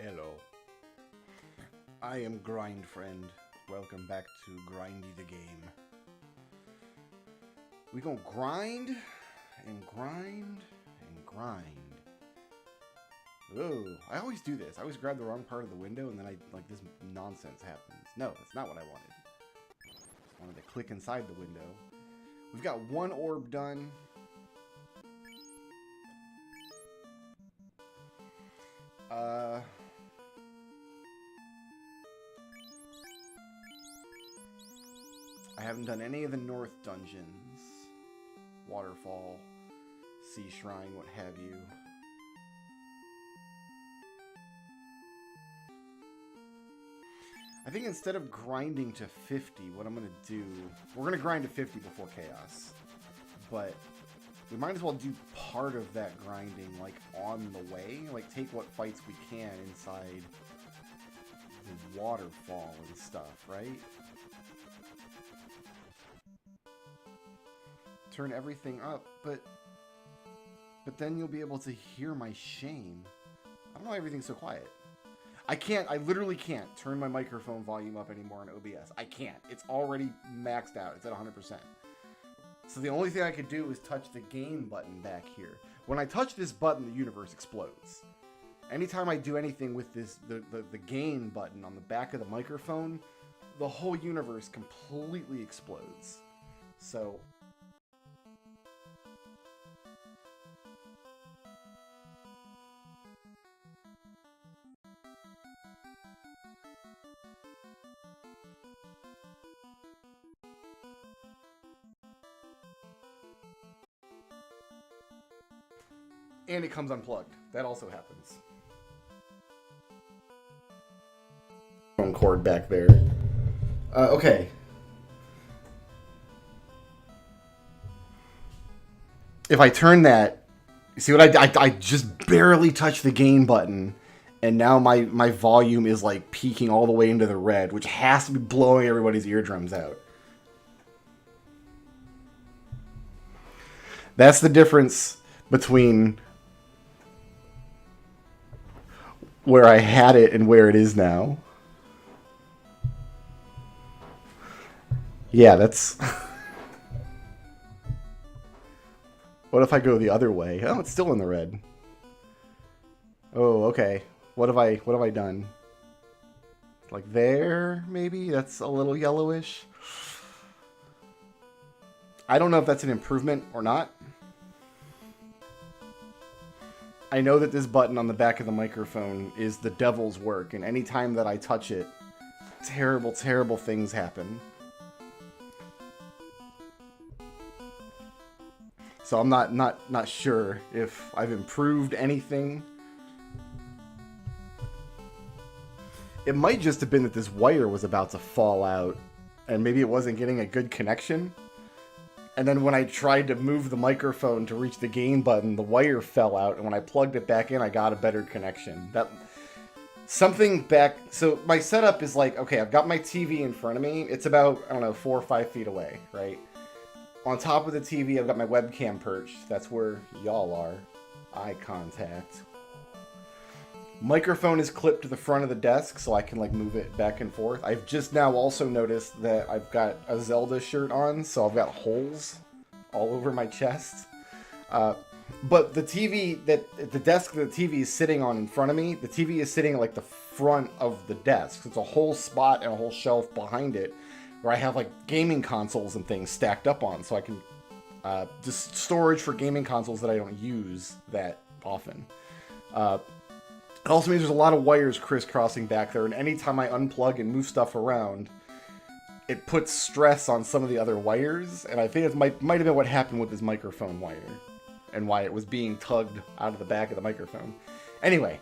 Hello. I am Grind Friend. Welcome back to Grindy the Game. We gonna grind and grind and grind. Oh, I always do this. I always grab the wrong part of the window and then this nonsense happens. No, that's not what I wanted. I wanted to click inside the window. We've got one orb done. I haven't done any of the north dungeons. Waterfall, Sea Shrine, what have you. I think instead of grinding to 50, what I'm going to do... We're going to grind to 50 before Chaos. But we might as well do part of that grinding, like, on the way. Like, take what fights we can inside the waterfall and stuff, right? Turn everything up, but then you'll be able to hear my shame. I don't know why everything's so quiet. I literally can't turn my microphone volume up anymore in OBS. I can't. It's already maxed out. It's at 100%. So the only thing I could do is touch the gain button back here. When I touch this button, the universe explodes. Anytime I do anything with this, the gain button on the back of the microphone, the whole universe completely explodes. So... And it comes unplugged. That also happens. Phone cord back there. Okay. If I turn that, you see what I just barely touched the gain button, and now my volume is like peaking all the way into the red, which has to be blowing everybody's eardrums out. That's the difference between where I had it and where it is now. Yeah, that's... What if I go the other way? Oh, it's still in the red. Oh, okay. What have I done? Like there, maybe? That's a little yellowish. I don't know if that's an improvement or not. I know that this button on the back of the microphone is the devil's work, and anytime that I touch it, terrible, terrible things happen. So I'm not sure if I've improved anything. It might just have been that this wire was about to fall out, and maybe it wasn't getting a good connection. And then when I tried to move the microphone to reach the gain button, the wire fell out, and when I plugged it back in, I got a better connection. Something back... So my setup is like, okay, I've got my TV in front of me. It's about, I don't know, 4 or 5 feet away, right? On top of the TV, I've got my webcam perched. That's where y'all are. Eye contact. Microphone is clipped to the front of the desk, so I can like move it back and forth. I've just now also noticed that I've got a Zelda shirt on, so I've got holes all over my chest. But the TV, the desk that the TV is sitting on in front of me, the TV is sitting at like the front of the desk. So it's a whole spot and a whole shelf behind it where I have like gaming consoles and things stacked up on, so I can just storage for gaming consoles that I don't use that often. It also means there's a lot of wires crisscrossing back there, and anytime I unplug and move stuff around, it puts stress on some of the other wires, and I think it might have been what happened with this microphone wire, and why it was being tugged out of the back of the microphone. Anyway,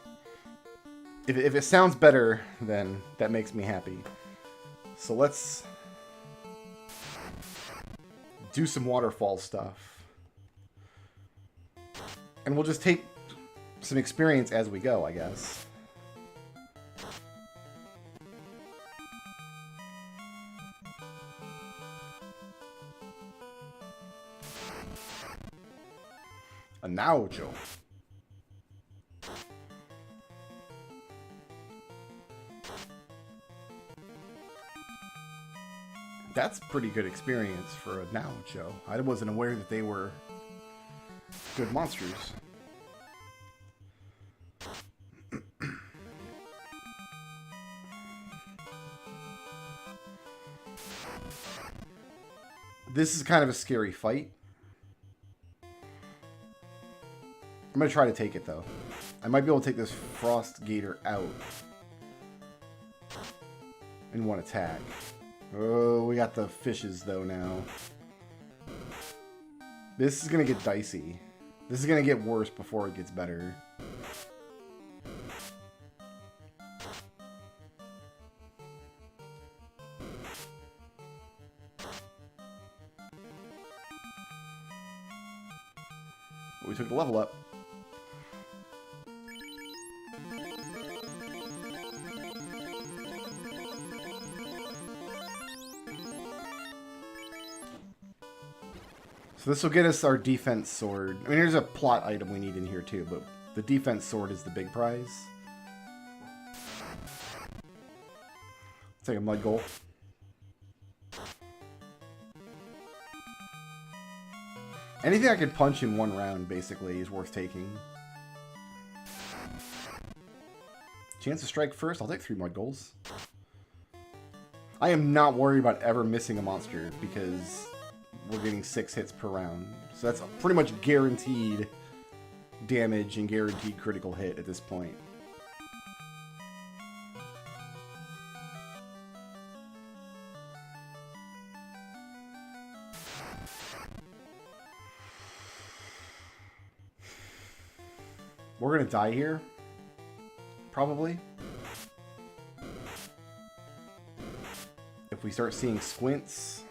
if it sounds better, then that makes me happy. So let's do some waterfall stuff. And we'll just take some experience as we go, I guess. A Naojo. That's pretty good experience for a now show. I wasn't aware that they were good monsters. This is kind of a scary fight. I'm going to try to take it, though. I might be able to take this Frost Gator out in one attack. Oh, we got the fishes, though, now. This is going to get dicey. This is going to get worse before it gets better. We took the level up. So this will get us our defense sword. I mean, there's a plot item we need in here too, but the defense sword is the big prize. Take a mud goal. Anything I can punch in one round, basically, is worth taking. Chance to strike first. I'll take 3 mud goals. I am not worried about ever missing a monster because we're getting 6 hits per round. So that's pretty much guaranteed damage and guaranteed critical hit at this point. We're gonna die here, probably. If we start seeing squints.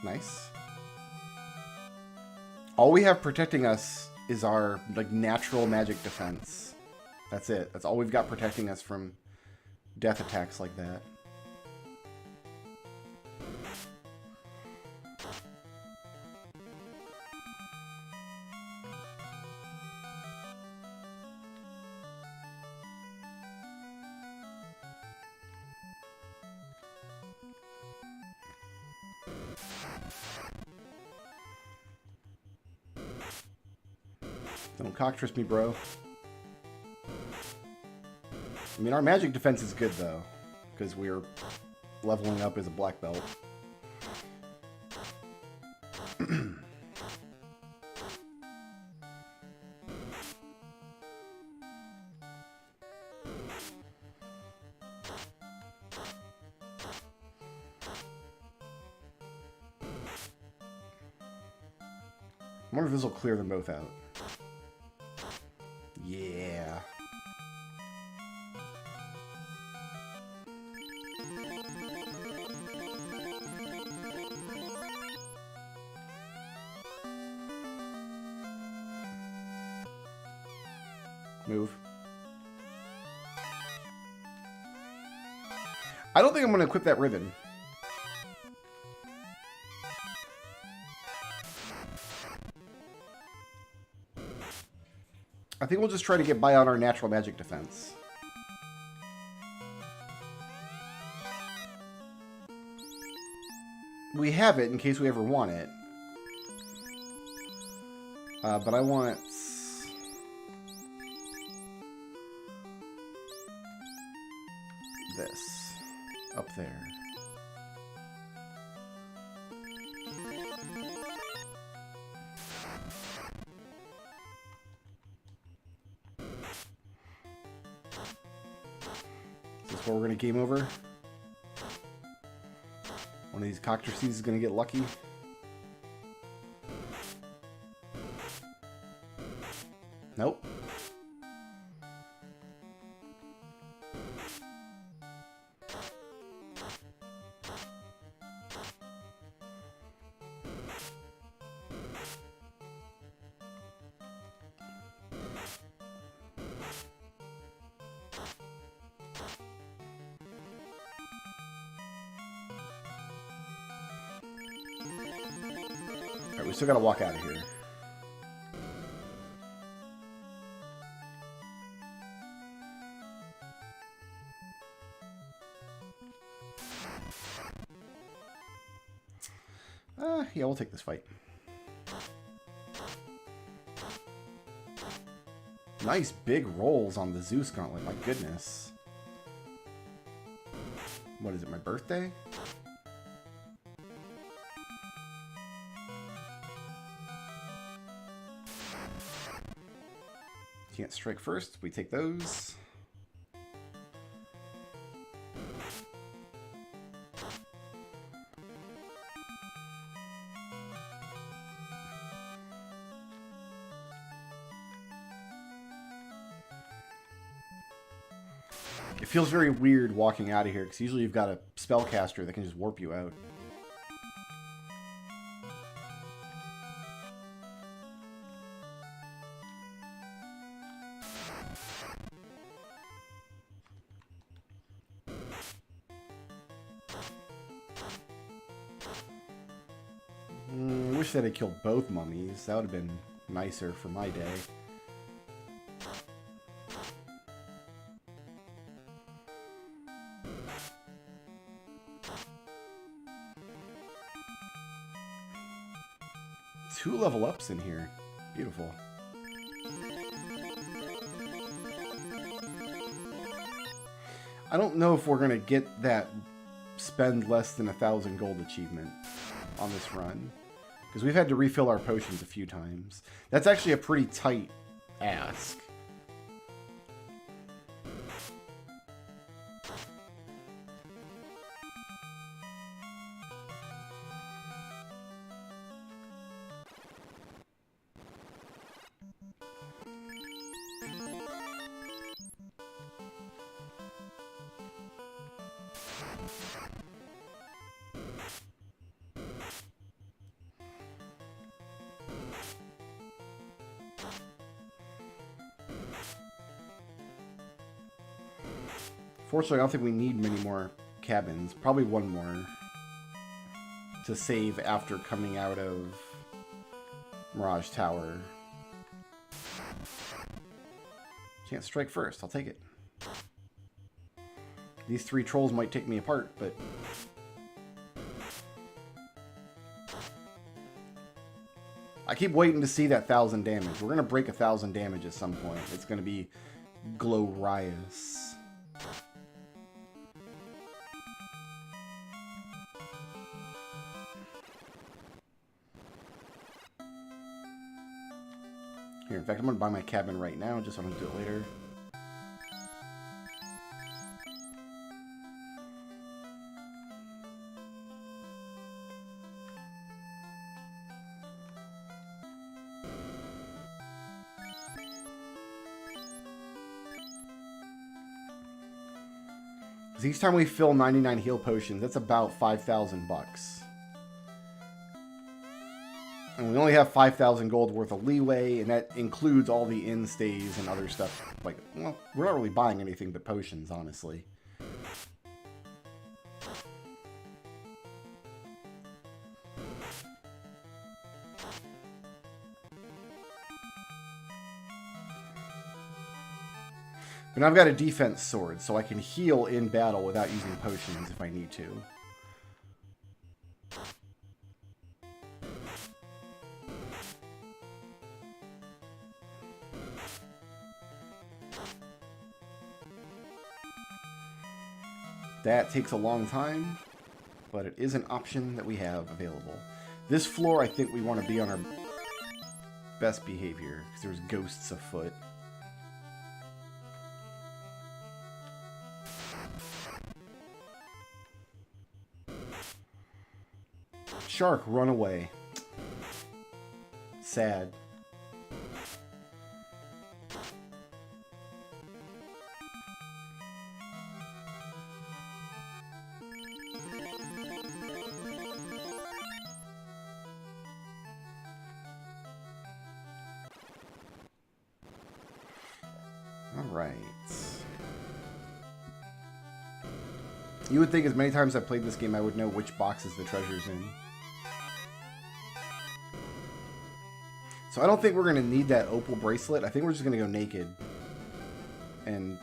Nice. All we have protecting us is our natural magic defense. That's it. That's all we've got protecting us from death attacks like that. Don't cock-twist me, bro. I mean, our magic defense is good, though, because we're leveling up as a black belt. I wonder if this will clear them both out. Yeah. Move. I don't think I'm going to equip that ribbon. I think we'll just try to get by on our natural magic defense. We have it in case we ever want it. But I want... this. Up there. Is this where we're going to game over? One of these cockatrices is going to get lucky. Nope. Alright, we still gotta walk out of here. Yeah, we'll take this fight. Nice big rolls on the Zeus Gauntlet, my goodness. What is it, my birthday? Can't strike first, we take those. It feels very weird walking out of here, because usually you've got a spellcaster that can just warp you out. I wish that had killed both mummies. That would have been nicer for my day. Two level ups in here. Beautiful. I don't know if we're going to get that spend less than 1,000 gold achievement on this run, because we've had to refill our potions a few times. That's actually a pretty tight ask. Fortunately, I don't think we need many more cabins. Probably one more to save after coming out of Mirage Tower. Can't strike first. I'll take it. These three trolls might take me apart, but... I keep waiting to see that 1,000 damage. We're going to break 1,000 damage at some point. It's going to be glorious. Here, in fact, I'm going to buy my cabin right now, just so I don't do it later. Because each time we fill 99 heal potions, that's about 5,000 bucks. And we only have 5,000 gold worth of leeway, and that includes all the inn stays and other stuff. Like, well, we're not really buying anything but potions, honestly. But now I've got a defense sword, so I can heal in battle without using potions if I need to. That takes a long time, but it is an option that we have available. This floor, I think we want to be on our best behavior, because there's ghosts afoot. Shark, run away. Sad. Alright. You would think as many times I've played this game I would know which boxes the treasure's in. So I don't think we're going to need that opal bracelet. I think we're just going to go naked. And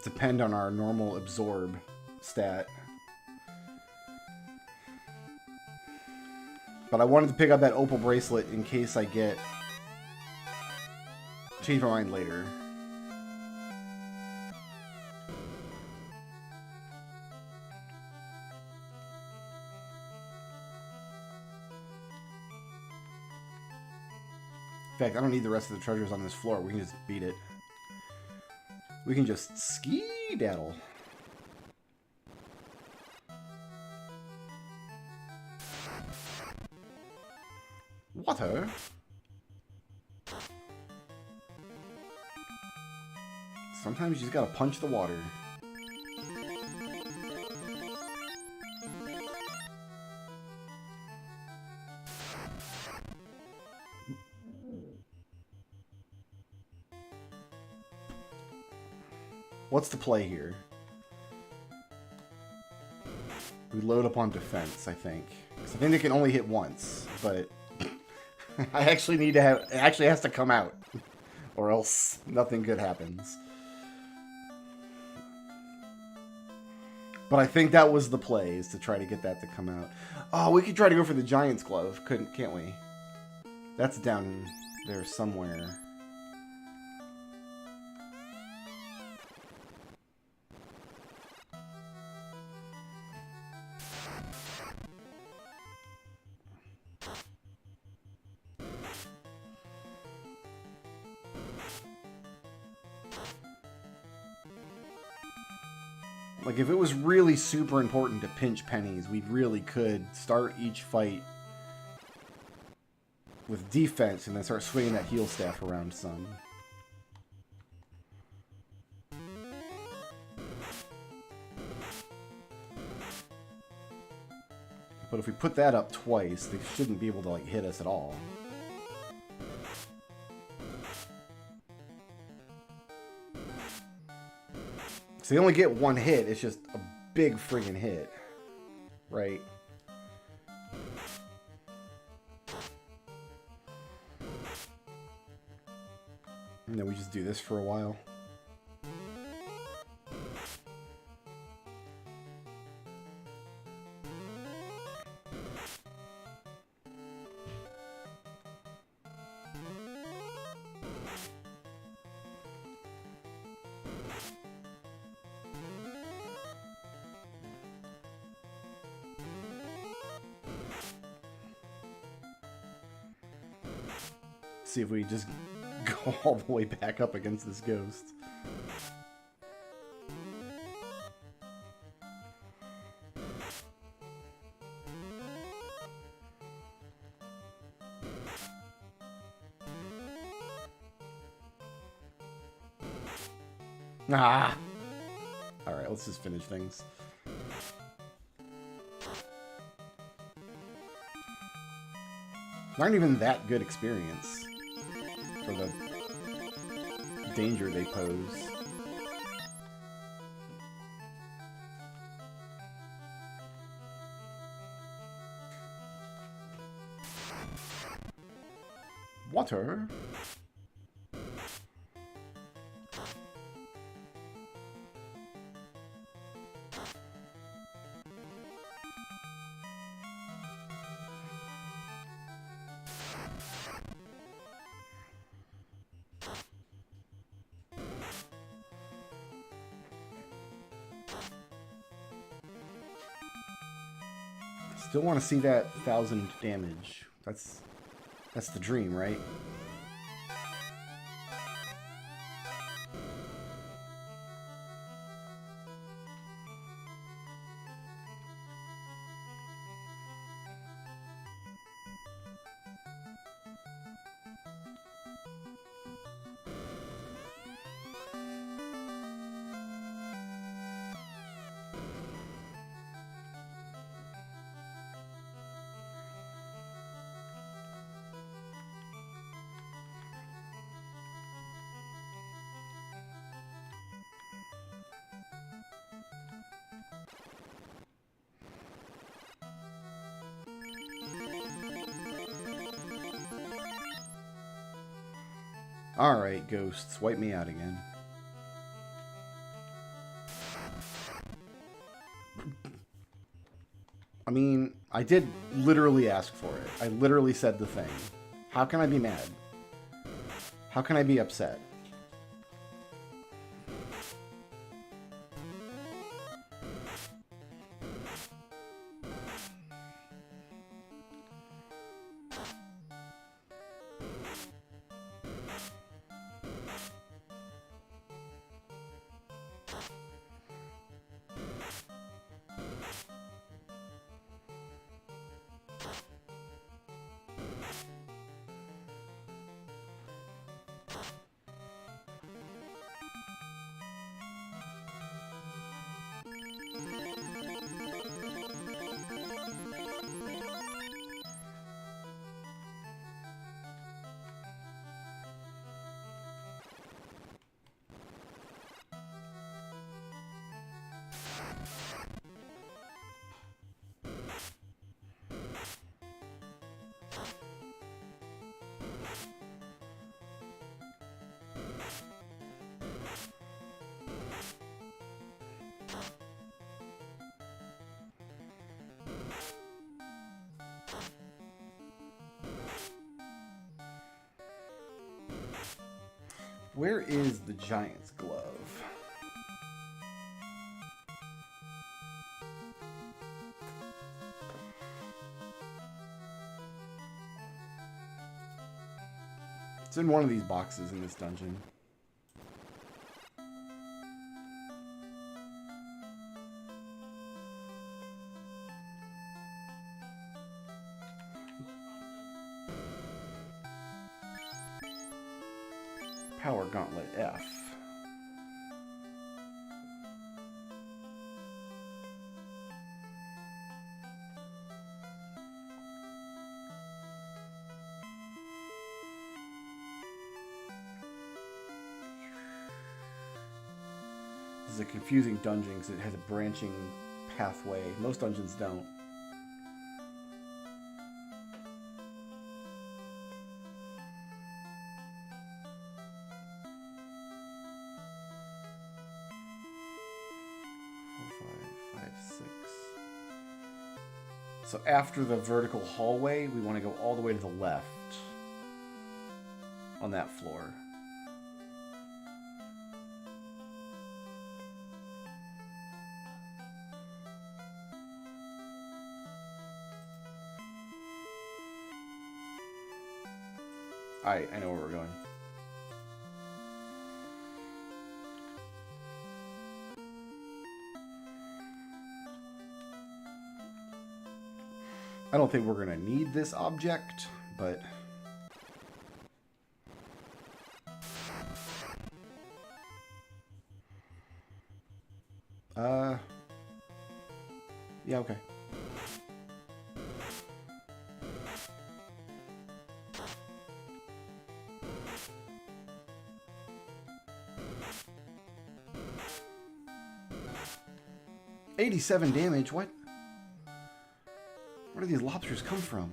depend on our normal absorb stat. But I wanted to pick up that opal bracelet in case I change my mind later. In fact, I don't need the rest of the treasures on this floor. We can just beat it. We can just ski-daddle. Water. Sometimes you just gotta punch the water. What's the play here? We load up on defense, I think. Because I think they can only hit once, but I actually need to have... It actually has to come out. Or else nothing good happens. But I think that was the play, is to try to get that to come out. Oh, we could try to go for the Giant's Glove, can't we? That's down there somewhere. Like, if it was really super important to pinch pennies, we really could start each fight with defense and then start swinging that heal staff around some. But if we put that up twice, they shouldn't be able to, like, hit us at all. So they only get one hit, it's just a big friggin' hit. Right? And then we just do this for a while. See if we just go all the way back up against this ghost. Ah! Alright, let's just finish things. Aren't even that good experience for the danger they pose. Water. Still want to see that 1,000 damage. That's the dream, right? Alright, ghosts, wipe me out again. I mean, I did literally ask for it. I literally said the thing. How can I be mad? How can I be upset? Where is the Giant's glove? It's in one of these boxes in this dungeon. Power Gauntlet F. This is a confusing dungeon because it has a branching pathway. Most dungeons don't. So after the vertical hallway, we want to go all the way to the left on that floor. Alright, I know where we're going. I don't think we're going to need this object, but... yeah, okay. $87 damage, what? Where do these lobsters come from?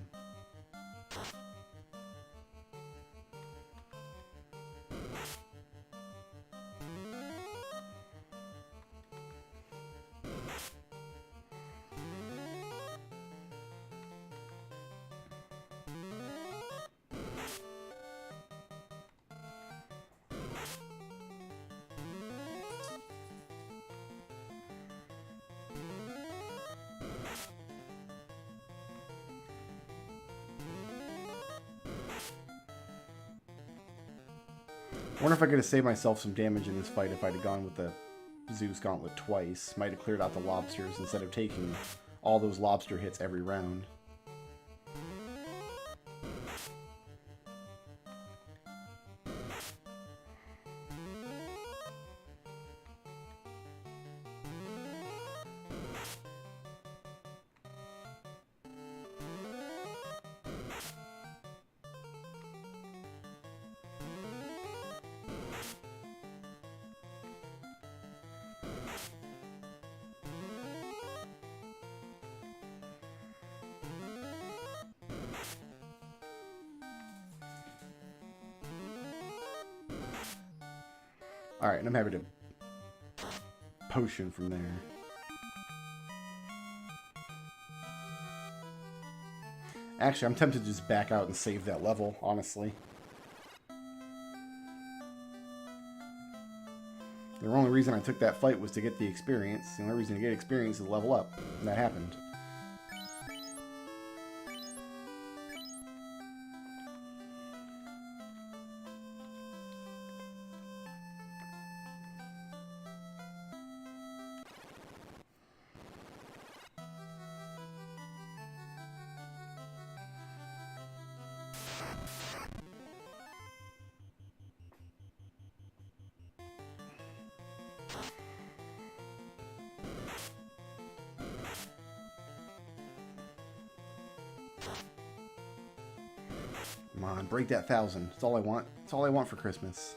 I wonder if I could have saved myself some damage in this fight if I'd have gone with the Zeus Gauntlet twice. Might have cleared out the lobsters instead of taking all those lobster hits every round. Alright, and I'm happy to potion from there. Actually, I'm tempted to just back out and save that level, honestly. The only reason I took that fight was to get the experience. The only reason to get experience is to level up. And that happened. Come on, break that 1,000. That's all I want. That's all I want for Christmas.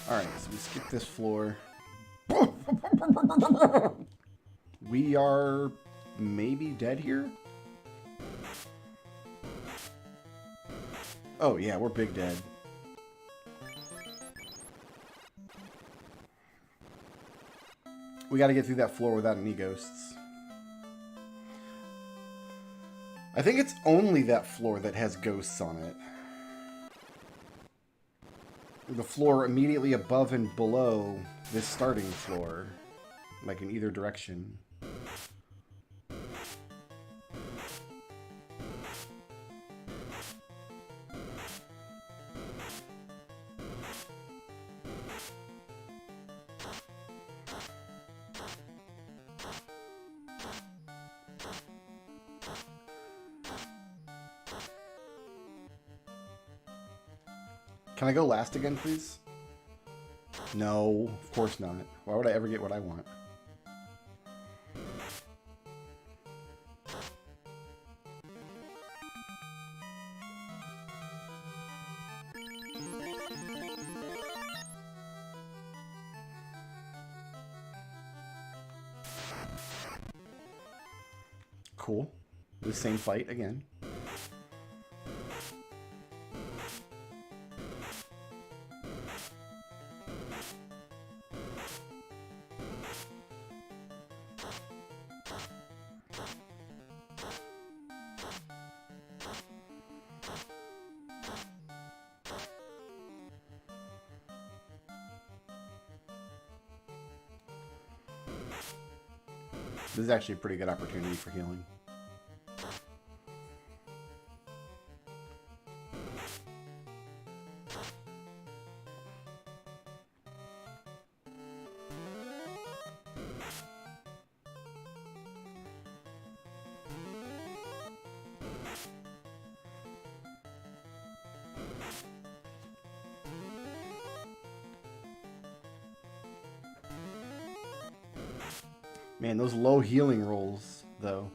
Alright, so we skip this floor. We are maybe dead here? Oh yeah, we're big dead. We gotta get through that floor without any ghosts. I think it's only that floor that has ghosts on it. The floor immediately above and below this starting floor, like in either direction. Can I go last again, please? No, of course not. Why would I ever get what I want? Cool. The same fight again. This is actually a pretty good opportunity for healing. Man, those low healing rolls, though.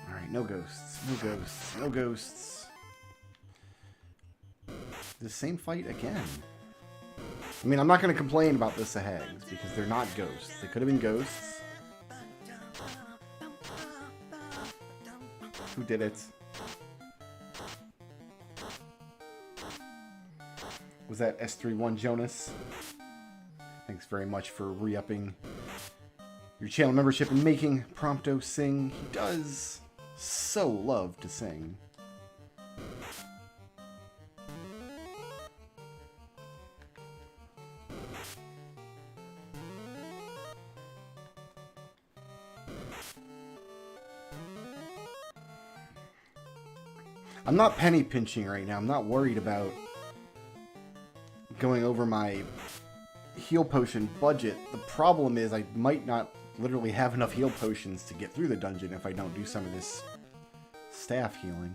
Alright, no ghosts. No ghosts. No ghosts. The same fight again. I mean, I'm not going to complain about the Sahags, because they're not ghosts. They could have been ghosts. Who did it? Was that S31 Jonas? Thanks very much for re-upping your channel membership and making Prompto sing. He does so love to sing. I'm not penny pinching right now. I'm not worried about going over my heal potion budget. The problem is I might not literally have enough heal potions to get through the dungeon if I don't do some of this staff healing.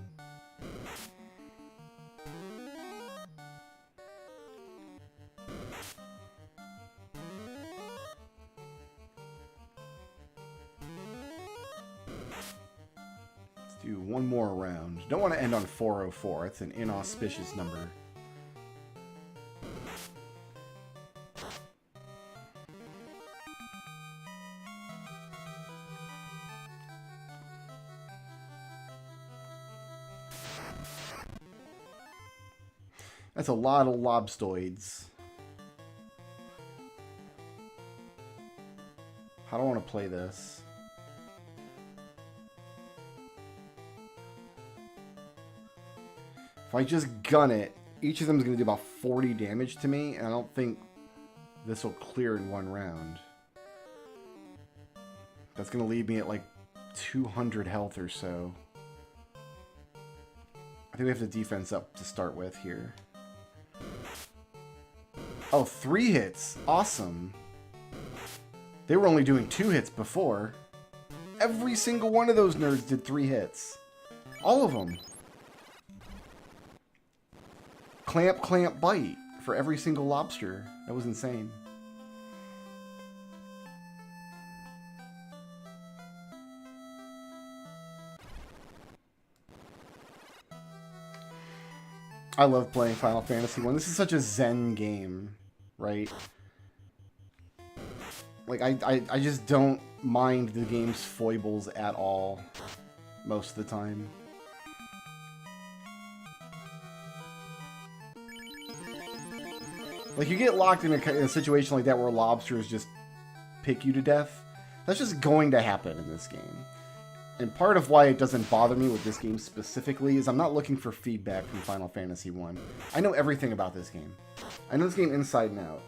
Do one more round. Don't want to end on 404. It's an inauspicious number. That's a lot of lobstoids. How do I want to play this? If I just gun it, each of them is going to do about 40 damage to me, and I don't think this will clear in one round. That's going to leave me at like 200 health or so. I think we have the defense up to start with here. Oh, 3 hits. Awesome. They were only doing 2 hits before. Every single one of those nerds did 3 hits. All of them. Clamp, clamp, bite for every single lobster. That was insane. I love playing Final Fantasy 1. This is such a zen game, right? Like, I just don't mind the game's foibles at all most of the time. Like, you get locked in a situation like that where lobsters just pick you to death. That's just going to happen in this game. And part of why it doesn't bother me with this game specifically is I'm not looking for feedback from Final Fantasy 1. I know everything about this game. I know this game inside and out.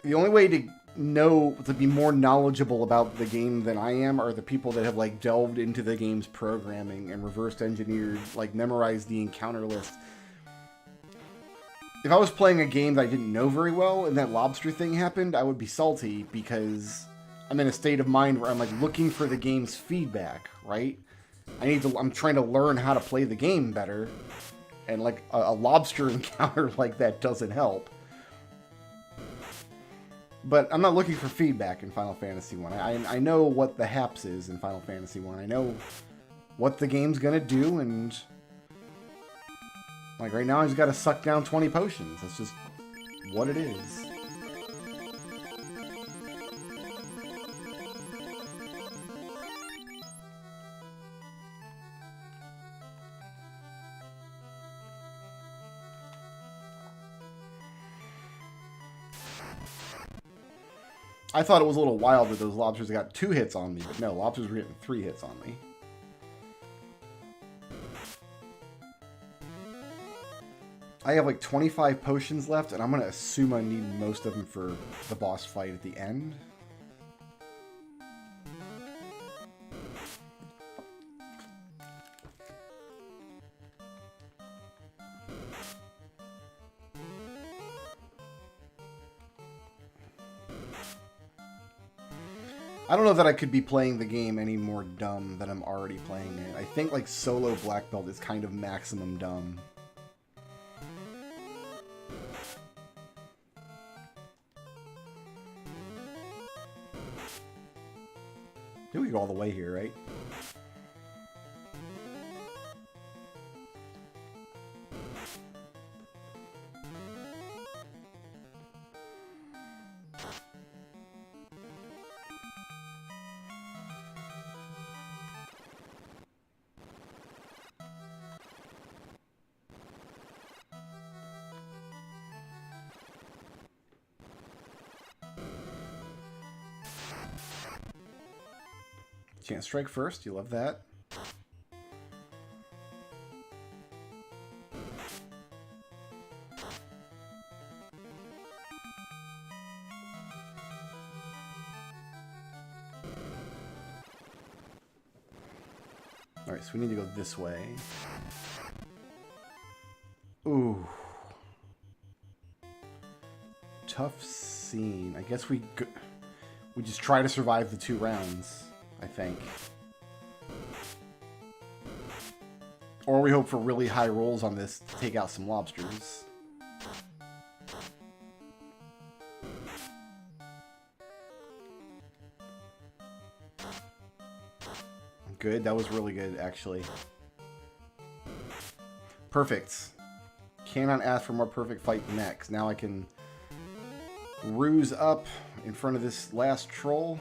The only way to be more knowledgeable about the game than I am are the people that have, like, delved into the game's programming and reversed engineered, like, memorized the encounter list. If I was playing a game that I didn't know very well and that lobster thing happened, I would be salty because I'm in a state of mind where I'm like looking for the game's feedback, right? I'm trying to learn how to play the game better, and like a lobster encounter like that doesn't help. But I'm not looking for feedback in Final Fantasy 1. I know what the haps is in Final Fantasy 1. I know what the game's gonna do, and like right now I just gotta suck down 20 potions. That's just what it is. I thought it was a little wild that those lobsters got 2 hits on me, but no, lobsters were getting 3 hits on me. I have like 25 potions left, and I'm going to assume I need most of them for the boss fight at the end. I don't know that I could be playing the game any more dumb than I'm already playing it. I think like solo black belt is kind of maximum dumb. I think we go all the way here, right? Chance strike first. You love that. Alright, so we need to go this way. Ooh. Tough scene. I guess we just try to survive the 2 rounds, I think. Or we hope for really high rolls on this to take out some lobsters. Good. That was really good, actually. Perfect. Cannot ask for more perfect fight than that, 'cause now I can ruse up in front of this last troll.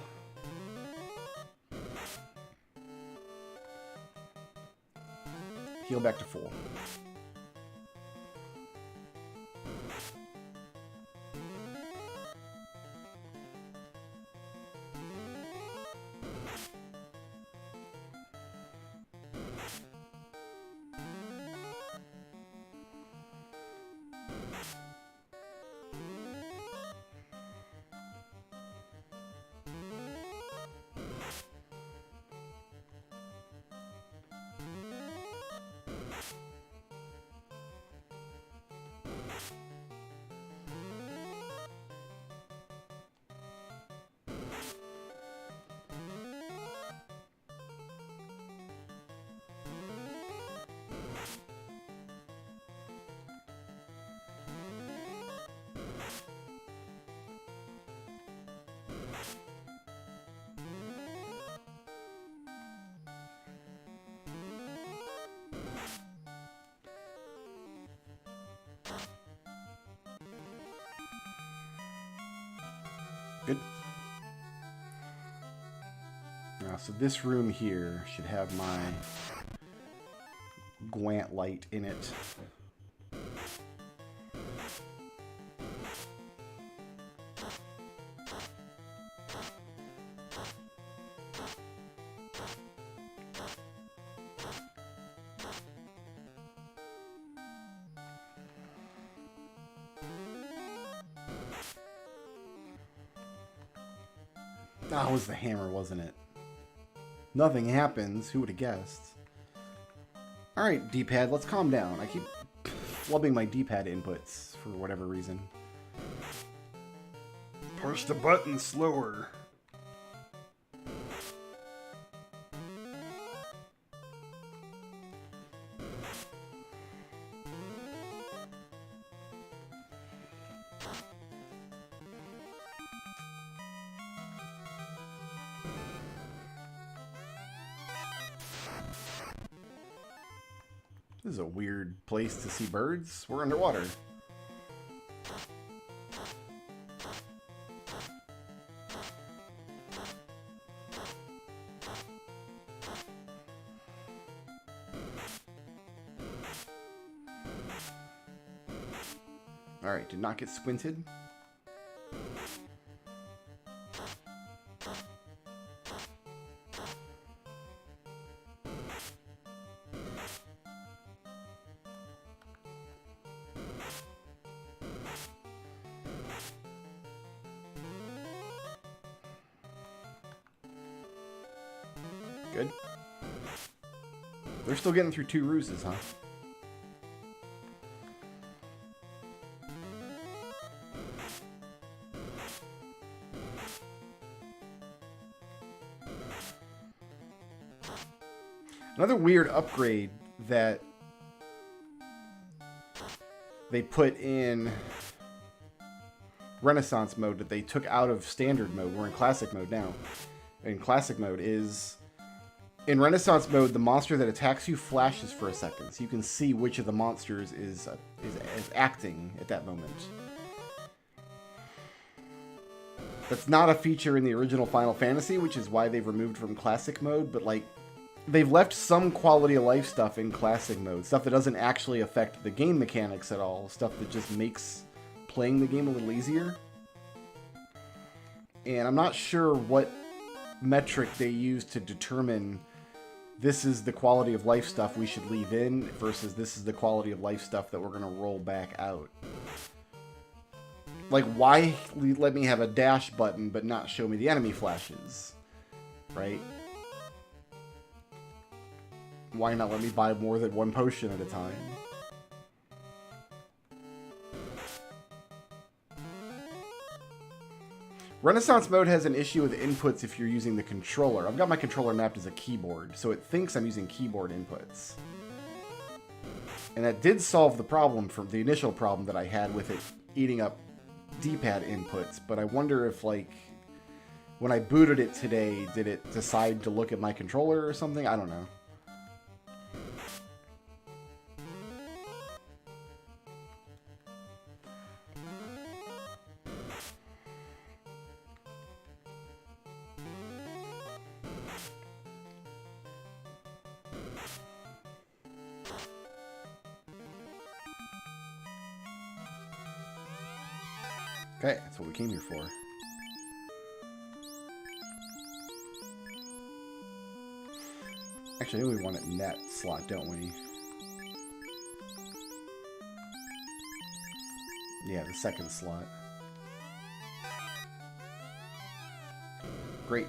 Heal back to full. Good. Now, so this room here should have my Gwant light in it. That was the hammer, wasn't it? Nothing happens. Who would have guessed? Alright, D-pad, let's calm down. I keep flubbing my D-pad inputs for whatever reason. Push the button slower. This is a weird place to see birds. We're underwater. Alright, did not get squinted. Good. They're still getting through 2 ruses, huh? Another weird upgrade that they put in Renaissance mode that they took out of standard mode. We're in classic mode now. In classic mode is... In Renaissance mode, the monster that attacks you flashes for a second, so you can see which of the monsters is acting at that moment. That's not a feature in the original Final Fantasy, which is why they've removed from classic mode, but like, they've left some quality of life stuff in classic mode, stuff that doesn't actually affect the game mechanics at all, stuff that just makes playing the game a little easier. And I'm not sure what metric they use to determine this is the quality of life stuff we should leave in versus this is the quality of life stuff that we're going to roll back out. Like, why let me have a dash button but not show me the enemy flashes? Right? Why not let me buy more than one potion at a time? Renaissance mode has an issue with inputs if you're using the controller. I've got my controller mapped as a keyboard, so it thinks I'm using keyboard inputs. And that did solve the problem from the initial problem that I had with it eating up D-pad inputs, but I wonder if, like, when I booted it today, did it decide to look at my controller or something? I don't know. Okay, that's what we came here for. Actually, we want it in that slot, don't we? Yeah, the second slot. Great.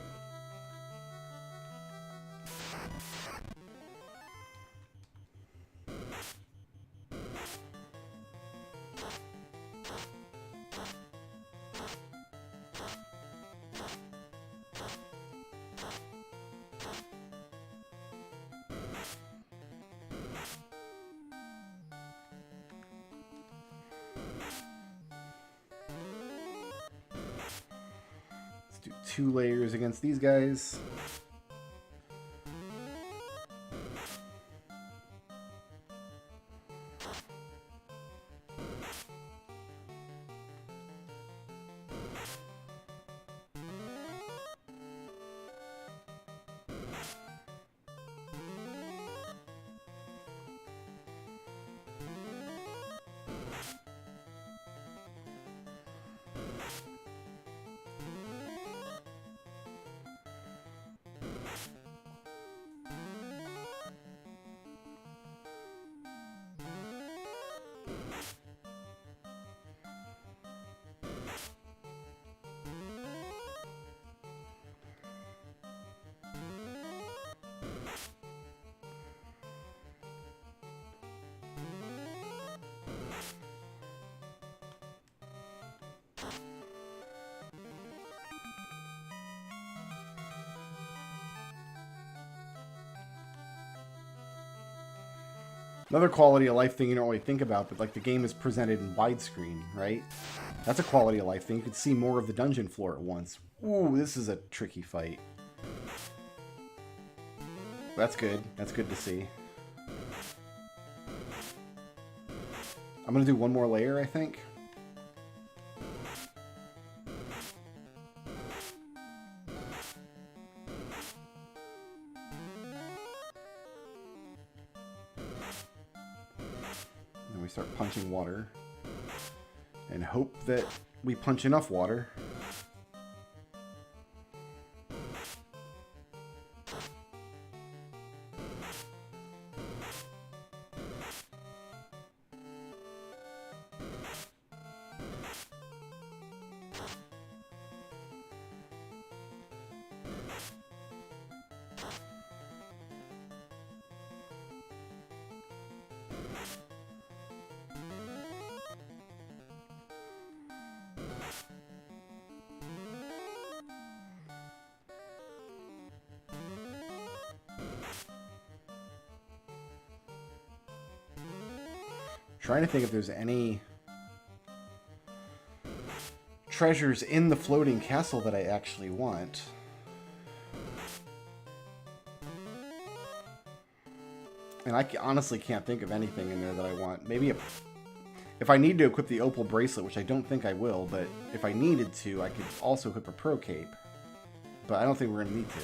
Do 2 layers against these guys. Another quality of life thing you don't really think about, but like the game is presented in widescreen, right? That's a quality of life thing. You could see more of the dungeon floor at once. Ooh, this is a tricky fight. That's good. That's good to see. I'm gonna do one more layer, I think. Then we start punching water. And hope that we punch enough water. Trying to think if there's any treasures in the floating castle that I actually want. And I honestly can't think of anything in there that I want. Maybe if I need to equip the opal bracelet, which I don't think I will, but if I needed to, I could also equip a pro cape. But I don't think we're going to need to.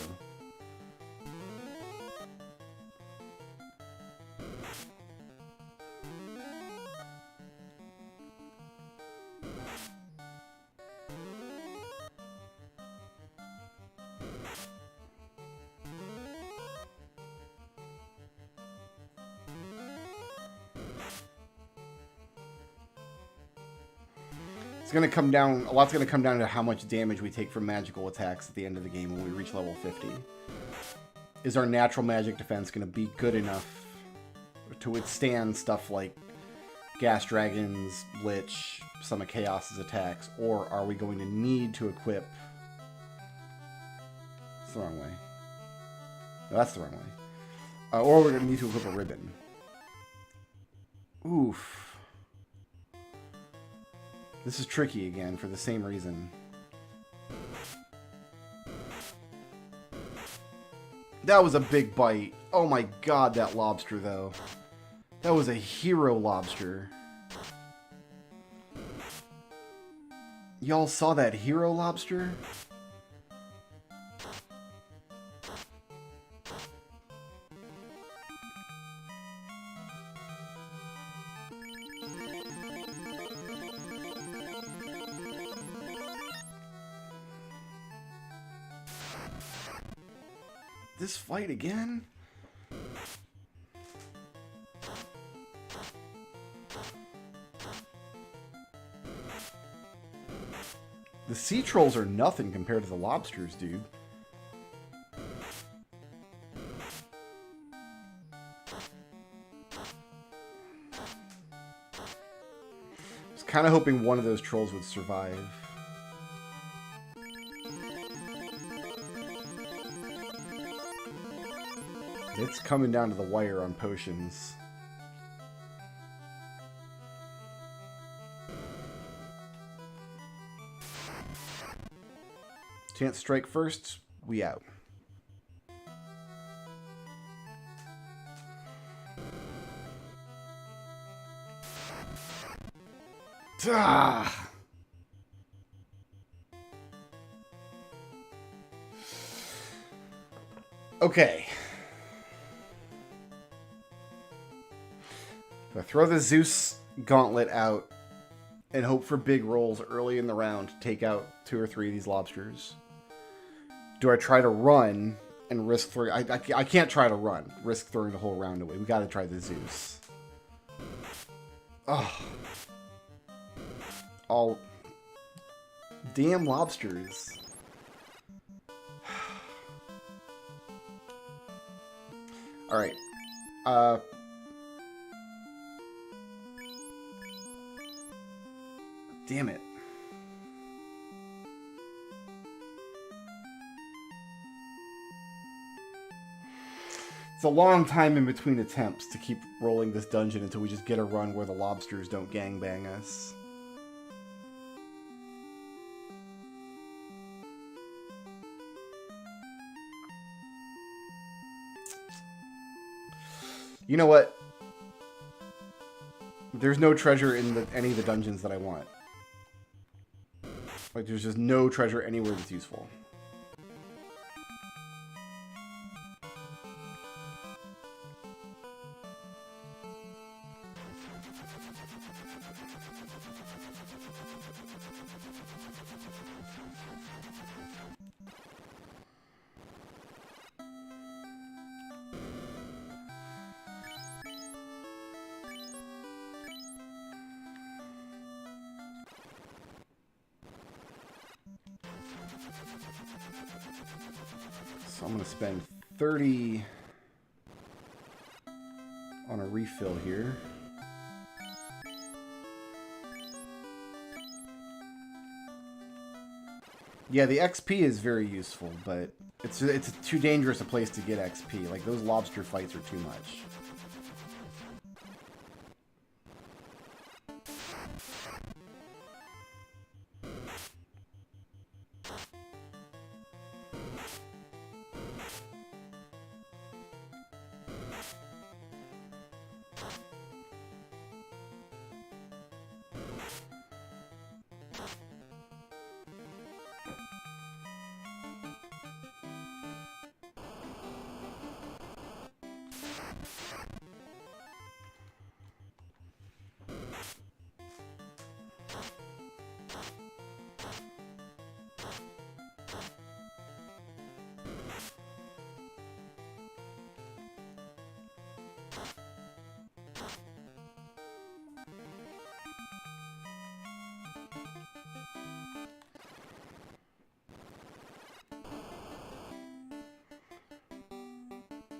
It's going to come down, a lot's going to come down to how much damage we take from magical attacks at the end of the game when we reach level 50. Is our natural magic defense going to be good enough to withstand stuff like Gas Dragons, Lich, some of Chaos's attacks, or are we going to need to equip... That's the wrong way. No, that's the wrong way. Or we're going to need to equip a ribbon. Oof. This is tricky again for the same reason. That was a big bite. Oh my god, that lobster, though. That was a hero lobster. Y'all saw that hero lobster? This fight again? The sea trolls are nothing compared to the lobsters, dude. I was kind of hoping one of those trolls would survive. It's coming down to the wire on potions. Chance strike first, we out. Ah! Okay. I throw the Zeus gauntlet out and hope for big rolls early in the round to take out 2 or 3 of these lobsters. Do I try to run and risk throwing... I can't try to run. Risk throwing the whole round away. We gotta try the Zeus. Oh. All... Damn lobsters. Alright. Damn it. It's a long time in between attempts to keep rolling this dungeon until we just get a run where the lobsters don't gangbang us. You know what? There's no treasure in any of the dungeons that I want. Like, there's just no treasure anywhere that's useful. So I'm going to spend 30 on a refill here. Yeah, the XP is very useful, but it's too dangerous a place to get XP. Like, those lobster fights are too much.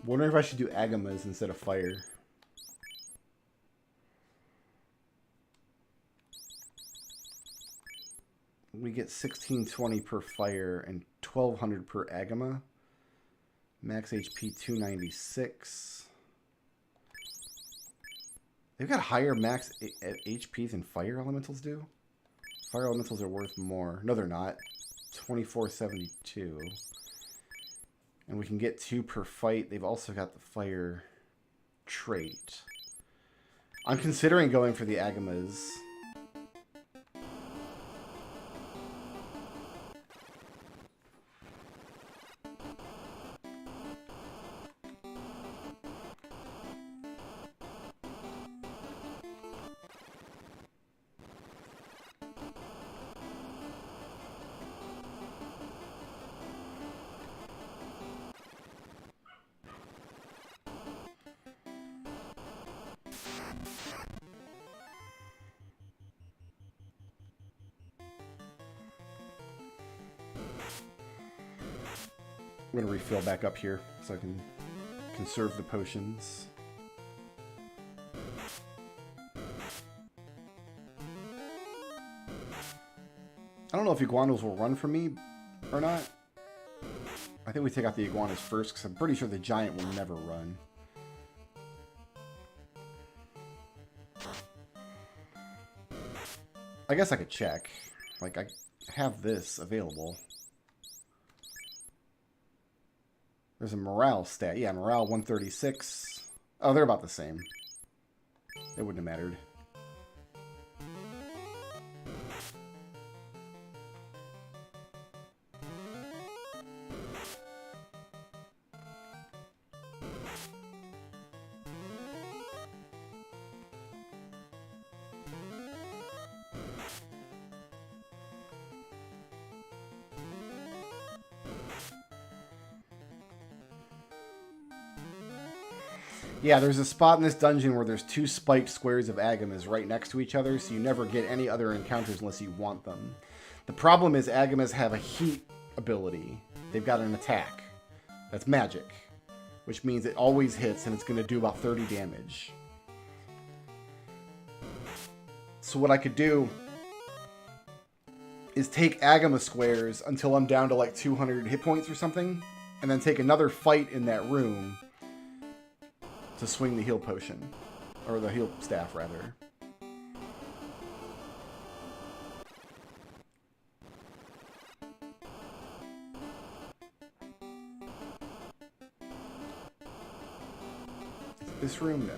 Wondering if I should do agamas instead of fire. We get 1620 per fire and 1200 per agama. Max HP 296. They've got higher max HP than fire elementals do. Fire elementals are worth more. No, they're not. 2472. And we can get 2 per fight. They've also got the fire trait. I'm considering going for the agamas. I'm going to refill back up here so I can conserve the potions. I don't know if iguanas will run from me or not. I think we take out the iguanas first because I'm pretty sure the giant will never run. I guess I could check. Like, I have this available. There's a morale stat. Yeah, morale 136. Oh, they're about the same. It wouldn't have mattered. Yeah, there's a spot in this dungeon where there's 2 spiked squares of agamas right next to each other, so you never get any other encounters unless you want them. The problem is agamas have a heat ability. They've got an attack. That's magic, which means it always hits and it's going to do about 30 damage. So what I could do is take agama squares until I'm down to like 200 hit points or something, and then take another fight in that room to swing the heal potion. Or the heal staff, rather. This room now.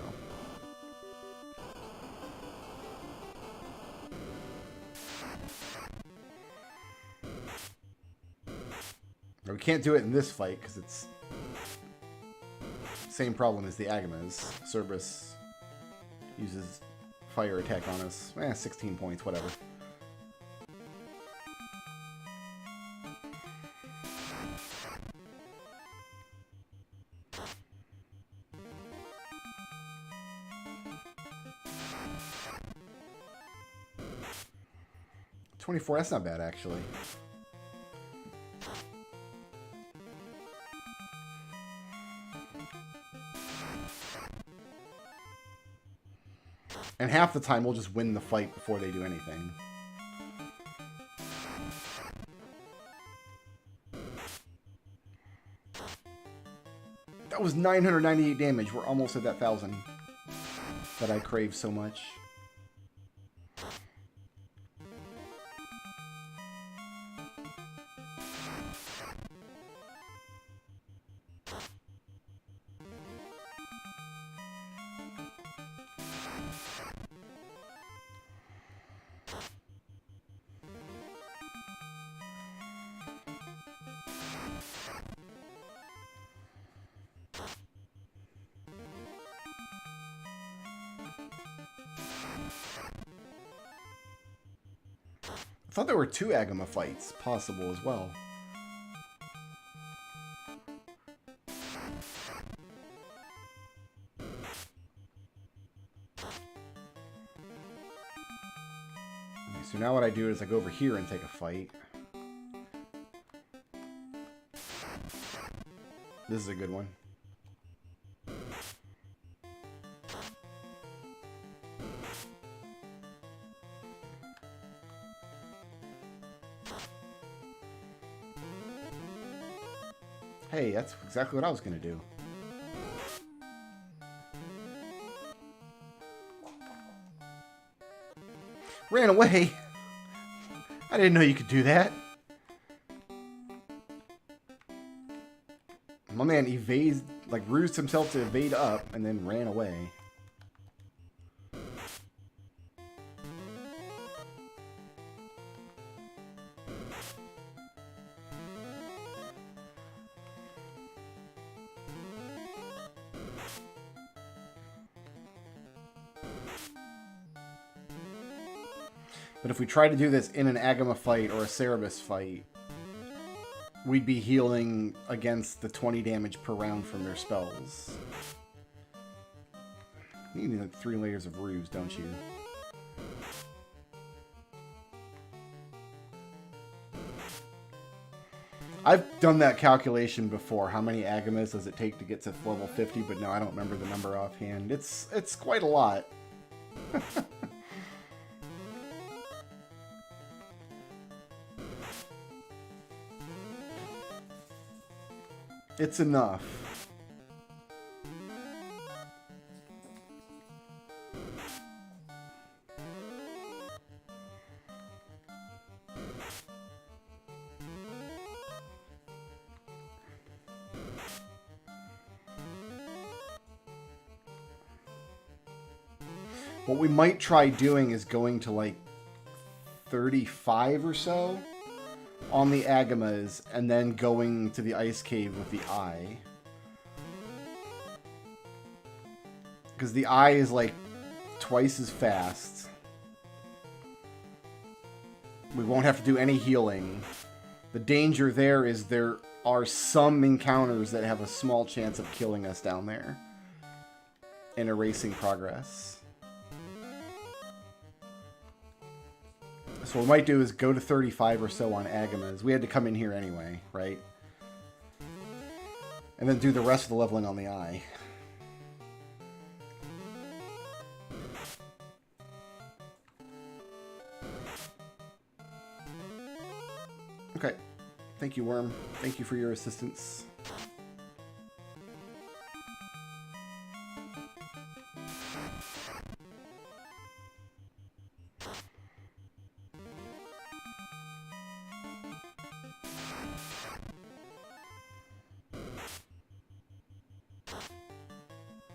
We can't do it in this fight because it's same problem as the agamas. Cerberus uses fire attack on us. 16 points, whatever. $24, that's not bad actually. And half the time we'll just win the fight before they do anything. That was 998 damage. We're almost at that 1,000 that I crave so much. I thought there were 2 agama fights possible as well. Okay, so now what I do is I go over here and take a fight. This is a good one. Hey, that's exactly what I was going to do. Ran away? I didn't know you could do that. My man evades, like, rused himself to evade up and then ran away. But if we try to do this in an Agama fight or a Cerebus fight, we'd be healing against the 20 damage per round from their spells. You need like 3 layers of ruse, don't you? I've done that calculation before. How many Agamas does it take to get to level 50? But no, I don't remember the number offhand. It's quite a lot. It's enough. What we might try doing is going to like 35 or so on the Agamas, and then going to the ice cave with the eye. Because the eye is like twice as fast. We won't have to do any healing. The danger there is there are some encounters that have a small chance of killing us down there and erasing progress. So what we might do is go to 35 or so on Agamas. We had to come in here anyway, right? And then do the rest of the leveling on the eye. Okay. Thank you, Worm. Thank you for your assistance.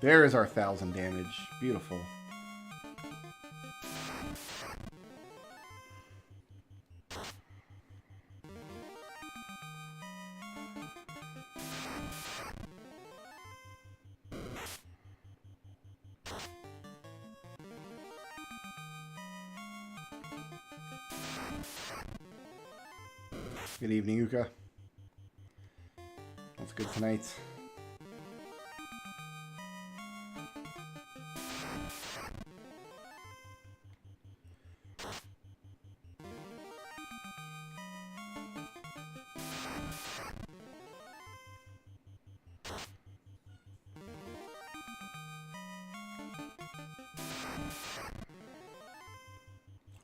There is our 1,000 damage. Beautiful. Good evening, Yuka. That's good tonight.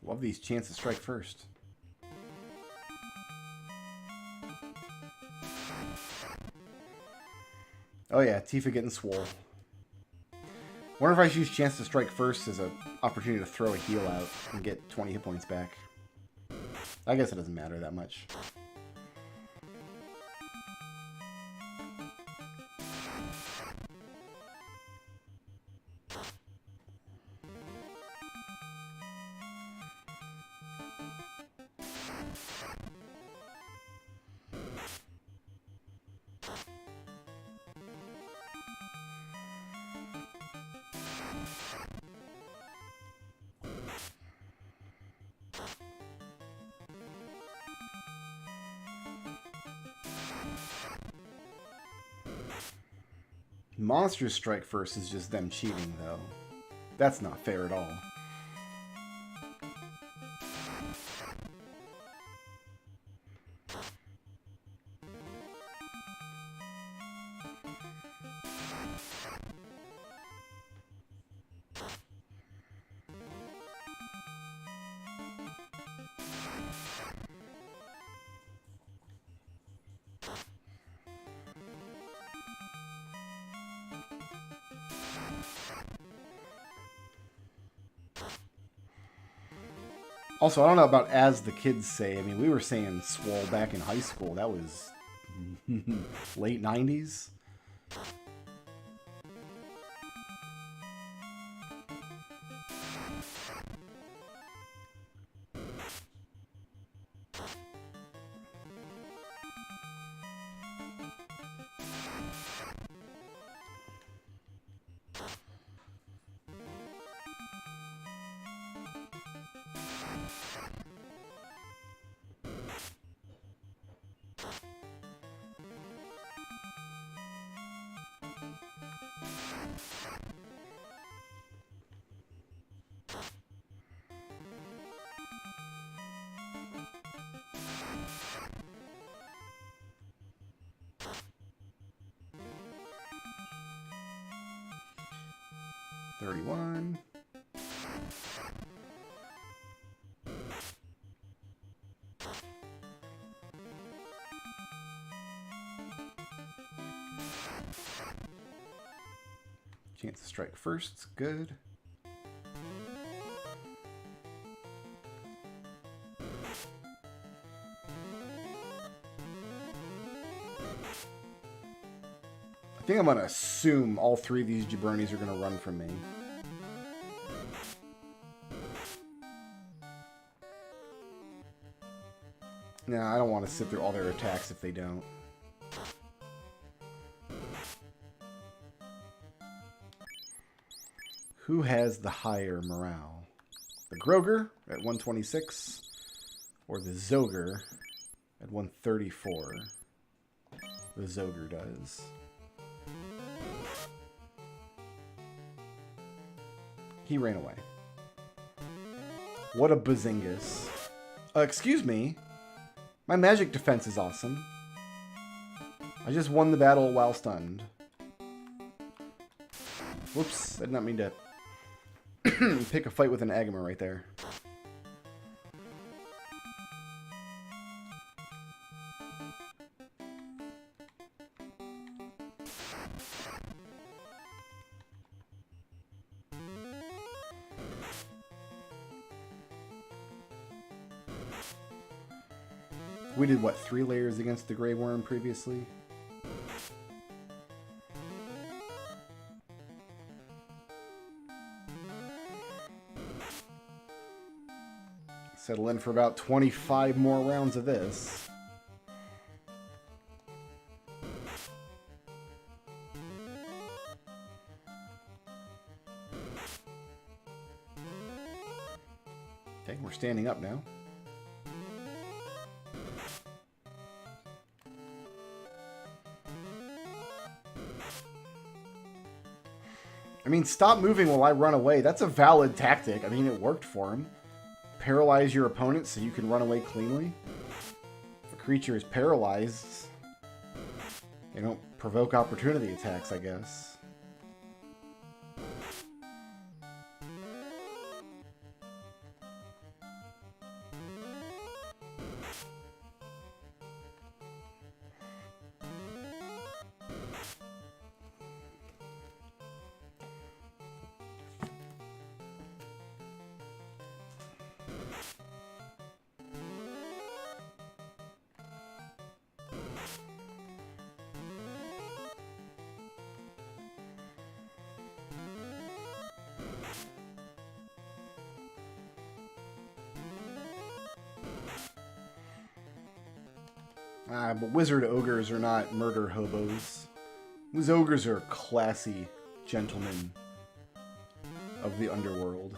Love these chances to strike first. Oh yeah, Tifa getting swole. Wonder if I should use chance to strike first as an opportunity to throw a heal out and get 20 hit points back. I guess it doesn't matter that much. Monsters strike first is just them cheating, though. That's not fair at all. Also, I don't know about as the kids say. I mean, we were saying swole back in high school. That was late 90s. $31. Chance to strike first. Good. I think I'm going to assume all three of these jabronis are going to run from me. No, I don't want to sit through all their attacks if they don't. Who has the higher morale? The Groger at 126 or the Zoger at 134? The Zoger does. He ran away. What a bazingus. Excuse me. My magic defense is awesome. I just won the battle while stunned. Whoops, I did not mean to pick a fight with an Agama right there. We did, what, 3 layers against the Grey Worm previously? Settle in for about 25 more rounds of this. Okay, we're standing up now. I mean, stop moving while I run away. That's a valid tactic. I mean, it worked for him. Paralyze your opponent so you can run away cleanly. If a creature is paralyzed, they don't provoke opportunity attacks, I guess. But wizard ogres are not murder hobos. These ogres are classy gentlemen of the underworld.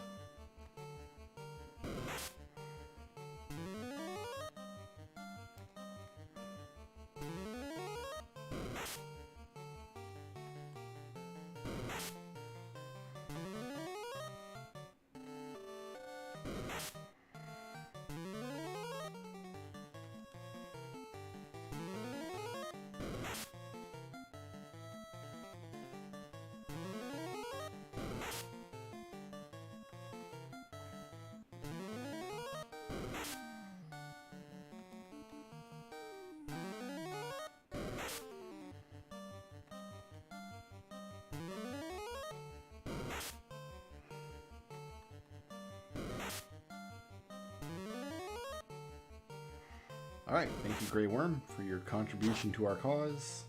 Alright, thank you, Grey Worm, for your contribution to our cause.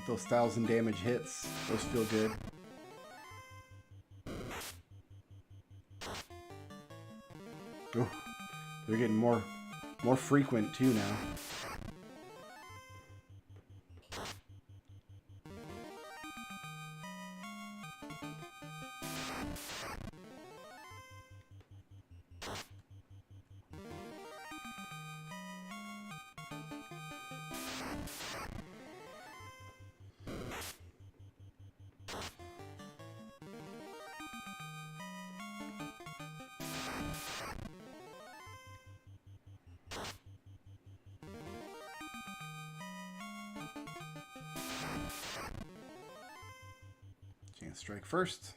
Those 1,000 damage hits, those feel good. Ooh, they're getting more frequent too now. Chance strike first.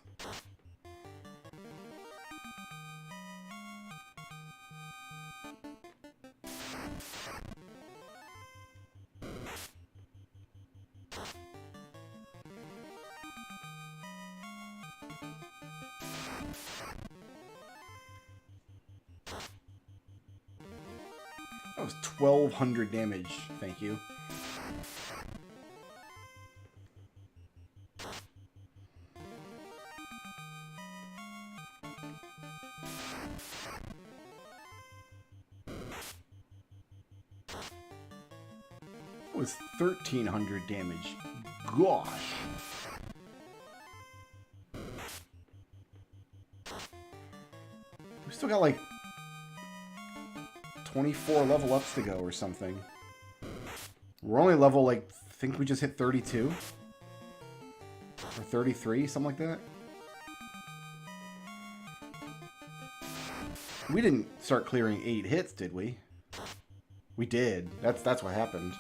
That was 1,200 damage. Thank you. Was 1,300 damage. Gosh. We still got like 24 level ups to go or something. We're only level like, I think we just hit 32 or 33, something like that. We didn't start clearing 8 hits, did we? We did. That's what happened.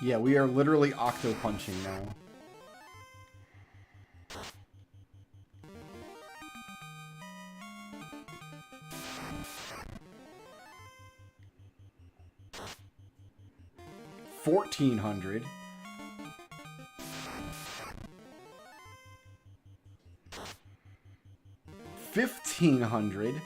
Yeah, we are literally octo-punching now. $1,400. $1,500.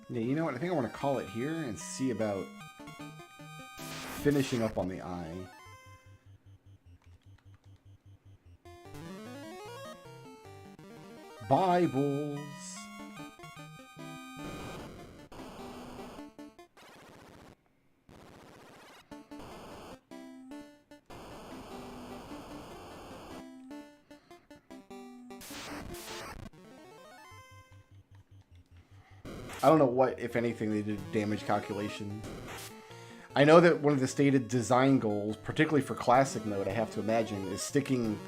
Yeah, you know what? I think I want to call it here and see about finishing up on the eye. Bibles. I don't know what, if anything, they did damage calculation. I know that one of the stated design goals, particularly for Classic Mode, I have to imagine, is sticking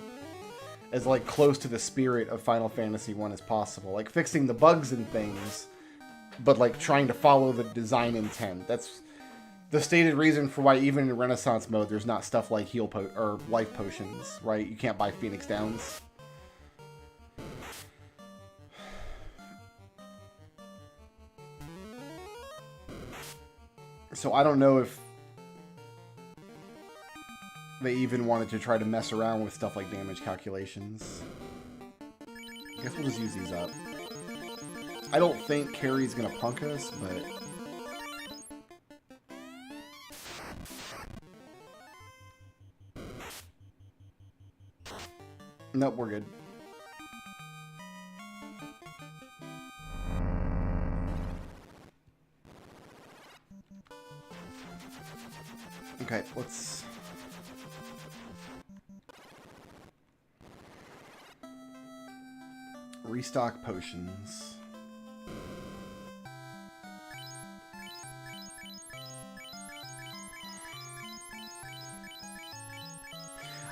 as like close to the spirit of Final Fantasy 1 as possible. Like fixing the bugs and things, but like trying to follow the design intent. That's the stated reason for why even in Renaissance Mode there's not stuff like or life potions, right? You can't buy Phoenix Downs. So I don't know if they even wanted to try to mess around with stuff like damage calculations. I guess we'll just use these up. I don't think Carrie's gonna punk us, but... Nope, we're good. Okay, let's... restock potions.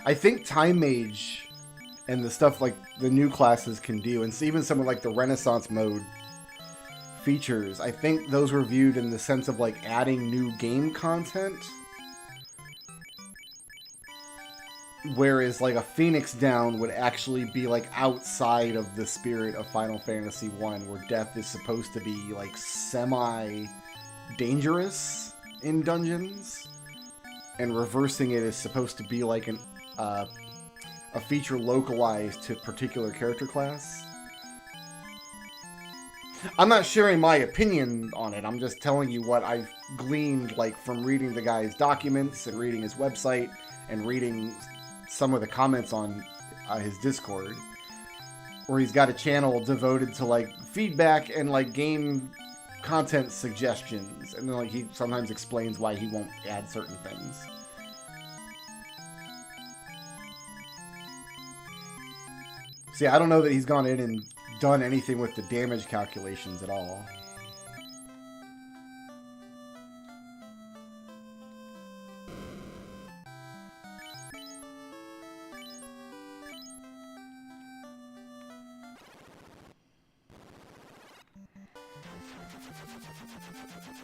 I think Time Mage and the stuff like the new classes can do, and even some of like the Renaissance mode features, I think those were viewed in the sense of like adding new game content. Whereas like a Phoenix Down would actually be like outside of the spirit of Final Fantasy 1, where death is supposed to be like semi-dangerous in dungeons, and reversing it is supposed to be like a feature localized to a particular character class. I'm not sharing my opinion on it. I'm just telling you what I've gleaned like from reading the guy's documents and reading his website and reading some of the comments on his Discord, where he's got a channel devoted to like feedback and like game content suggestions, and then like he sometimes explains why he won't add certain things. See, I don't know that he's gone in and done anything with the damage calculations at all.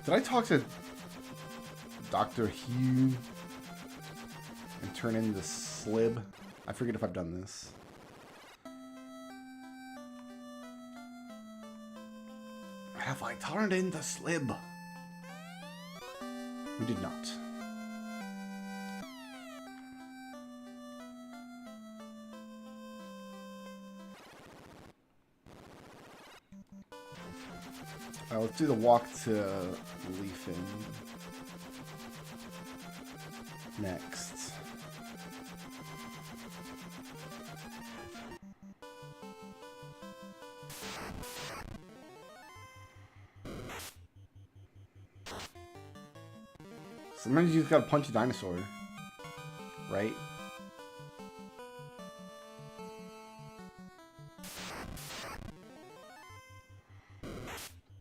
Did I talk to Dr. Hugh and turn in the slib? I forget if I've done this. Have I turned in the slib? We did not. Alright, let's do the walk to Leafin next. Sometimes you just gotta punch a dinosaur, right?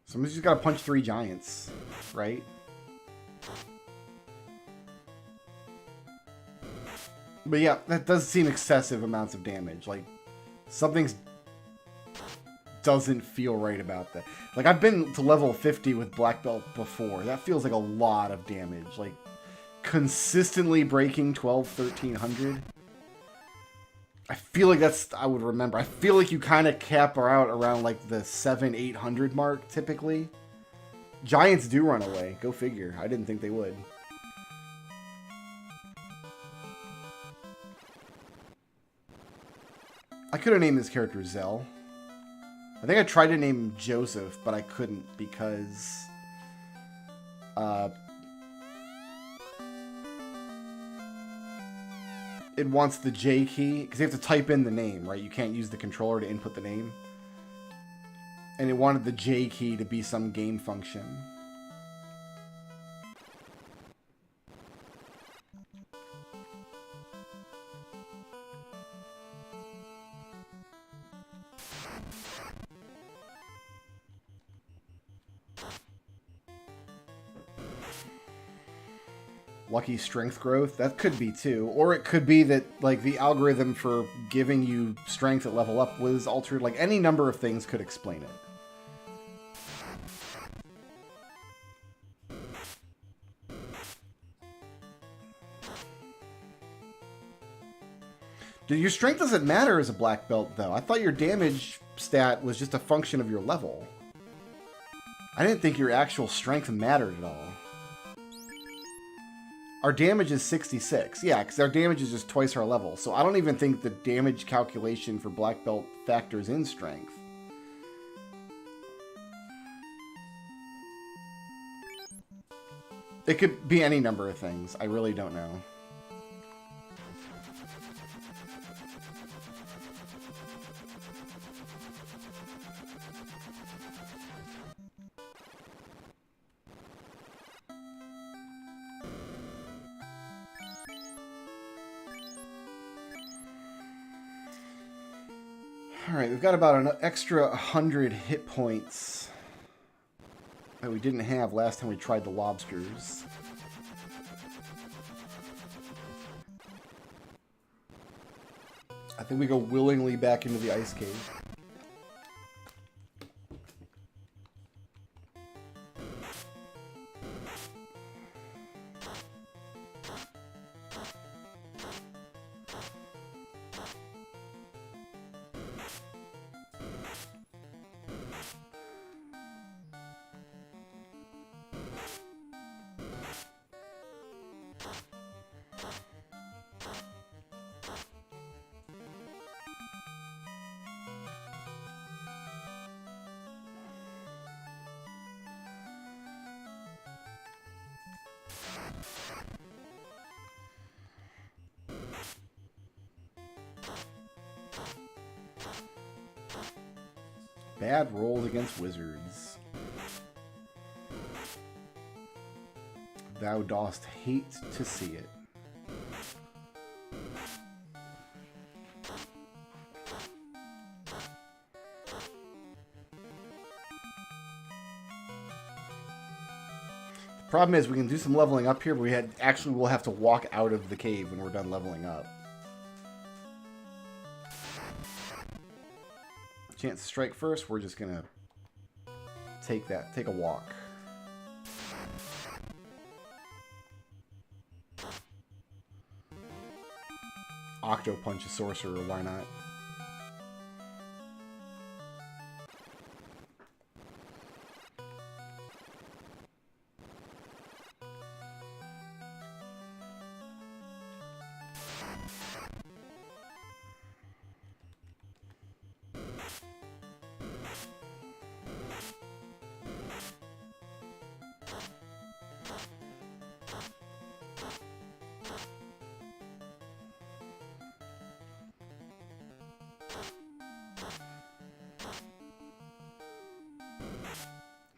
Sometimes you just gotta punch 3 giants, right? But yeah, that does seem excessive amounts of damage. Like, something's doesn't feel right about that. Like, I've been to level 50 with Black Belt before. That feels like a lot of damage. Like, consistently breaking 1,1300. I feel like that's, I would remember. I feel like you kind of cap her out around like the 700-800 mark, typically. Giants do run away. Go figure. I didn't think they would. I could have named this character Zell. I think I tried to name him Joseph, but I couldn't because... it wants the J key, because you have to type in the name, right? You can't use the controller to input the name. And it wanted the J key to be some game function. Lucky strength growth, that could be too. Or it could be that like the algorithm for giving you strength at level up was altered. Like any number of things could explain it. Dude, your strength doesn't matter as a black belt though. I thought your damage stat was just a function of your level. I didn't think your actual strength mattered at all. Our damage is 66. Yeah, because our damage is just twice our level. So I don't even think the damage calculation for black belt factors in strength. It could be any number of things. I really don't know. Alright, we've got about an extra 100 hit points that we didn't have last time we tried the lobsters. I think we go willingly back into the ice cave. Bad rolls against wizards. Thou dost hate to see it. The problem is we can do some leveling up here, but we'll have to walk out of the cave when we're done leveling up. Chance to strike first, we're just gonna take a walk. Octo punch a sorcerer, why not?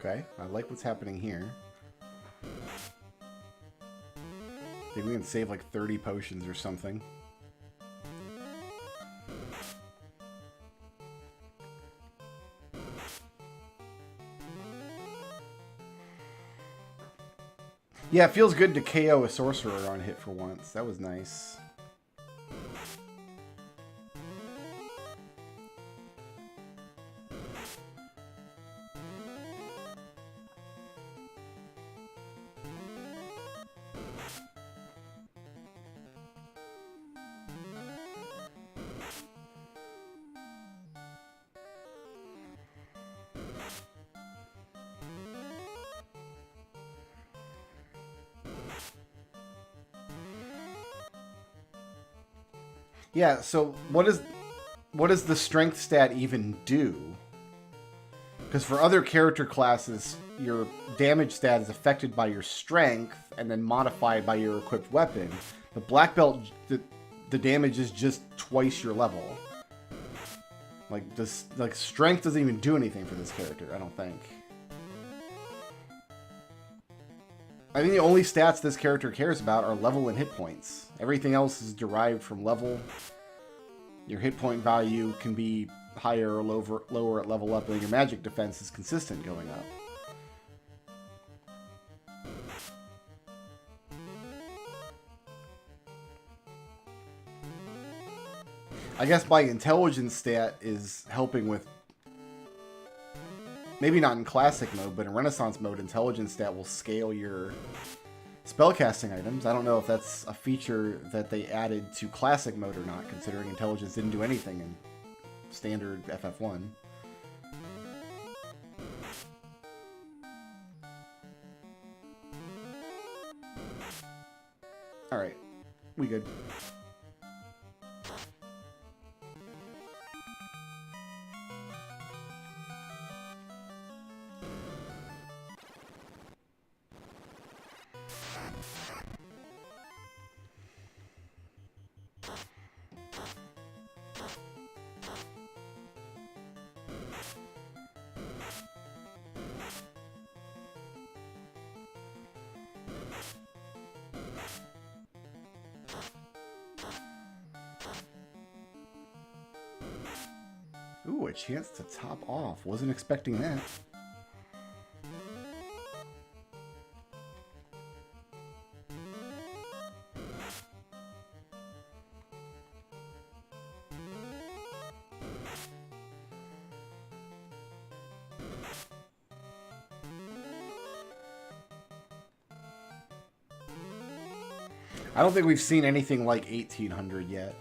Okay, I like what's happening here. I think we can save like 30 potions or something. Yeah, it feels good to KO a sorcerer on hit for once. That was nice. Yeah, so what does the strength stat even do? Because for other character classes, your damage stat is affected by your strength and then modified by your equipped weapon. The black belt, the damage is just twice your level. Like strength doesn't even do anything for this character, I don't think. I think the only stats this character cares about are level and hit points. Everything else is derived from level. Your hit point value can be higher or lower at level up, and your magic defense is consistent going up. I guess my intelligence stat is helping with... Maybe not in classic mode, but in Renaissance mode, intelligence stat will scale your spellcasting items. I don't know if that's a feature that they added to classic mode or not, considering intelligence didn't do anything in standard FF1. Alright. We good. Ooh, a chance to top off. Wasn't expecting that. I don't think we've seen anything like 1800 yet.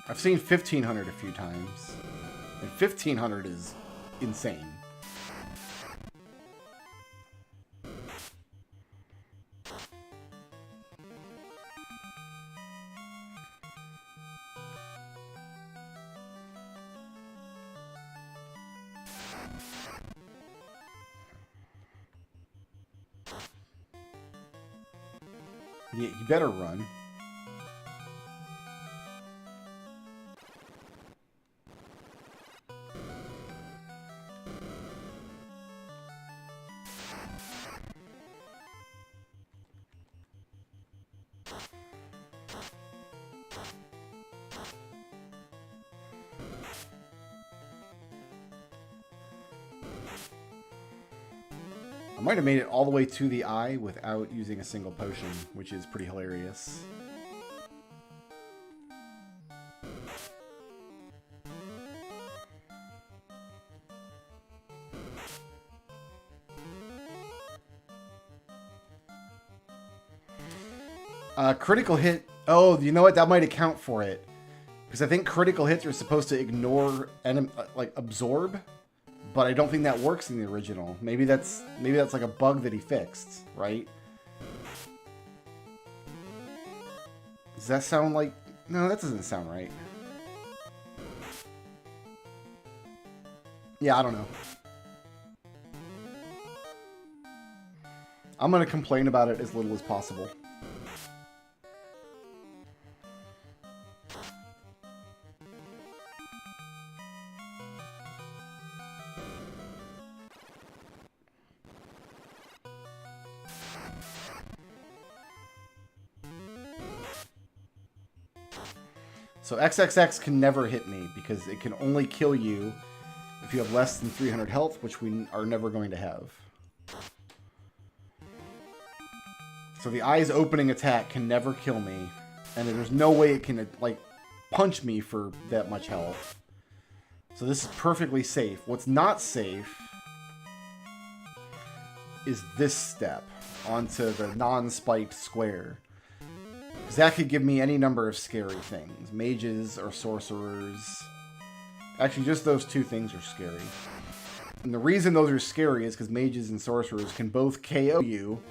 I've seen 1500 a few times, and 1500 is insane. Yeah, you better run. I might have made it all the way to the eye without using a single potion, which is pretty hilarious. Critical hit. Oh, you know what? That might account for it. Because I think critical hits are supposed to ignore like absorb. But I don't think that works in the original. Maybe that's like a bug that he fixed, right? Does that sound like... No, that doesn't sound right. Yeah, I don't know. I'm going to complain about it as little as possible. So XXX can never hit me because it can only kill you if you have less than 300 health, which we are never going to have. So the eye's opening attack can never kill me, and there's no way it can like punch me for that much health. So this is perfectly safe. What's not safe is this step onto the non-spiked square. Because that could give me any number of scary things. Mages or sorcerers. Actually, just those two things are scary. And the reason those are scary is because mages and sorcerers can both KO you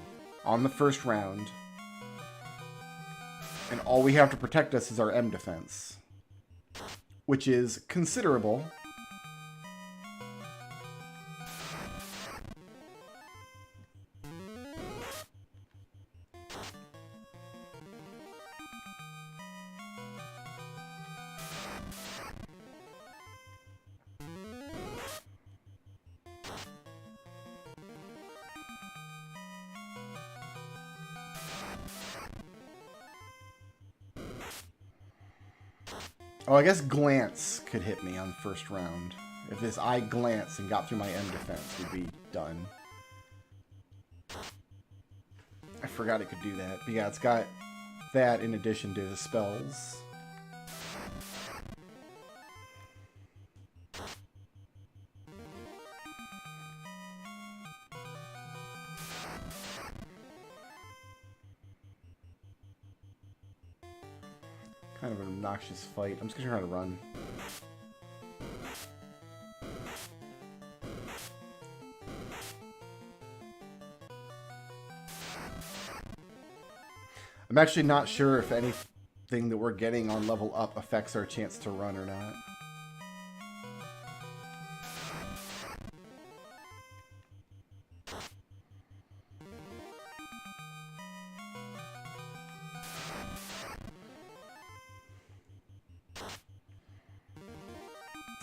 on the first round. And all we have to protect us is our M defense. Which is considerable. Oh, I guess glance could hit me on the first round. If this eye glance and got through my M defense, would be done. I forgot it could do that. But yeah, it's got that in addition to the spells. Kind of an obnoxious fight. I'm just gonna try to run. I'm actually not sure if anything that we're getting on level up affects our chance to run or not.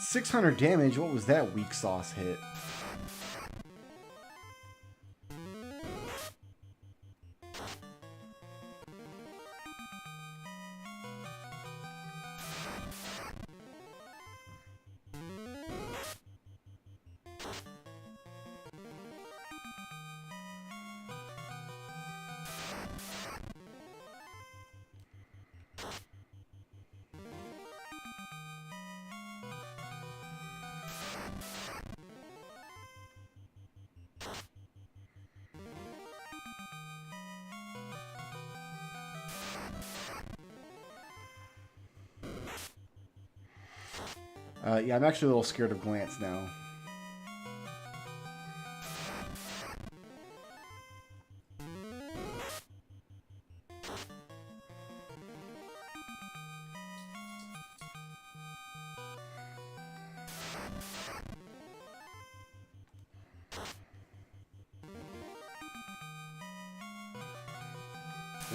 $600 damage. What was that weak sauce hit? Yeah, I'm actually a little scared of Glance now.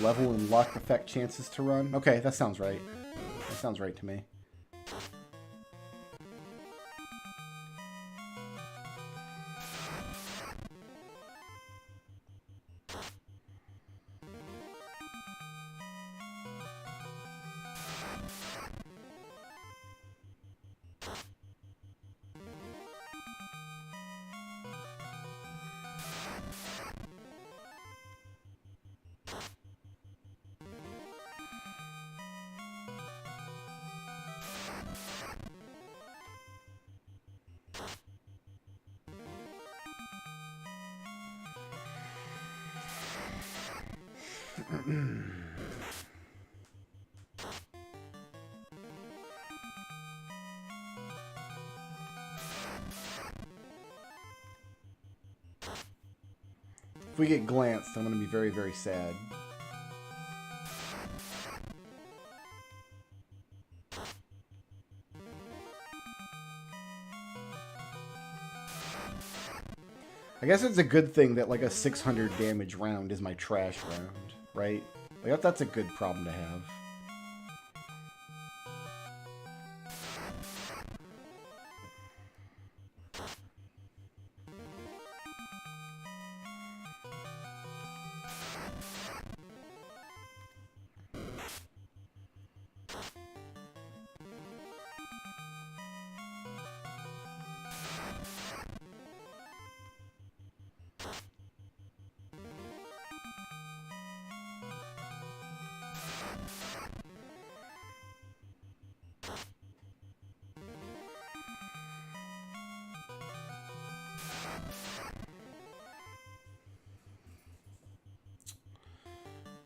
Level and luck affect chances to run. Okay, that sounds right. That sounds right to me. If we get glanced, I'm going to be very, very sad. I guess it's a good thing that like a 600 damage round is my trash round, right? Like that's a good problem to have.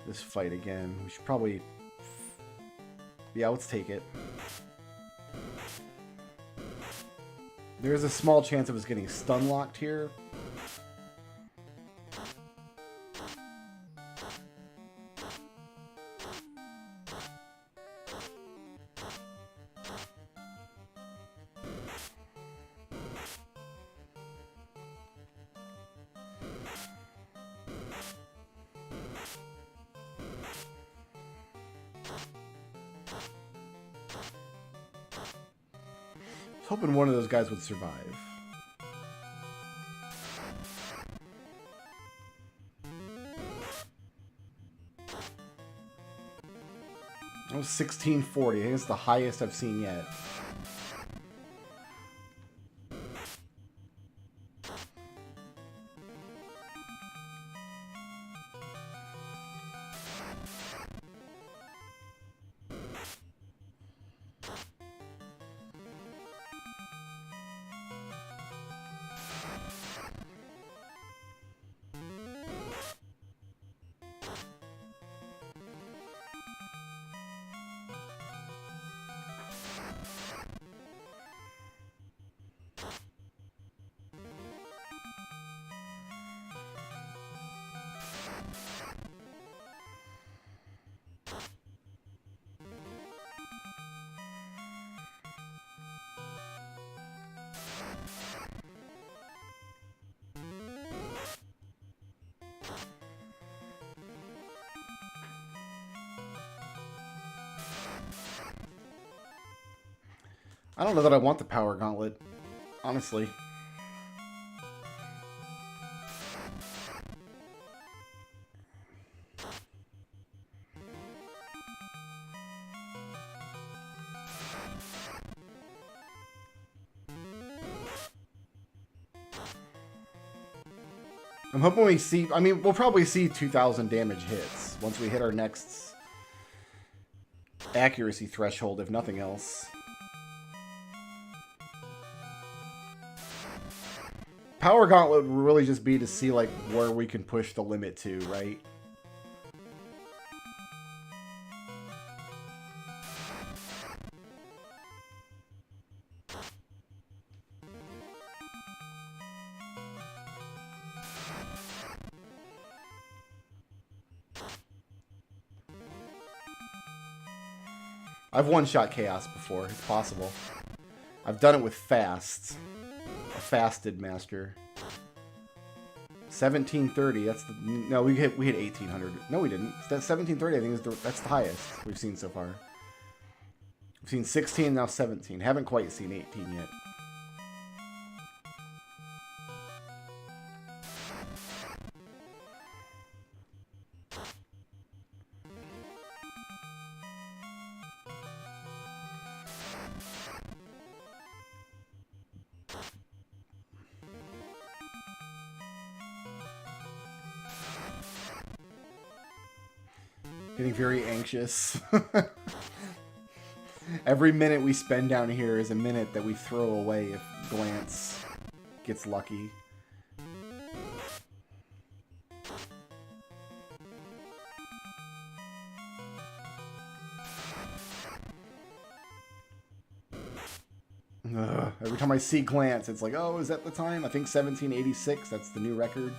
This fight again. We should probably... Yeah, let's take it. There is a small chance of us getting stun locked here. Hoping one of those guys would survive. That was 1640. I think it's the highest I've seen yet. I don't know that I want the power gauntlet, honestly. I'm hoping we see... I mean, we'll probably see 2,000 damage hits once we hit our next accuracy threshold, if nothing else. Power Gauntlet would really just be to see, like, where we can push the limit to, right? I've one-shot Chaos before. It's possible. I've done it with Fast. A fasted master. 1730. That's the... No, we hit 1800. No, we didn't. That 1730, I think, that's the highest we've seen so far. We've seen 16, now 17. Haven't quite seen 18 yet. Getting very anxious. Every minute we spend down here is a minute that we throw away if Glance gets lucky. Ugh. Every time I see Glance, it's like, oh, is that the time? I think 1786, that's the new record.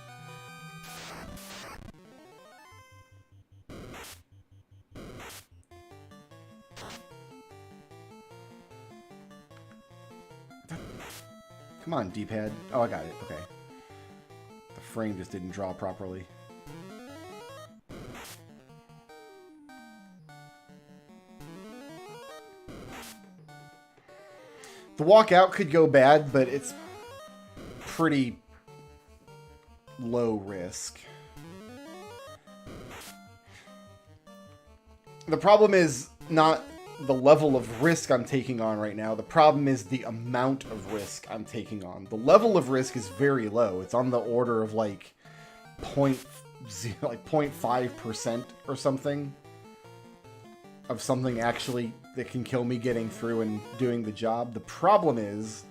Come on, D-pad. Oh, I got it. Okay. The frame just didn't draw properly. The walkout could go bad, but it's pretty low risk. The problem is not the level of risk I'm taking on right now. The problem is the amount of risk I'm taking on. The level of risk is very low. It's on the order of like 0.5% or something of something actually that can kill me getting through and doing the job. The problem is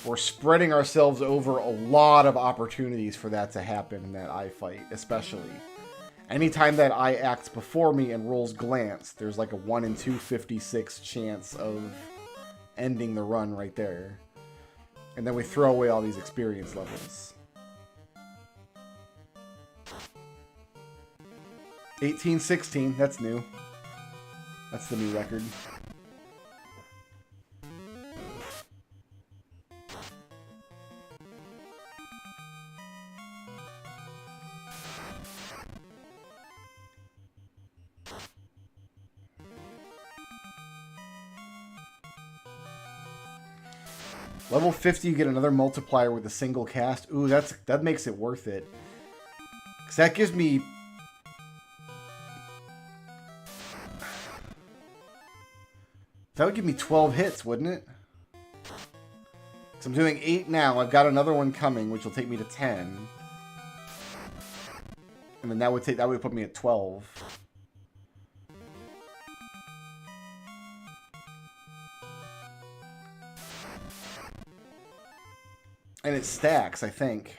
we're spreading ourselves over a lot of opportunities for that to happen in that eye fight, especially. Anytime that eye acts before me and rolls Glance, there's like a 1 in 256 chance of ending the run right there. And then we throw away all these experience levels. 1816, that's new. That's the new record. Level 50, you get another multiplier with a single cast. Ooh, that makes it worth it. Because that gives me... That would give me 12 hits, wouldn't it? So I'm doing 8 now. I've got another one coming, which will take me to 10. And then that would put me at 12. And it stacks, I think.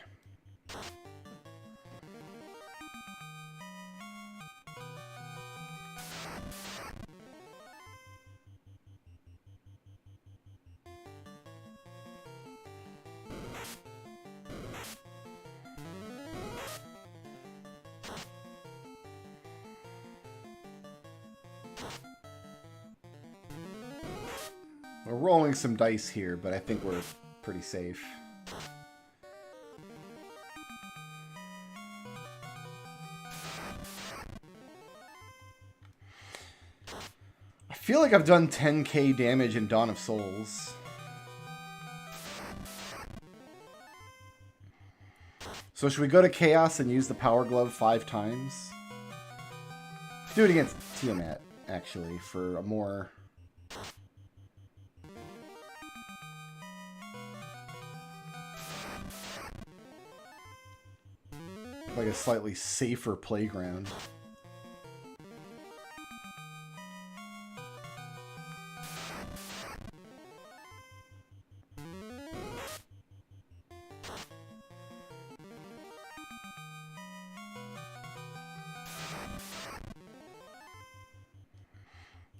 We're rolling some dice here, but I think we're pretty safe. I feel like I've done 10k damage in Dawn of Souls. So should we go to Chaos and use the Power Glove 5 times? Do it against Tiamat, actually, for a more... like a slightly safer playground.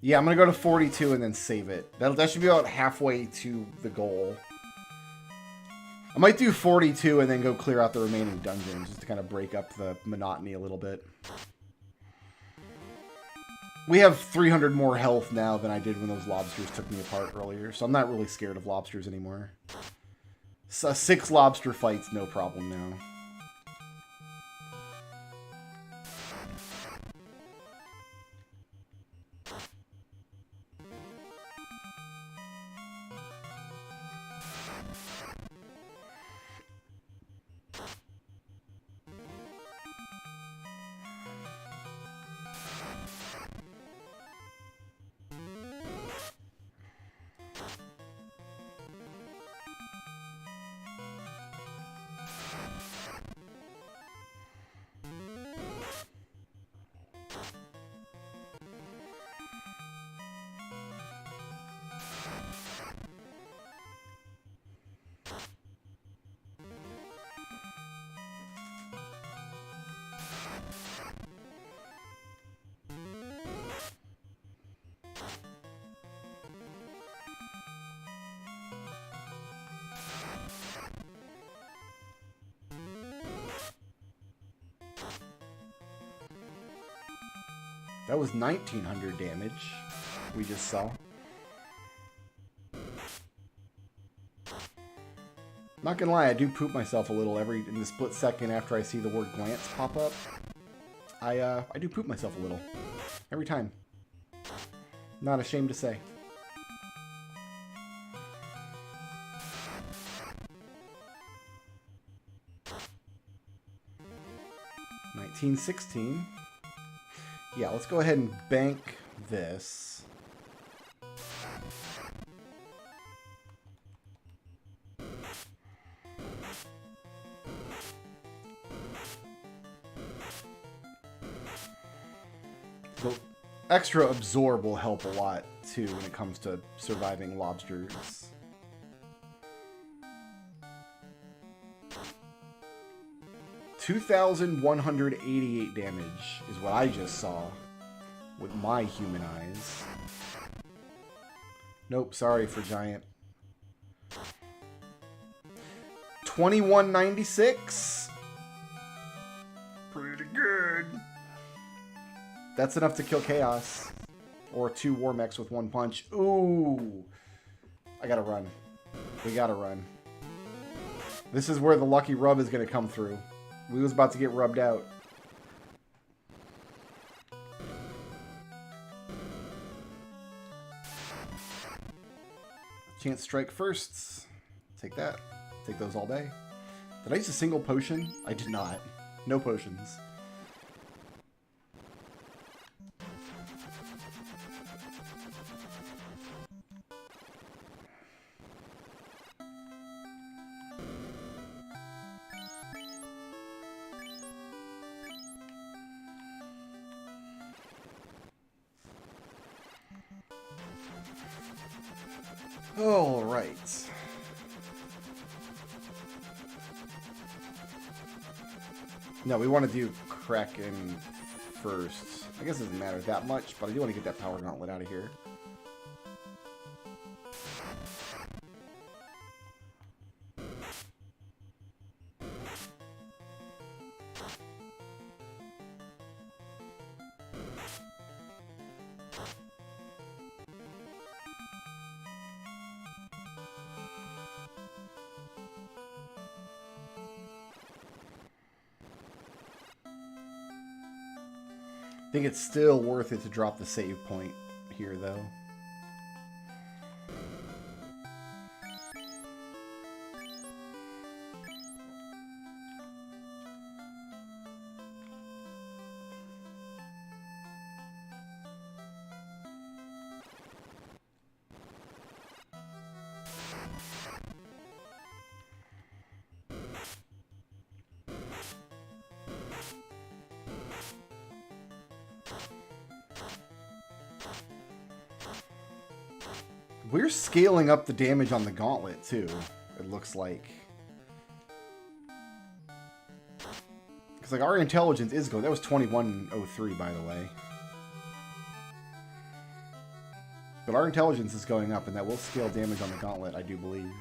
Yeah, I'm gonna go to 42 and then save it. That should be about halfway to the goal. I might do 42 and then go clear out the remaining dungeons just to kind of break up the monotony a little bit. We have 300 more health now than I did when those lobsters took me apart earlier, so I'm not really scared of lobsters anymore. So 6 lobster fights, no problem now. That was 1900 damage we just saw. Not gonna lie, I do poop myself a little in the split second after I see the word glance pop up. I do poop myself a little. Every time. Not ashamed to say. $19.16. Yeah, let's go ahead and bank this. The extra absorb will help a lot, too, when it comes to surviving lobsters. $2,188 damage is what I just saw with my human eyes. Nope, sorry for giant. $21.96. Pretty good. That's enough to kill Chaos. Or 2 War Mechs with 1 punch. Ooh. I gotta run. We gotta run. This is where the lucky rub is gonna come through. We was about to get rubbed out. Chance strike firsts. Take that. Take those all day. Did I use a single potion? I did not. No potions. All right. No, we want to do Kraken first. I guess it doesn't matter that much, but I do want to get that power gauntlet out of here. I think it's still worth it to drop the save point here, though. We're scaling up the damage on the gauntlet, too, it looks like. Because, like, our intelligence is going... That was 2103, by the way. But our intelligence is going up, and that will scale damage on the gauntlet, I do believe.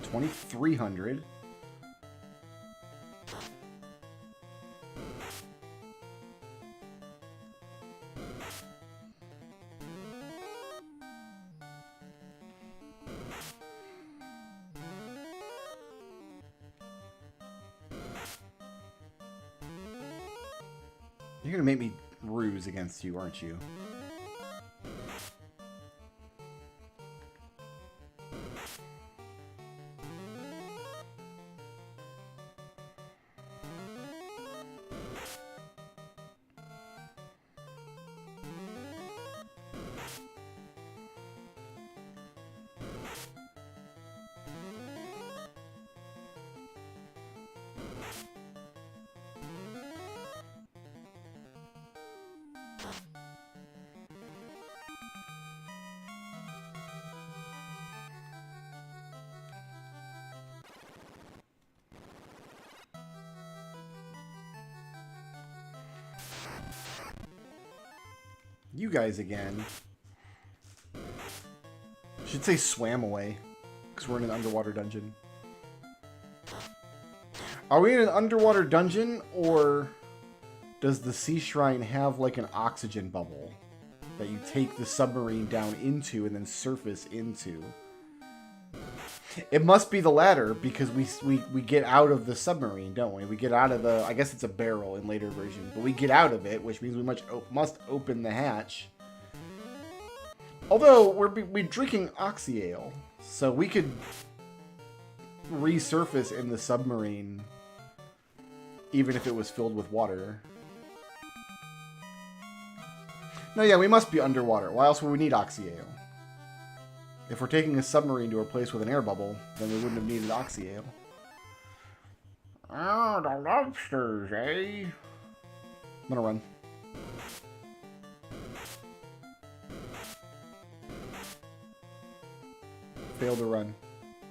$2,300. You're gonna make me ruse against you, aren't you? You guys again. Should say swam away, because we're in an underwater dungeon. Are we in an underwater dungeon, or does the sea shrine have like an oxygen bubble that you take the submarine down into and then surface into? It must be the latter, because we get out of the submarine, don't we? We get out of the... I guess it's a barrel in later versions, but we get out of it, which means we must open the hatch. Although, we're drinking oxy ale, so we could resurface in the submarine even if it was filled with water. No, yeah, we must be underwater. Why else would we need oxy ale? If we're taking a submarine to a place with an air bubble, then we wouldn't have needed oxy ale. Oh, the lobsters, eh? I'm gonna run. Failed to run.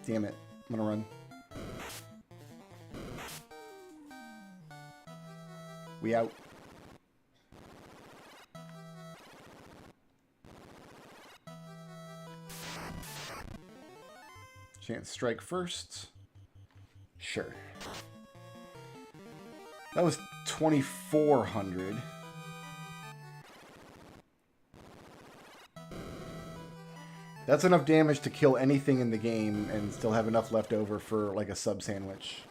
Damn it. I'm gonna run. We out. Chance strike first. Sure. That was 2,400. That's enough damage to kill anything in the game and still have enough left over for like a sub sandwich.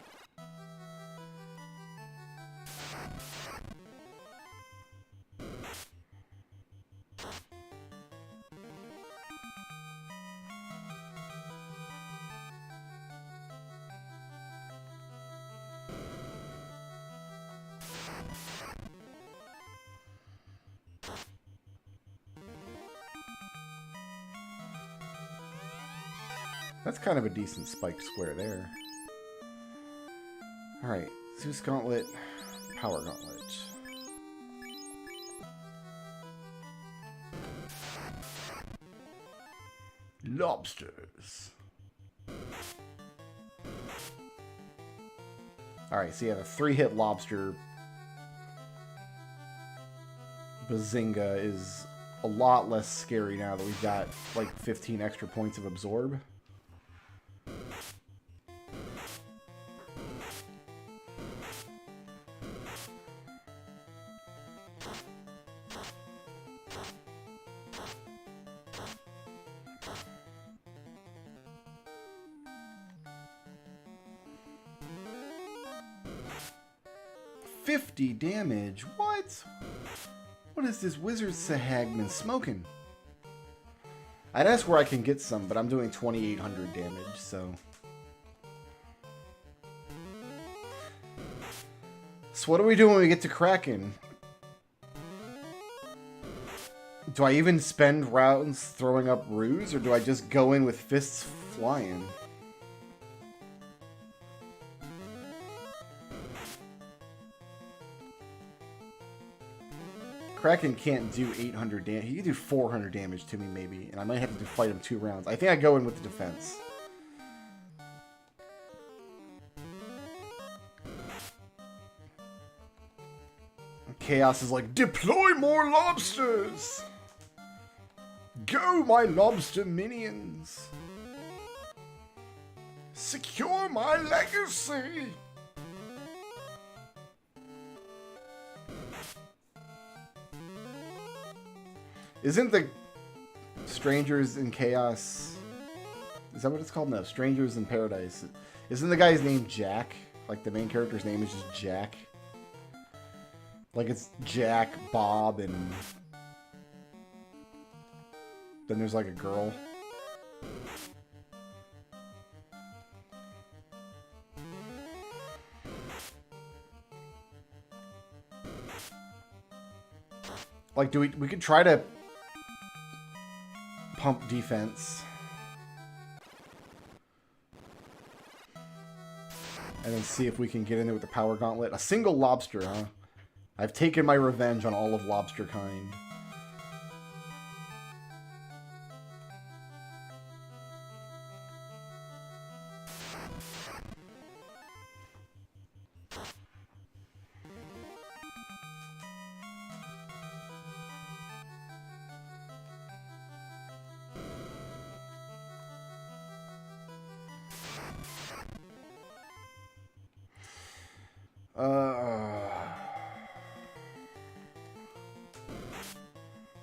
That's kind of a decent spiked square there. Alright, Zeus Gauntlet, Power Gauntlet. Lobsters. Alright, so yeah, the 3-hit lobster Bazinga is a lot less scary now that we've got like 15 extra points of absorb. 50 damage. What? What is this wizard Sahagman smoking? I'd ask where I can get some, but I'm doing 2,800 damage, so... So what do we do when we get to Kraken? Do I even spend rounds throwing up ruse, or do I just go in with fists flying? Kraken can't do 800 damage. He can do 400 damage to me, maybe. And I might have to fight him 2 rounds. I think I go in with the defense. Chaos is like, deploy more lobsters! Go, my lobster minions! Secure my legacy! Isn't the Strangers in Chaos... Is that what it's called? No, Strangers in Paradise. Isn't the guy's name Jack? Like, the main character's name is just Jack? Like, it's Jack, Bob, and... then there's, like, a girl. Like, we could try to... pump defense. And then see if we can get in there with the power gauntlet. A single lobster, huh? I've taken my revenge on all of lobster kind.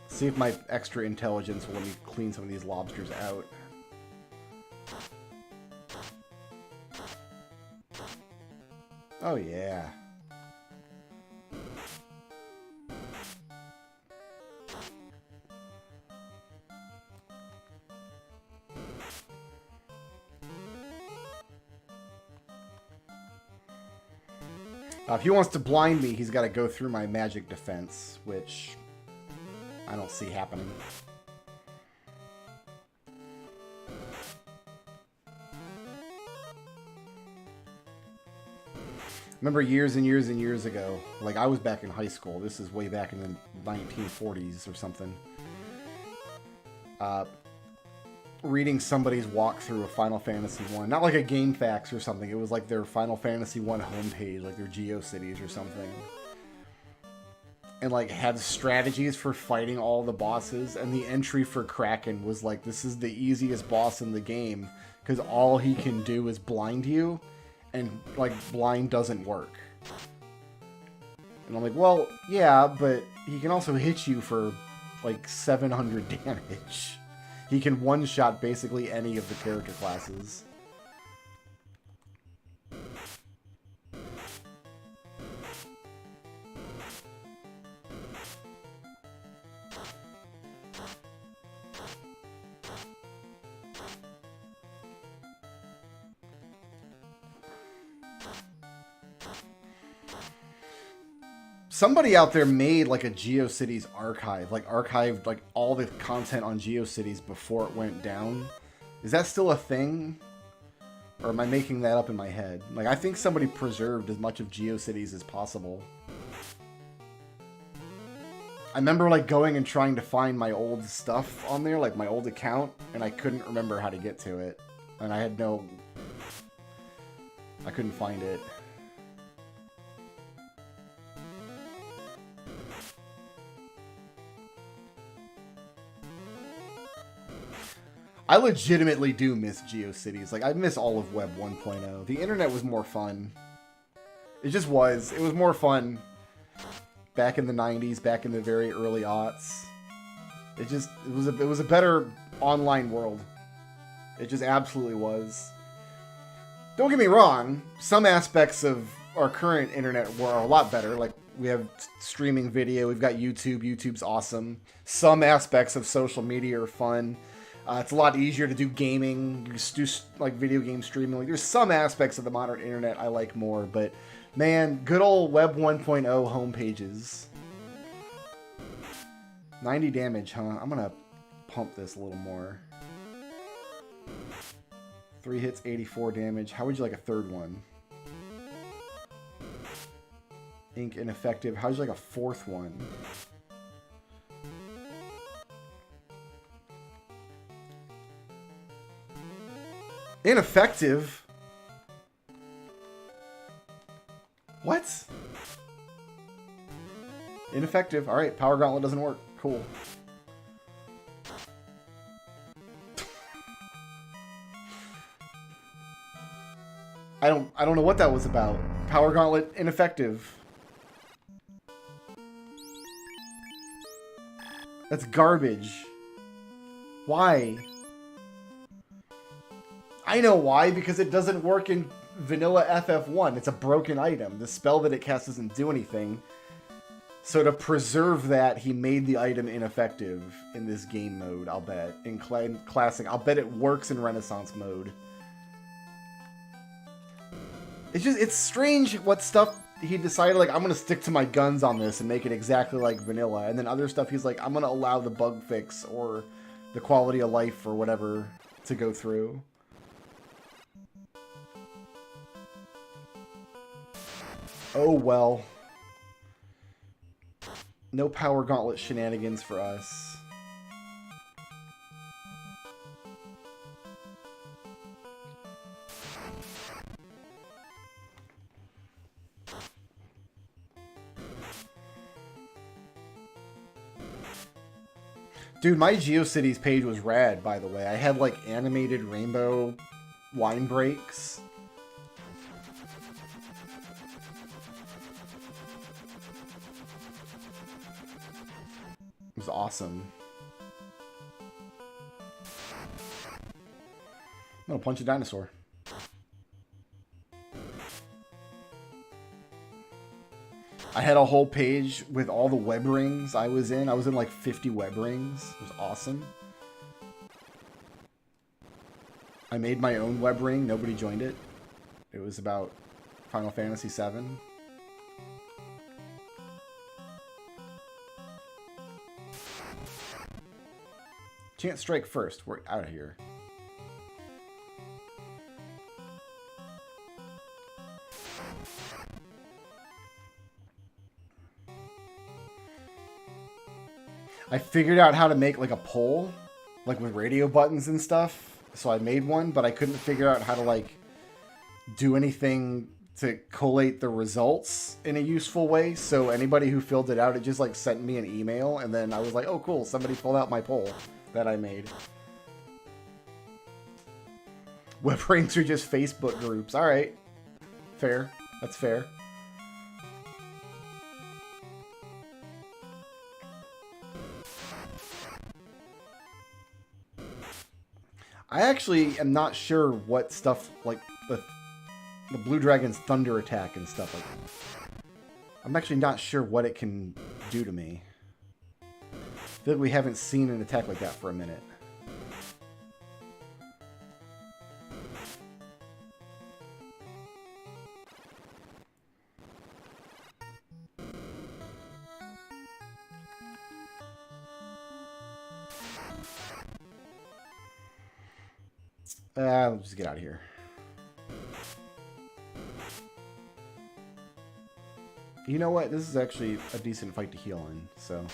See if my extra intelligence will let me clean some of these lobsters out. Oh yeah. If he wants to blind me, he's got to go through my magic defense, which I don't see happening. Remember years and years and years ago, like I was back in high school, this is way back in the 1940s or something, reading somebody's walkthrough of Final Fantasy 1. Not like a GameFAQs or something, it was like their Final Fantasy 1 homepage, like their GeoCities or something. And like had strategies for fighting all the bosses, and the entry for Kraken was like, this is the easiest boss in the game, because all he can do is blind you, and like blind doesn't work. And I'm like, well, yeah, but he can also hit you for like 700 damage. He can one-shot basically any of the character classes. Somebody out there made like a GeoCities archive, like archived like all the content on GeoCities before it went down. Is that still a thing? Or am I making that up in my head? Like, I think somebody preserved as much of GeoCities as possible. I remember like going and trying to find my old stuff on there, like my old account, and I couldn't remember how to get to it. And I couldn't find it. I legitimately do miss GeoCities. Like, I miss all of Web 1.0. The internet was more fun. It just was. It was more fun back in the 90s, back in the very early aughts. It was a better online world. It just absolutely was. Don't get me wrong. Some aspects of our current internet are a lot better. Like, we have streaming video, we've got YouTube. YouTube's awesome. Some aspects of social media are fun. It's a lot easier to do gaming. You just do like video game streaming. Like, there's some aspects of the modern internet I like more, but man, good old Web 1.0 homepages. 90 damage, huh? I'm gonna pump this a little more. 3 hits, 84 damage. How would you like a third one? Ink ineffective. How would you like a fourth one? Ineffective? What? Ineffective. Alright, Power Gauntlet doesn't work. Cool. I don't know what that was about. Power Gauntlet ineffective. That's garbage. Why? I know why, because it doesn't work in vanilla FF1. It's a broken item. The spell that it casts doesn't do anything. So to preserve that, he made the item ineffective in this game mode, I'll bet. In Classic. I'll bet it works in Renaissance mode. It's strange what stuff he decided, like, I'm going to stick to my guns on this and make it exactly like vanilla. And then other stuff he's like, I'm going to allow the bug fix or the quality of life or whatever to go through. Oh, well. No Power Gauntlet shenanigans for us. Dude, my GeoCities page was rad, by the way. I had, like, animated rainbow line breaks. It was awesome. I'm gonna punch a dinosaur. I had a whole page with all the web rings I was in. I was in like 50 web rings. It was awesome. I made my own web ring. Nobody joined it. It was about Final Fantasy VII. Chance strike first. We're out of here. I figured out how to make like a poll, like with radio buttons and stuff. So I made one, but I couldn't figure out how to like do anything to collate the results in a useful way. So anybody who filled it out, it just like sent me an email, and then I was like, oh cool, somebody filled out my poll that I made. Web rings are just Facebook groups. All right, fair. That's fair. I actually am not sure what stuff, like, the Blue Dragon's Thunder attack and stuff like that. I'm actually not sure what it can do to me. I feel like we haven't seen an attack like that for a minute. Let's just get out of here. You know what? This is actually a decent fight to heal in, so...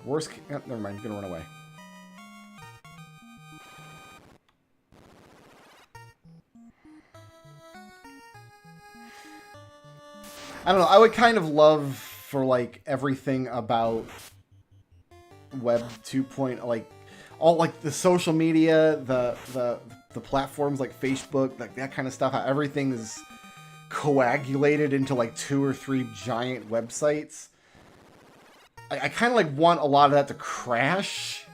Worst... Oh, never mind, I'm gonna run away. I don't know, I would kind of love for, like, everything about Web 2.0, like, all like the social media, the platforms like Facebook, like that kind of stuff, how everything is coagulated into like 2 or 3 giant websites. I kind of like want a lot of that to crash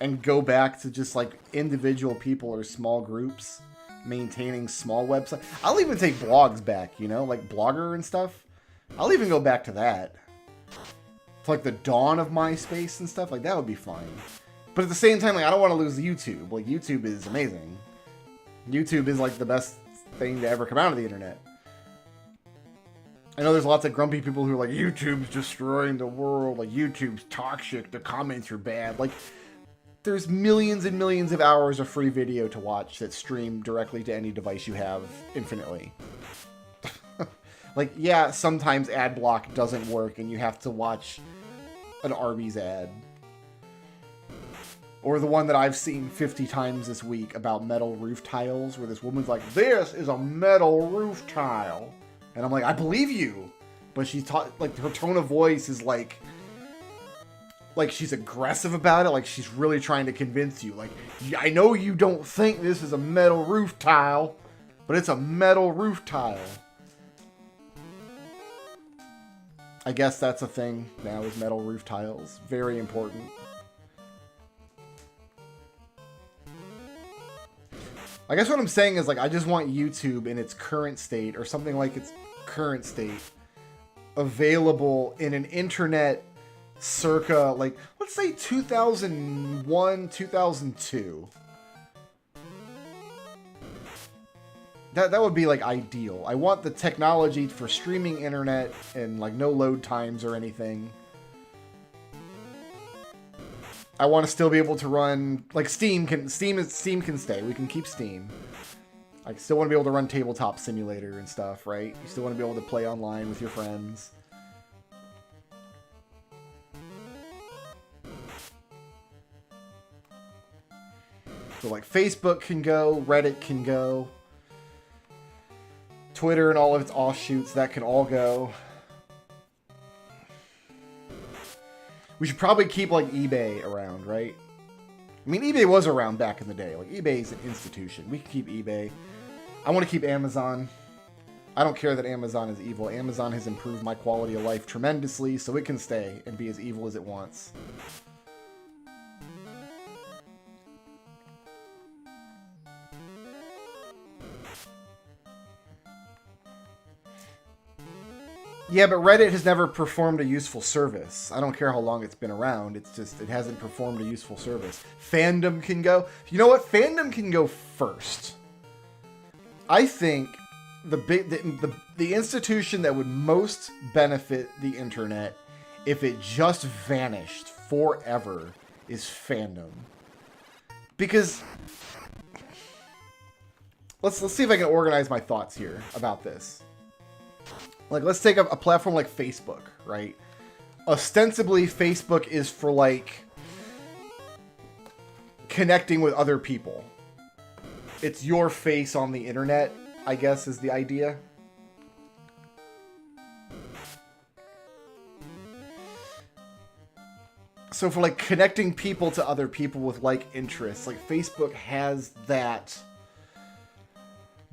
and go back to just like individual people or small groups maintaining small websites. I'll even take blogs back, you know, like Blogger and stuff. I'll even go back to that. To like the dawn of MySpace and stuff. Like, that would be fine. But at the same time, like, I don't want to lose YouTube. Like, YouTube is amazing. YouTube is like the best thing to ever come out of the internet. I know there's lots of grumpy people who are like, YouTube's destroying the world. Like, YouTube's toxic. The comments are bad. Like, there's millions and millions of hours of free video to watch that stream directly to any device you have infinitely. Like, yeah, sometimes ad block doesn't work and you have to watch an Arby's ad. Or the one that I've seen 50 times this week about metal roof tiles, where this woman's like, this is a metal roof tile. And I'm like, I believe you. But she's like, her tone of voice is like she's aggressive about it. Like, she's really trying to convince you. Like, I know you don't think this is a metal roof tile, but it's a metal roof tile. I guess that's a thing now, is metal roof tiles. Very important. I guess what I'm saying is, like, I just want YouTube in its current state, or something like its current state, available in an internet circa, like, let's say 2001, 2002. That would be, like, ideal. I want the technology for streaming internet and, like, no load times or anything. I want to still be able to run, like, Steam can stay. We can keep Steam. I still want to be able to run Tabletop Simulator and stuff, right? You still want to be able to play online with your friends. So, like, Facebook can go, Reddit can go, Twitter and all of its offshoots, that can all go. We should probably keep, like, eBay around, right? I mean, eBay was around back in the day. Like, eBay's an institution. We can keep eBay. I want to keep Amazon. I don't care that Amazon is evil. Amazon has improved my quality of life tremendously, so it can stay and be as evil as it wants. Yeah, but Reddit has never performed a useful service. I don't care how long it's been around. It's just, it hasn't performed a useful service. Fandom can go. You know what? Fandom can go first. I think the institution that would most benefit the internet if it just vanished forever is fandom. Because let's see if I can organize my thoughts here about this. Like, let's take a platform like Facebook, right? Ostensibly, Facebook is for, like, connecting with other people. It's your face on the internet, I guess, is the idea. So for, like, connecting people to other people with like interests, like, Facebook has that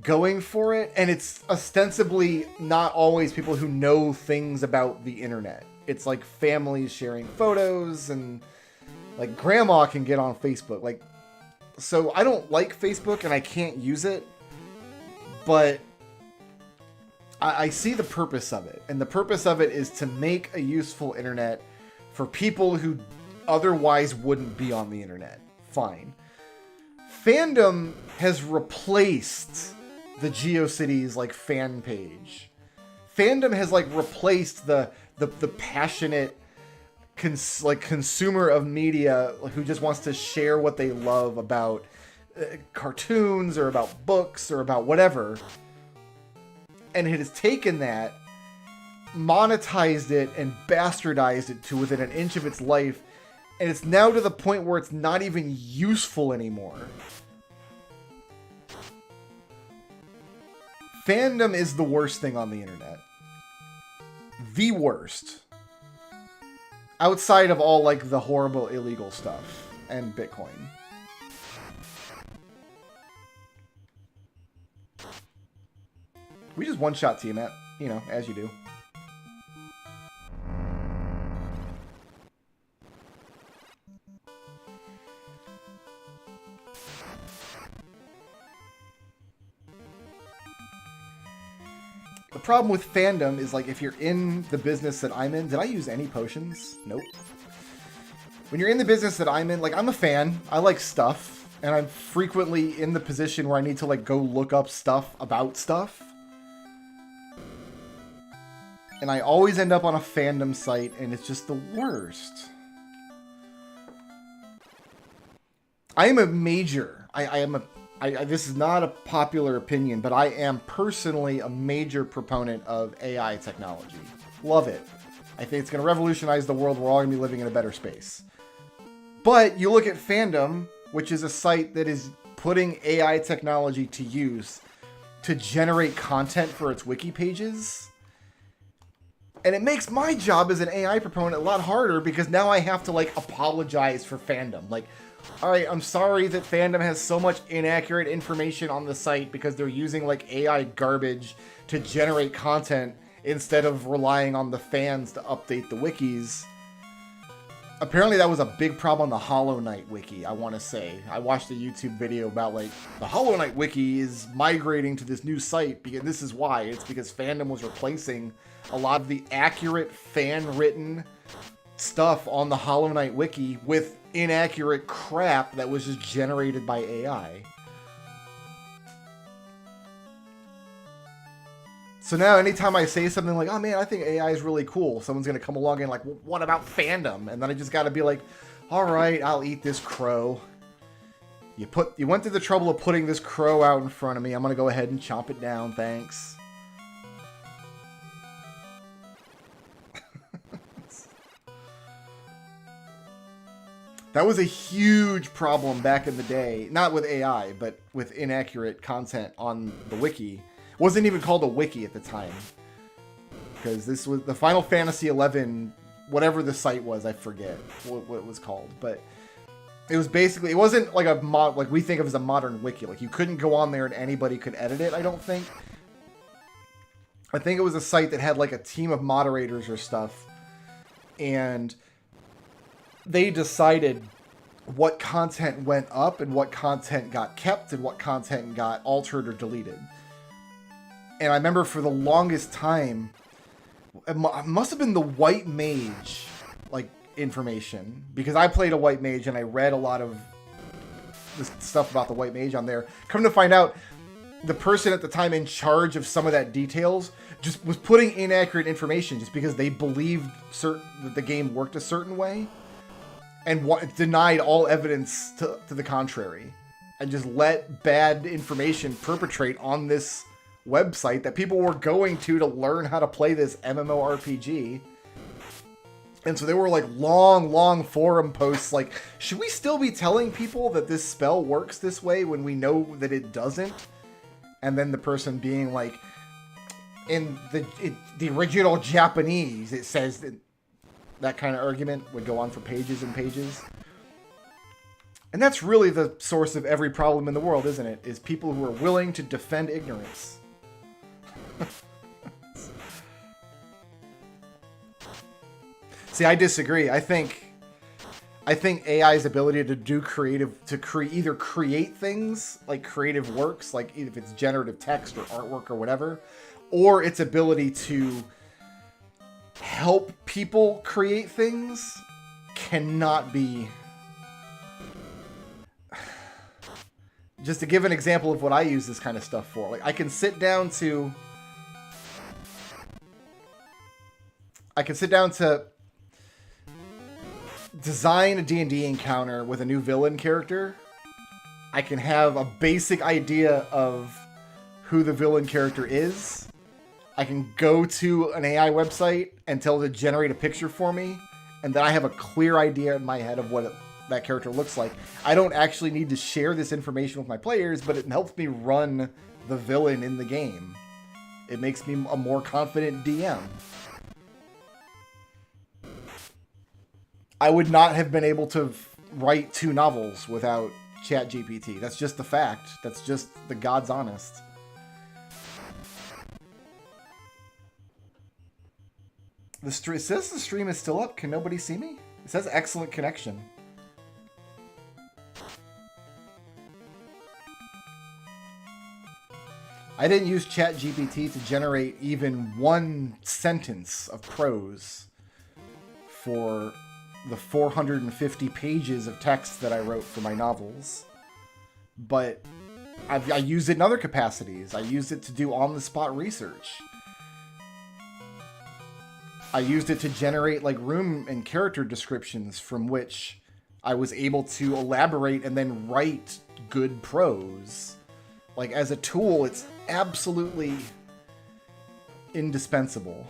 going for it, and it's ostensibly not always people who know things about the internet. It's like families sharing photos, and like grandma can get on Facebook. Like, so I don't like Facebook and I can't use it, but I see the purpose of it, and the purpose of it is to make a useful internet for people who otherwise wouldn't be on the internet. Fine. Fandom has replaced the GeoCities, like, fan page. Fandom has, like, replaced the passionate consumer of media who just wants to share what they love about cartoons or about books or about whatever. And it has taken that, monetized it, and bastardized it to within an inch of its life. And it's now to the point where it's not even useful anymore. Fandom is the worst thing on the internet. The worst. Outside of all, like, the horrible illegal stuff and Bitcoin. We just one-shot Tiamat, you know, as you do. problem with fandom is, like, if you're in the business that I'm in... Did I use any potions? Nope. When you're in the business that I'm in, like, I'm a fan. I like stuff. And I'm frequently in the position where I need to, like, go look up stuff about stuff. And I always end up on a fandom site, and it's just the worst. I am a major... this is not a popular opinion, but I am personally a major proponent of AI technology. Love it. I think it's going to revolutionize the world. We're all going to be living in a better space. But you look at Fandom, which is a site that is putting AI technology to use to generate content for its wiki pages. And it makes my job as an AI proponent a lot harder because now I have to, like, apologize for Fandom. Like, all right, I'm sorry that Fandom has so much inaccurate information on the site because they're using, like, AI garbage to generate content instead of relying on the fans to update the wikis. Apparently that was a big problem on the Hollow Knight wiki, I want to say. I watched a YouTube video about, like, the Hollow Knight wiki is migrating to this new site, because this is why. It's because Fandom was replacing a lot of the accurate fan-written stuff on the Hollow Knight wiki with inaccurate crap that was just generated by AI. So now anytime I say something like, oh man, I think AI is really cool, someone's going to come along and like, well, what about Fandom? And then I just got to be like, all right, I'll eat this crow. You went through the trouble of putting this crow out in front of me. I'm going to go ahead and chomp it down. Thanks. That was a huge problem back in the day. Not with AI, but with inaccurate content on the wiki. It wasn't even called a wiki at the time. Because this was the Final Fantasy XI, whatever the site was, I forget what it was called. But it was basically, it wasn't like a mod, like we think of as a modern wiki. Like you couldn't go on there and anybody could edit it, I don't think. I think it was a site that had like a team of moderators or stuff. And they decided what content went up and what content got kept and what content got altered or deleted. And I remember for the longest time, it must have been the White Mage, like, information. Because I played a White Mage and I read a lot of this stuff about the White Mage on there. Come to find out, the person at the time in charge of some of that details just was putting inaccurate information just because they believed that the game worked a certain way. And denied all evidence to the contrary. And just let bad information perpetrate on this website that people were going to learn how to play this MMORPG. And so there were like long forum posts like, should we still be telling people that this spell works this way when we know that it doesn't? And then the person being like, in the original Japanese, it says that kind of argument would go on for pages and pages. And that's really the source of every problem in the world, isn't it? Is people who are willing to defend ignorance. See, I disagree. I think AI's ability to do either create things, like creative works, like if it's generative text or artwork or whatever, or its ability to help people create things cannot be... Just to give an example of what I use this kind of stuff for. Like, I can sit down to design a D&D encounter with a new villain character. I can have a basic idea of who the villain character is. I can go to an AI website and tell it to generate a picture for me. And then I have a clear idea in my head of what that character looks like. I don't actually need to share this information with my players, but it helps me run the villain in the game. It makes me a more confident DM. I would not have been able to write 2 novels without ChatGPT. That's just the fact. That's just the God's honest. It says the stream is still up. Can nobody see me? It says excellent connection. I didn't use ChatGPT to generate even one sentence of prose for the 450 pages of text that I wrote for my novels. But I use it in other capacities. I used it to do on-the-spot research. I used it to generate like room and character descriptions from which I was able to elaborate and then write good prose. Like, as a tool, it's absolutely indispensable.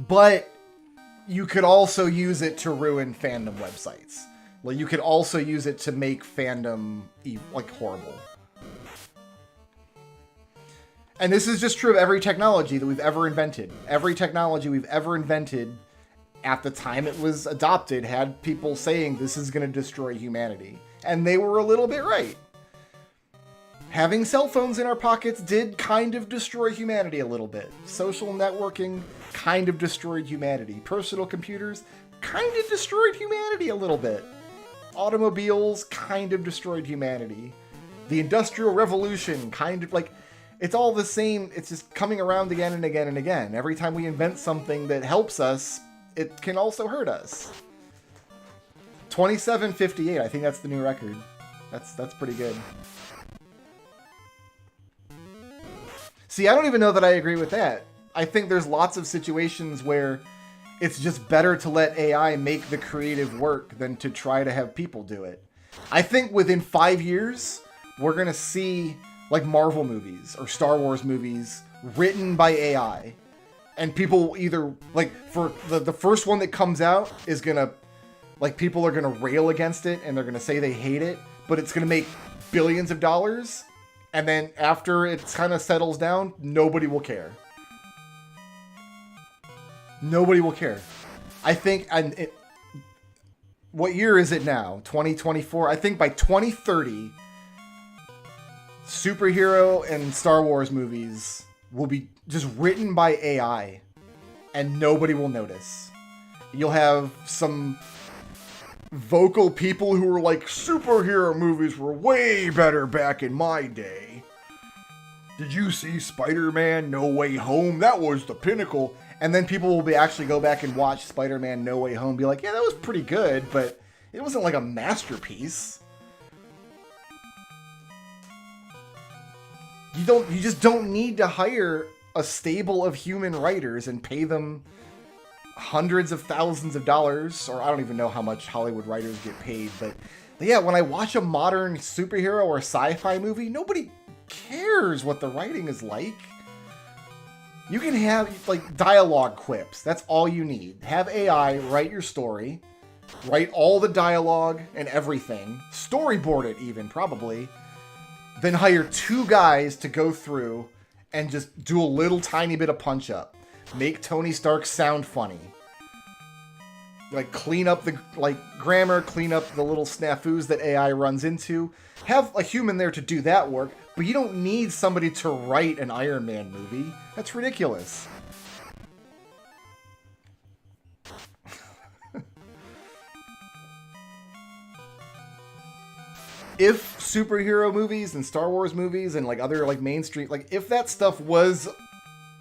But you could also use it to ruin fandom websites. Like, you could also use it to make fandom like horrible. And this is just true of every technology that we've ever invented. Every technology we've ever invented, at the time it was adopted, had people saying this is going to destroy humanity. And they were a little bit right. Having cell phones in our pockets did kind of destroy humanity a little bit. Social networking kind of destroyed humanity. Personal computers kind of destroyed humanity a little bit. Automobiles kind of destroyed humanity. The Industrial Revolution kind of like... It's all the same. It's just coming around again and again and again. Every time we invent something that helps us, it can also hurt us. 2758. I think that's the new record. That's pretty good. See, I don't even know that I agree with that. I think there's lots of situations where it's just better to let AI make the creative work than to try to have people do it. I think within 5 years, we're going to see like Marvel movies or Star Wars movies written by AI. And people either, like, for the first one that comes out is gonna, like, people are gonna rail against it and they're gonna say they hate it, but it's gonna make billions of dollars. And then after it kind of settles down, nobody will care. Nobody will care. I think, what year is it now? 2024? I think by 2030, superhero and Star Wars movies will be just written by AI and nobody will notice. You'll have some vocal people who are like, superhero movies were way better back in my day. Did you see Spider-Man No Way Home? That was the pinnacle. And then people will actually go back and watch Spider-Man No Way Home and be like, yeah, that was pretty good, but it wasn't like a masterpiece. You just don't need to hire a stable of human writers and pay them hundreds of thousands of dollars, or I don't even know how much Hollywood writers get paid, but yeah, when I watch a modern superhero or sci-fi movie, nobody cares what the writing is like. You can have like dialogue quips. That's all you need. Have AI write your story, write all the dialogue and everything, storyboard it even, probably. Then hire 2 guys to go through and just do a little tiny bit of punch up. Make Tony Stark sound funny. Like, clean up the grammar, clean up the little snafus that AI runs into. Have a human there to do that work, but you don't need somebody to write an Iron Man movie. That's ridiculous. If superhero movies and Star Wars movies and like other like mainstream, like if that stuff was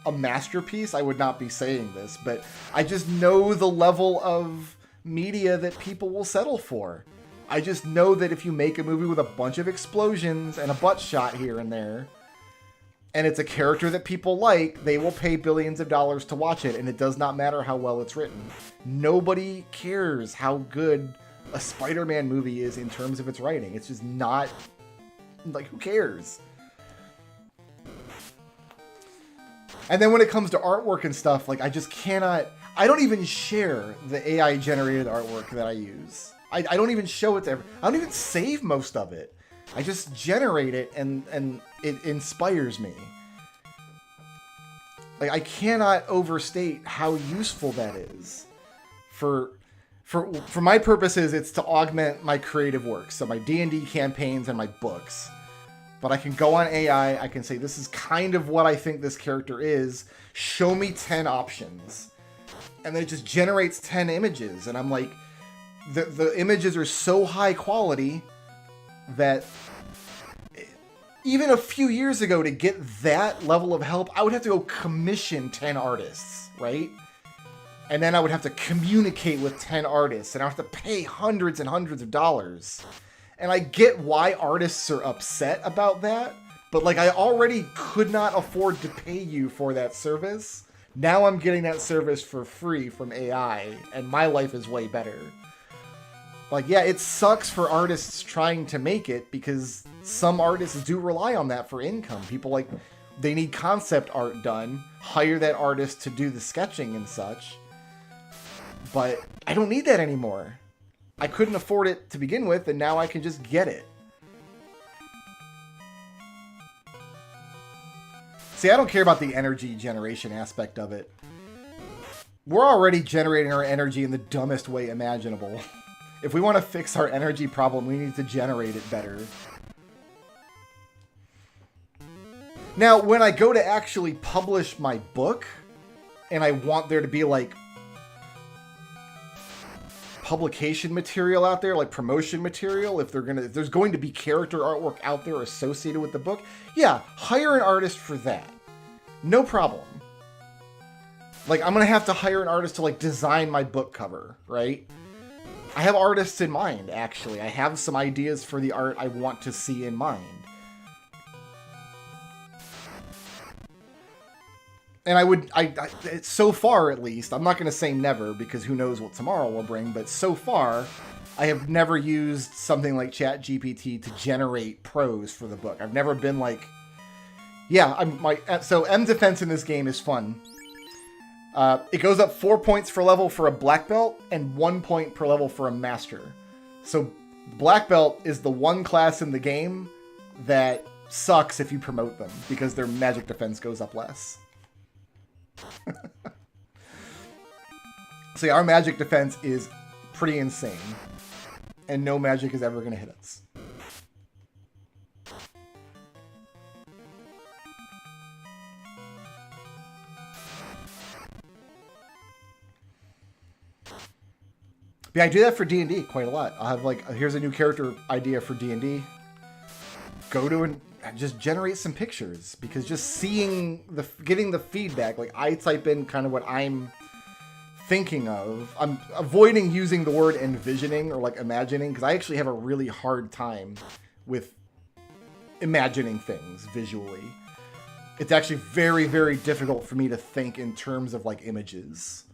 a masterpiece, I would not be saying this, but I just know the level of media that people will settle for. I just know that if you make a movie with a bunch of explosions and a butt shot here and there, and it's a character that people like, they will pay billions of dollars to watch it, and it does not matter how well it's written. Nobody cares how good a Spider-Man movie is in terms of its writing. It's just not, like, who cares? And then when it comes to artwork and stuff, like, I just cannot, I don't even share the AI generated artwork that I use. I don't even show it to I don't even save most of it. I just generate it and it inspires me. Like, I cannot overstate how useful that is. For my purposes, it's to augment my creative work. So my D&D campaigns and my books. But I can go on AI, I can say, this is kind of what I think this character is. Show me 10 options. And then it just generates 10 images. And I'm like, the images are so high quality that even a few years ago, to get that level of help, I would have to go commission 10 artists, right? And then I would have to communicate with 10 artists, and I would have to pay hundreds and hundreds of dollars. And I get why artists are upset about that, but like, I already could not afford to pay you for that service. Now I'm getting that service for free from AI, and my life is way better. Like, yeah, it sucks for artists trying to make it, because some artists do rely on that for income. People, like, they need concept art done, hire that artist to do the sketching and such. But I don't need that anymore. I couldn't afford it to begin with, and now I can just get it. See, I don't care about the energy generation aspect of it. We're already generating our energy in the dumbest way imaginable. If we want to fix our energy problem, we need to generate it better. Now, when I go to actually publish my book, and I want there to be, like, publication material out there, like promotion material, if there's going to be character artwork out there associated with the book, yeah, hire an artist for that. No problem. Like, I'm going to have to hire an artist to, like, design my book cover, right? I have artists in mind, actually. I have some ideas for the art I want to see in mind. And so far at least, I'm not going to say never, because who knows what tomorrow will bring, but so far, I have never used something like ChatGPT to generate prose for the book. I've never been like, yeah, so M defense in this game is fun. It goes up 4 points per level for a black belt and 1 point per level for a master. So black belt is the one class in the game that sucks if you promote them, because their magic defense goes up less. So yeah, our magic defense is pretty insane, and no magic is ever going to hit us. Yeah, I do that for D&D quite a lot. I'll have, like, here's a new character idea for D&D. Go to and just generate some pictures, because just getting the feedback, like, I type in kind of what I'm thinking of. I'm avoiding using the word envisioning or, like, imagining, because I actually have a really hard time with imagining things visually. It's actually very, very difficult for me to think in terms of, like, images.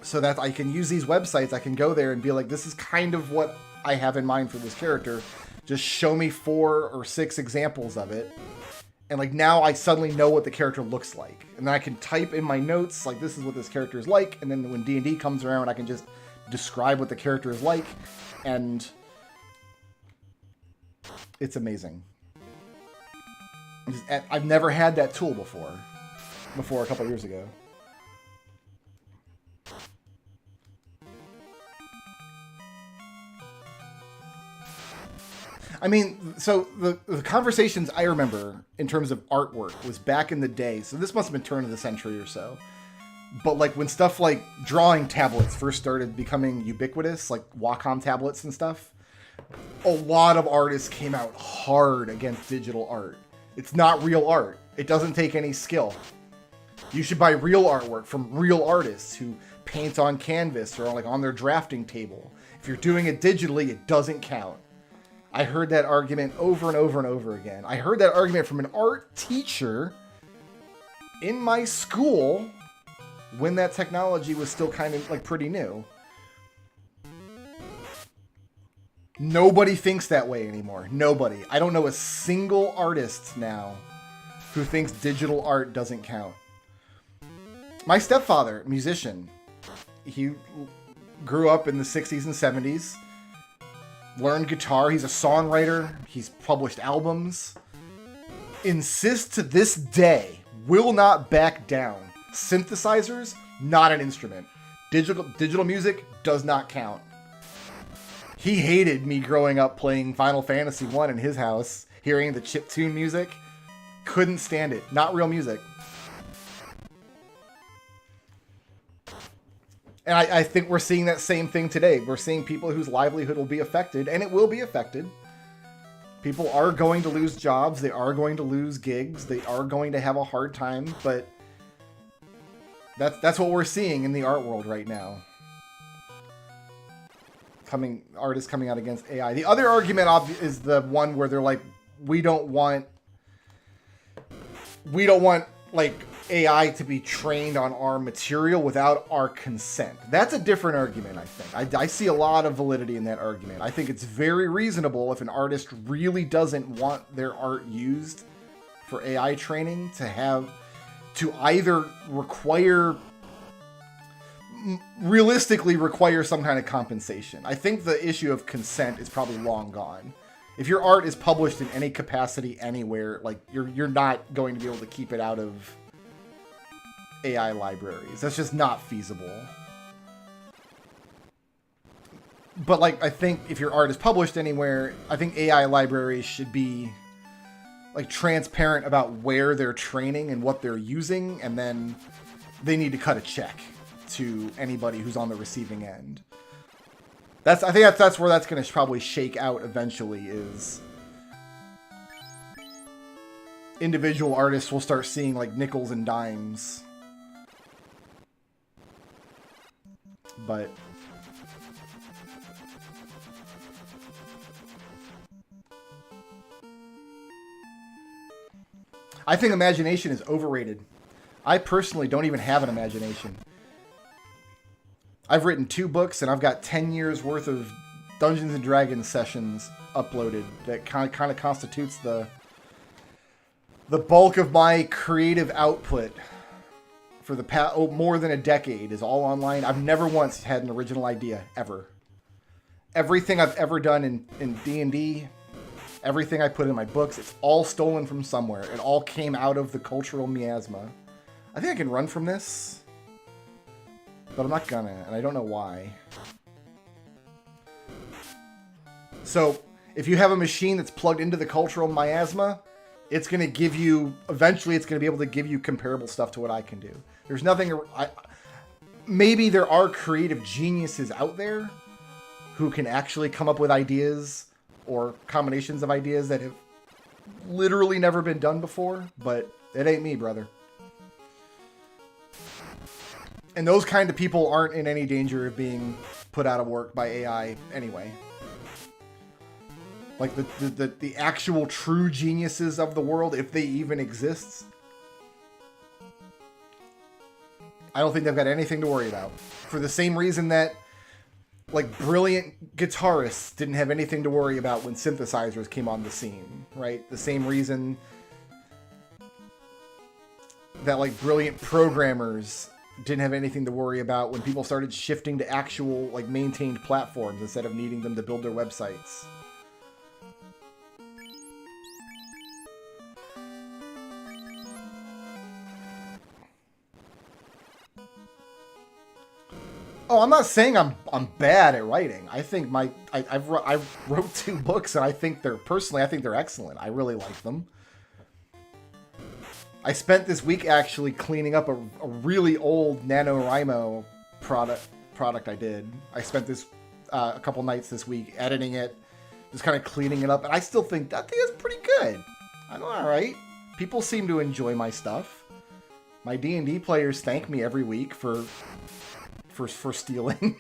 So that I can use these websites, I can go there and be like, this is kind of what I have in mind for this character. Just show me 4 or 6 examples of it. And, like, now I suddenly know what the character looks like. And then I can type in my notes, like, this is what this character is like. And then when D&D comes around, I can just describe what the character is like. And it's amazing. I've never had that tool before a couple years ago. I mean, so the conversations I remember in terms of artwork was back in the day. So this must have been turn of the century or so. But like when stuff like drawing tablets first started becoming ubiquitous, like Wacom tablets and stuff, a lot of artists came out hard against digital art. It's not real art. It doesn't take any skill. You should buy real artwork from real artists who paint on canvas or like on their drafting table. If you're doing it digitally, it doesn't count. I heard that argument over and over and over again. I heard that argument from an art teacher in my school when that technology was still kind of like pretty new. Nobody thinks that way anymore. Nobody. I don't know a single artist now who thinks digital art doesn't count. My stepfather, musician, he grew up in the 60s and 70s. Learned guitar. He's a songwriter. He's published albums. Insists to this day, will not back down. Synthesizers, not an instrument. Digital music does not count. He hated me growing up playing Final Fantasy 1 in his house, hearing the chiptune music. Couldn't stand it. Not real music. And I think we're seeing that same thing today. We're seeing people whose livelihood will be affected, and it will be affected, People are going to lose jobs. They are going to lose gigs. They are going to have a hard time, but that's what we're seeing in the art world right now. Artists coming out against AI. The other argument is the one where they're like, we don't want like AI to be trained on our material without our consent. That's a different argument, I think. I see a lot of validity in that argument. I think it's very reasonable if an artist really doesn't want their art used for AI training to either realistically require some kind of compensation. I think the issue of consent is probably long gone. If your art is published in any capacity anywhere, like you're not going to be able to keep it out of AI libraries. That's just not feasible. But like, I think if your art is published anywhere, I think AI libraries should be like transparent about where they're training and what they're using, and then they need to cut a check to anybody who's on the receiving end. I think that's where that's going to probably shake out eventually, is individual artists will start seeing like nickels and dimes. But I think imagination is overrated. I personally don't even have an imagination. I've written 2 books, and I've got 10 years worth of Dungeons and Dragons sessions uploaded that kind of constitutes the bulk of my creative output for the past more than a decade is all online. I've never once had an original idea, ever. Everything I've ever done in D&D, everything I put in my books, it's all stolen from somewhere. It all came out of the cultural miasma. I think I can run from this. But I'm not gonna, and I don't know why. So, if you have a machine that's plugged into the cultural miasma, it's going to give you, eventually it's going to be able to give you comparable stuff to what I can do. There's nothing, maybe there are creative geniuses out there who can actually come up with ideas or combinations of ideas that have literally never been done before, but it ain't me, brother. And those kind of people aren't in any danger of being put out of work by AI anyway. Like the actual true geniuses of the world, if they even exist, I don't think they've got anything to worry about. For the same reason that like brilliant guitarists didn't have anything to worry about when synthesizers came on the scene, right? The same reason that like brilliant programmers didn't have anything to worry about when people started shifting to actual like maintained platforms instead of needing them to build their websites. Oh, I'm not saying I'm bad at writing. I think I wrote 2 books, and I think they're excellent. I really like them. I spent this week actually cleaning up a really old NaNoWriMo product I did. I spent this a couple nights this week editing it, just kind of cleaning it up, and I still think that thing is pretty good. I'm all right. People seem to enjoy my stuff. My D&D players thank me every week for stealing.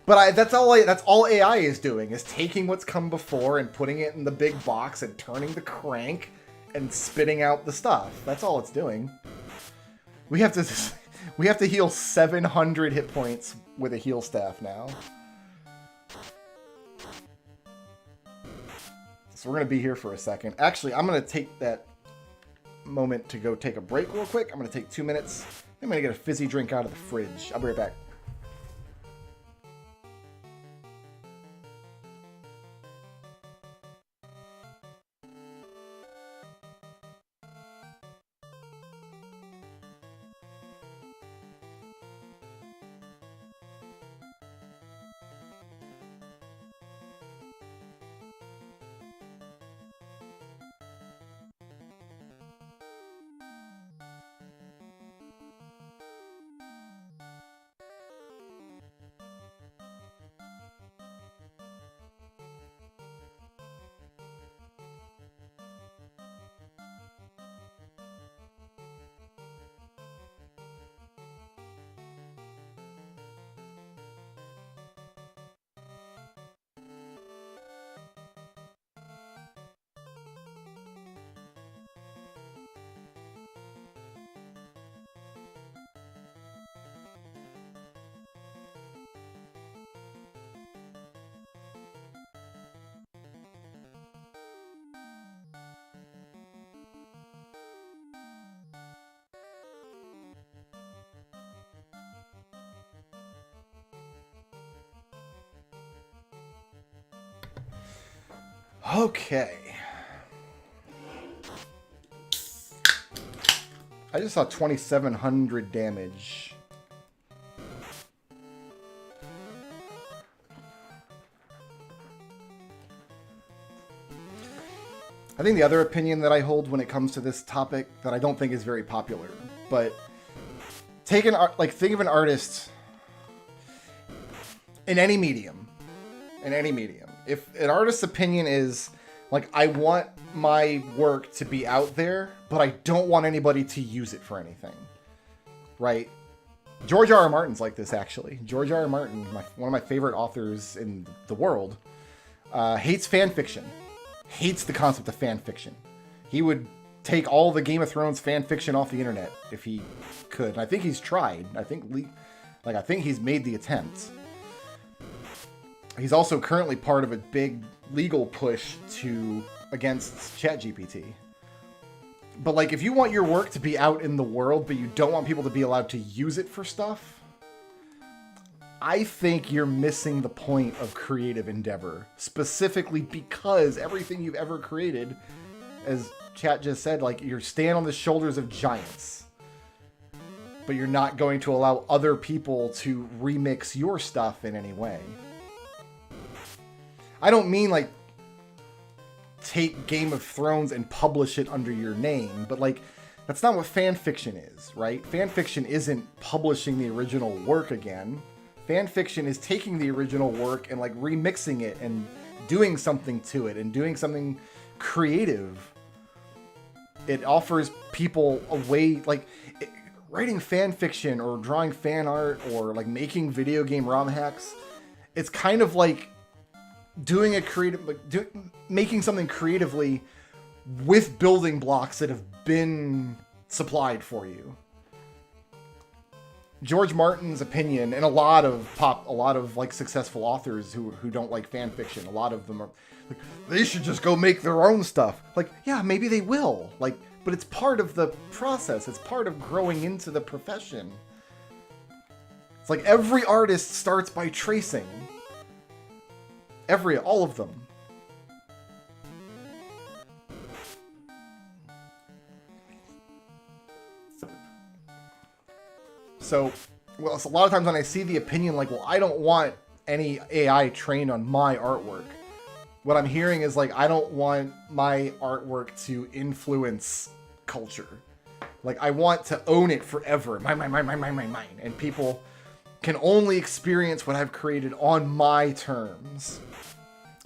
But that's all AI is doing, is taking what's come before and putting it in the big box and turning the crank and spitting out the stuff. That's all it's doing. We have to heal 700 hit points with a heal staff now. So we're going to be here for a second. Actually, I'm going to take that moment to go take a break real quick. I'm going to take 2 minutes. I'm going to get a fizzy drink out of the fridge. I'll be right back. Okay. I just saw 2,700 damage. I think the other opinion that I hold when it comes to this topic that I don't think is very popular, but think of an artist in any medium. If an artist's opinion is like, I want my work to be out there, but I don't want anybody to use it for anything, right? George R. R. Martin's like this, actually. George R. R. Martin, one of my favorite authors in the world, hates fan fiction. Hates the concept of fan fiction. He would take all the Game of Thrones fan fiction off the internet if he could. And I think he's tried. I think he's made the attempt. He's also currently part of a big legal push against ChatGPT. But like, if you want your work to be out in the world, but you don't want people to be allowed to use it for stuff, I think you're missing the point of creative endeavor. Specifically because everything you've ever created, as Chat just said, like, you're standing on the shoulders of giants. But you're not going to allow other people to remix your stuff in any way. I don't mean like take Game of Thrones and publish it under your name, but like, that's not what fan fiction is, right? Fan fiction isn't publishing the original work again. Fan fiction is taking the original work and like remixing it and doing something to it and doing something creative. It offers people a way, like writing fan fiction or drawing fan art or like making video game ROM hacks. It's kind of like doing a creative, like making something creatively with building blocks that have been supplied for you. George Martin's opinion, and a lot of like successful authors who don't like fan fiction, a lot of them are like, they should just go make their own stuff. Like, yeah, maybe they will. Like, but it's part of the process. It's part of growing into the profession. It's like every artist starts by tracing. All of them. So a lot of times when I see the opinion like, well, I don't want any AI trained on my artwork, what I'm hearing is like, I don't want my artwork to influence culture. Like, I want to own it forever. Mine. And people can only experience what I've created on my terms.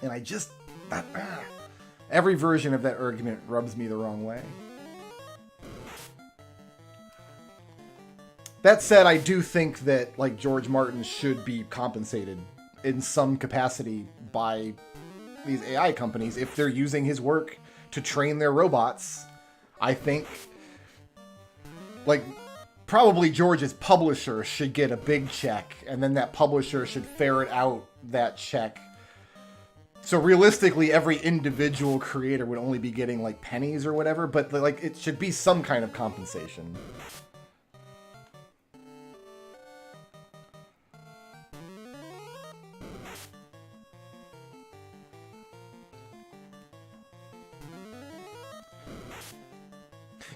And I just... every version of that argument rubs me the wrong way. That said, I do think that like George Martin should be compensated in some capacity by these AI companies if they're using his work to train their robots. I think like probably George's publisher should get a big check, and then that publisher should ferret out that check. So realistically, every individual creator would only be getting like pennies or whatever, but like it should be some kind of compensation.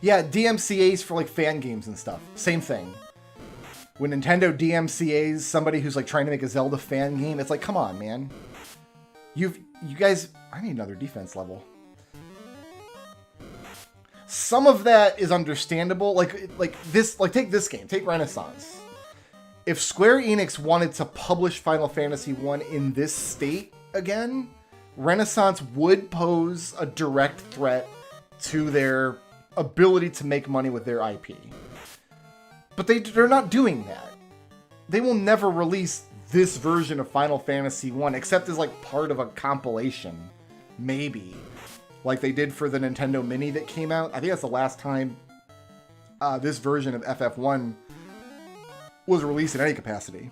Yeah, DMCAs for like fan games and stuff. Same thing. When Nintendo DMCAs somebody who's like trying to make a Zelda fan game, it's like, come on, man. You guys, I need another defense level. Some of that is understandable. Like take this game, take Renaissance. If Square Enix wanted to publish Final Fantasy 1 in this state again, Renaissance would pose a direct threat to their ability to make money with their IP. But they're not doing that. They will never release this version of Final Fantasy 1 except as like part of a compilation. Maybe. Like they did for the Nintendo Mini that came out. I think that's the last time this version of FF1 was released in any capacity.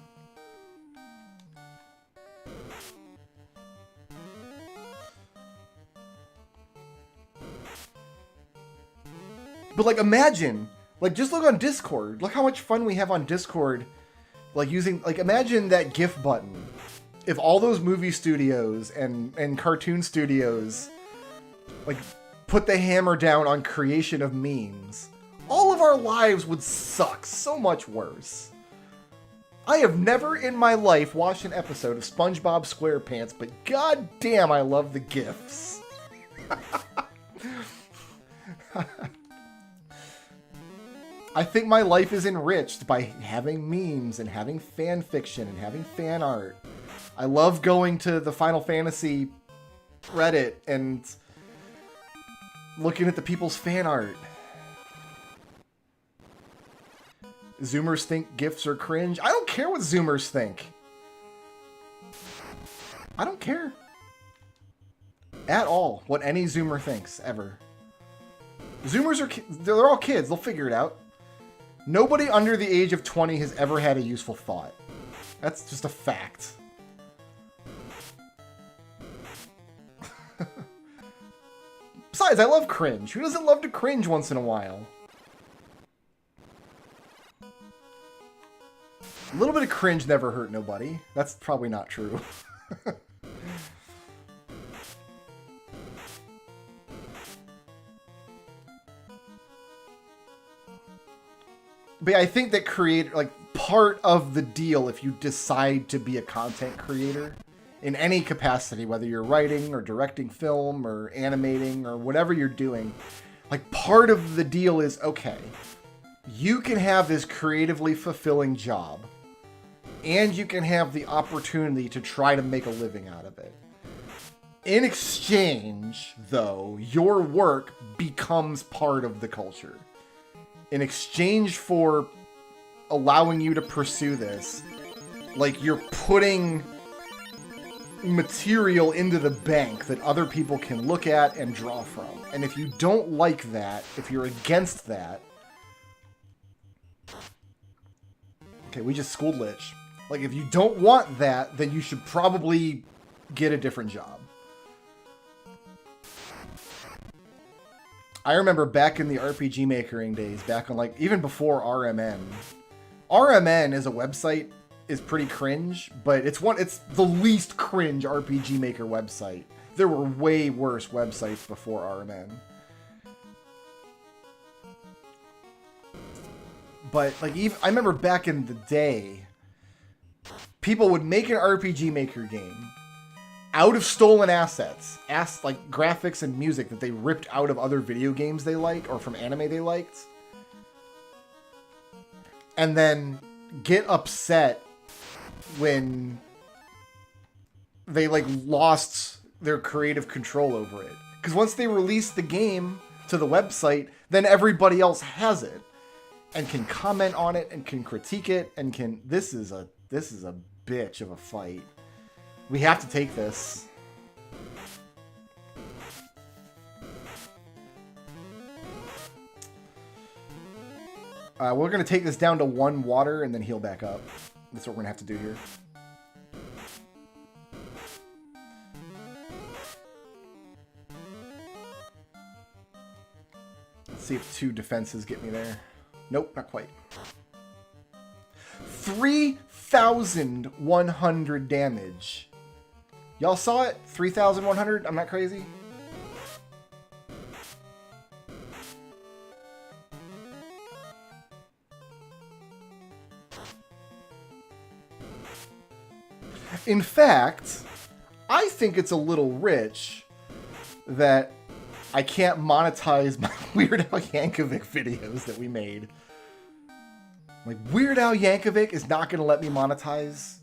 But like imagine, like just look on Discord. Look how much fun we have on Discord. Like using, like imagine that GIF button if all those movie studios and cartoon studios like put the hammer down on creation of memes, all of our lives would suck so much worse. I have never in my life watched an episode of SpongeBob SquarePants, but goddamn, I love the GIFs. I think my life is enriched by having memes and having fan fiction and having fan art. I love going to the Final Fantasy Reddit and looking at the people's fan art. Zoomers think GIFs are cringe. I don't care what Zoomers think. I don't care. At all. What any Zoomer thinks, ever. Zoomers are... They're all kids. They'll figure it out. Nobody under the age of 20 has ever had a useful thought. That's just a fact. Besides, I love cringe. Who doesn't love to cringe once in a while? A little bit of cringe never hurt nobody. That's probably not true. But I think that part of the deal, if you decide to be a content creator in any capacity, whether you're writing or directing film or animating or whatever you're doing, like part of the deal is, okay, you can have this creatively fulfilling job and you can have the opportunity to try to make a living out of it. In exchange, though, your work becomes part of the culture. In exchange for allowing you to pursue this, like you're putting material into the bank that other people can look at and draw from. And if you don't like that, if you're against that... Okay, we just schooled Lich. Like, if you don't want that, then you should probably get a different job. I remember back in the RPG makering days, back on like, even before RMN. RMN as a website is pretty cringe, but it's the least cringe RPG Maker website. There were way worse websites before RMN. But like, I remember back in the day, people would make an RPG Maker game out of stolen assets, like graphics and music that they ripped out of other video games they like or from anime they liked, and then get upset when they like lost their creative control over it. Because once they release the game to the website, then everybody else has it and can comment on it and can critique it and can... This is a bitch of a fight. We have to take this. We're going to take this down to 1 water and then heal back up. That's what we're going to have to do here. Let's see if 2 defenses get me there. Nope, not quite. 3,100 damage. Y'all saw it? 3,100? I'm not crazy? In fact, I think it's a little rich that I can't monetize my Weird Al Yankovic videos that we made. Like, Weird Al Yankovic is not going to let me monetize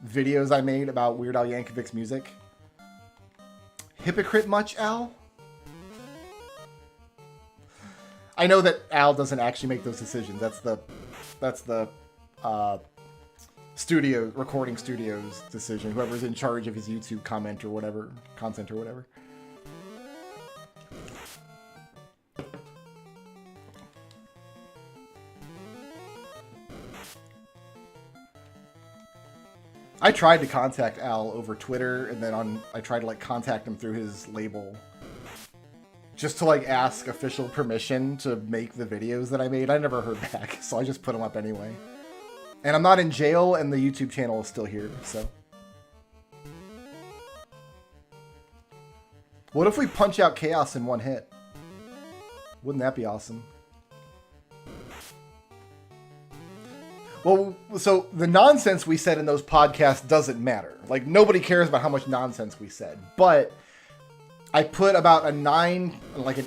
videos I made about Weird Al Yankovic's music. Hypocrite much, Al? I know that Al doesn't actually make those decisions. That's the recording studio's decision. Whoever's in charge of his YouTube content or whatever. I tried to contact Al over Twitter, and then I tried to like contact him through his label, just to like ask official permission to make the videos that I made. I never heard back, so I just put them up anyway. And I'm not in jail, and the YouTube channel is still here, so. What if we punch out Chaos in one hit? Wouldn't that be awesome? Well, so the nonsense we said in those podcasts doesn't matter. Like, nobody cares about how much nonsense we said. But I put about an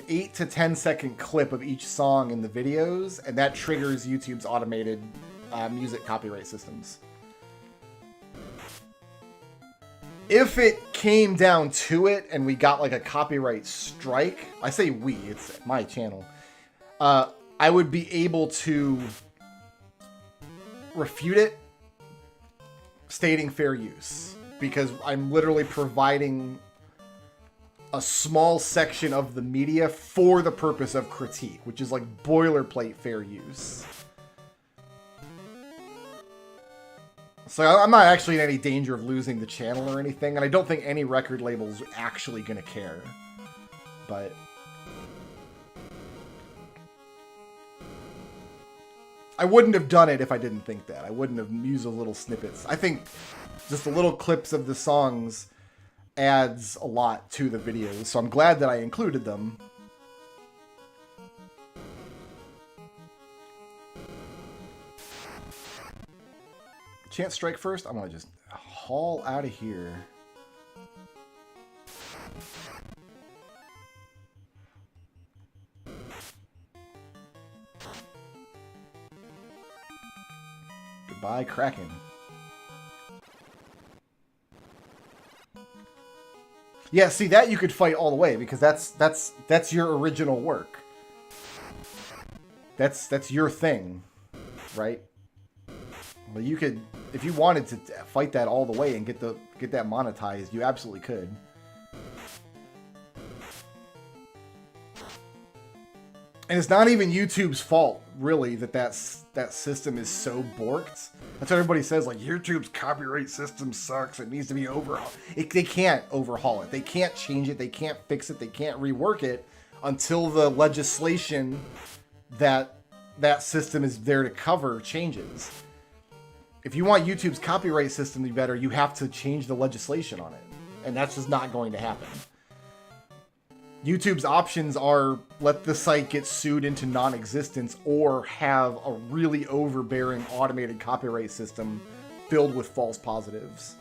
8 to 10 second clip of each song in the videos, and that triggers YouTube's automated music copyright systems. If it came down to it and we got like a copyright strike, I say we, it's my channel, I would be able to refute it stating fair use, because I'm literally providing a small section of the media for the purpose of critique, which is like boilerplate fair use. So I'm not actually in any danger of losing the channel or anything, and I don't think any record label's actually gonna care. But I wouldn't have done it if I didn't think that. I wouldn't have used those little snippets. I think just the little clips of the songs adds a lot to the videos, so I'm glad that I included them. Chance strike first? I'm gonna just haul out of here. Goodbye, Kraken. Yeah, see, that you could fight all the way, because that's your original work. That's your thing, right? Well, you could, if you wanted to fight that all the way and get that monetized, you absolutely could. And it's not even YouTube's fault, really, that system is so borked. That's what everybody says, like, YouTube's copyright system sucks, it needs to be overhauled. They can't overhaul it. They can't change it. They can't fix it. They can't rework it until the legislation that system is there to cover changes. If you want YouTube's copyright system to be better, you have to change the legislation on it. And that's just not going to happen. YouTube's options are let the site get sued into non-existence or have a really overbearing automated copyright system filled with false positives.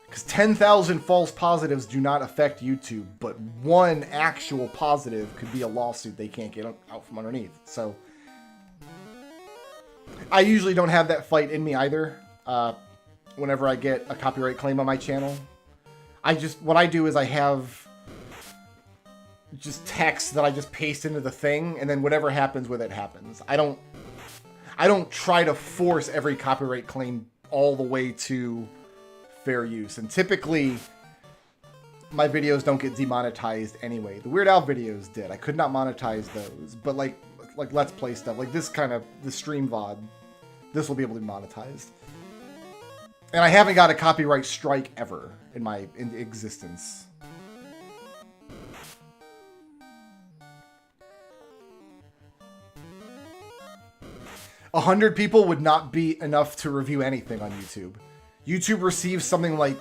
Because 10,000 false positives do not affect YouTube, but one actual positive could be a lawsuit they can't get out from underneath. So I usually don't have that fight in me either. Whenever I get a copyright claim on my channel, what I do is I have just text that I just paste into the thing, and then whatever happens with it happens. I don't try to force every copyright claim all the way to fair use. And typically my videos don't get demonetized anyway. The Weird Al videos did. I could not monetize those, but like Let's Play stuff, like this kind of the stream VOD, this will be able to be monetized. And I haven't got a copyright strike ever in my existence. A 100 people would not be enough to review anything on YouTube. YouTube receives something like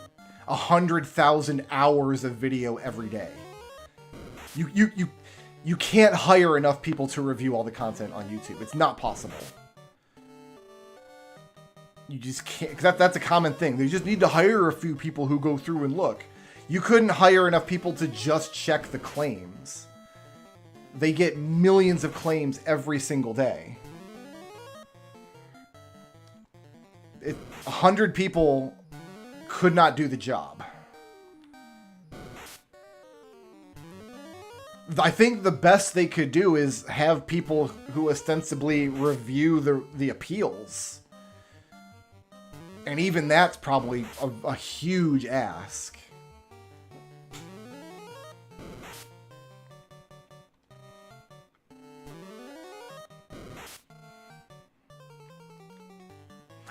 100,000 hours of video every day. You can't hire enough people to review all the content on YouTube. It's not possible. You just can't, because that's a common thing. They just need to hire a few people who go through and look. You couldn't hire enough people to just check the claims. They get millions of claims every single day. 100 people could not do the job. I think the best they could do is have people who ostensibly review the appeals. And even that's probably a huge ask.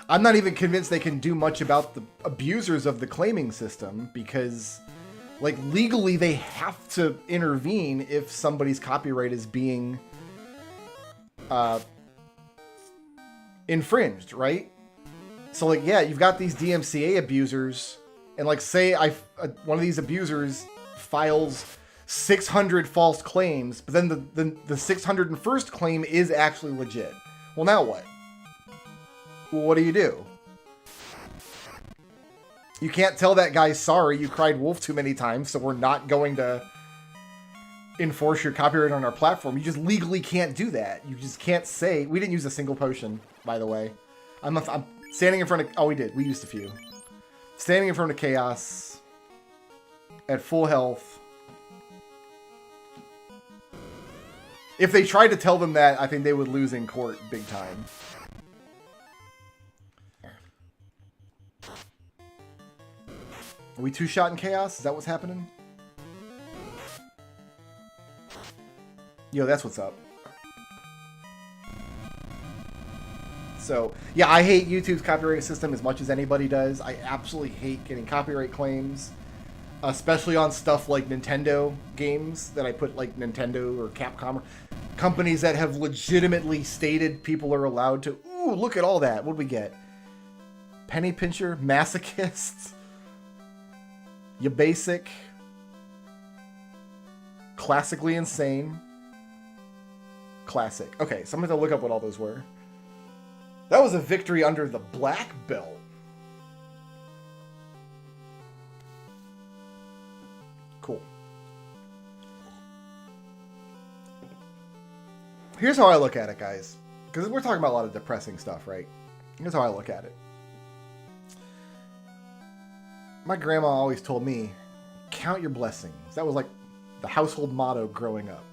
I'm not even convinced they can do much about the abusers of the claiming system, because, like, legally they have to intervene if somebody's copyright is being infringed, right? So, like, yeah, you've got these DMCA abusers and like say one of these abusers files 600 false claims, but then the 601st claim is actually legit. Well, now what? Well, what do? You can't tell that guy, sorry, you cried wolf too many times, so we're not going to enforce your copyright on our platform. You just legally can't do that. You just can't say... We didn't use a single potion, by the way. I'm standing in front of... Oh, we did. We used a few. Standing in front of chaos. At full health. If they tried to tell them that, I think they would lose in court big time. Are we two-shot in chaos? Is that what's happening? Yo, that's what's up. So, yeah, I hate YouTube's copyright system as much as anybody does. I absolutely hate getting copyright claims, especially on stuff like Nintendo games that I put like Nintendo or Capcom, or companies that have legitimately stated people are allowed to. Ooh, look at all that. What do we get? Penny Pincher, Masochist, You Basic, Classically Insane. Classic. Okay, so I'm going to look up what all those were. That was a victory under the black belt. Cool. Here's how I look at it, guys. Because we're talking about a lot of depressing stuff, right? Here's how I look at it. My grandma always told me, count your blessings. That was like the household motto growing up.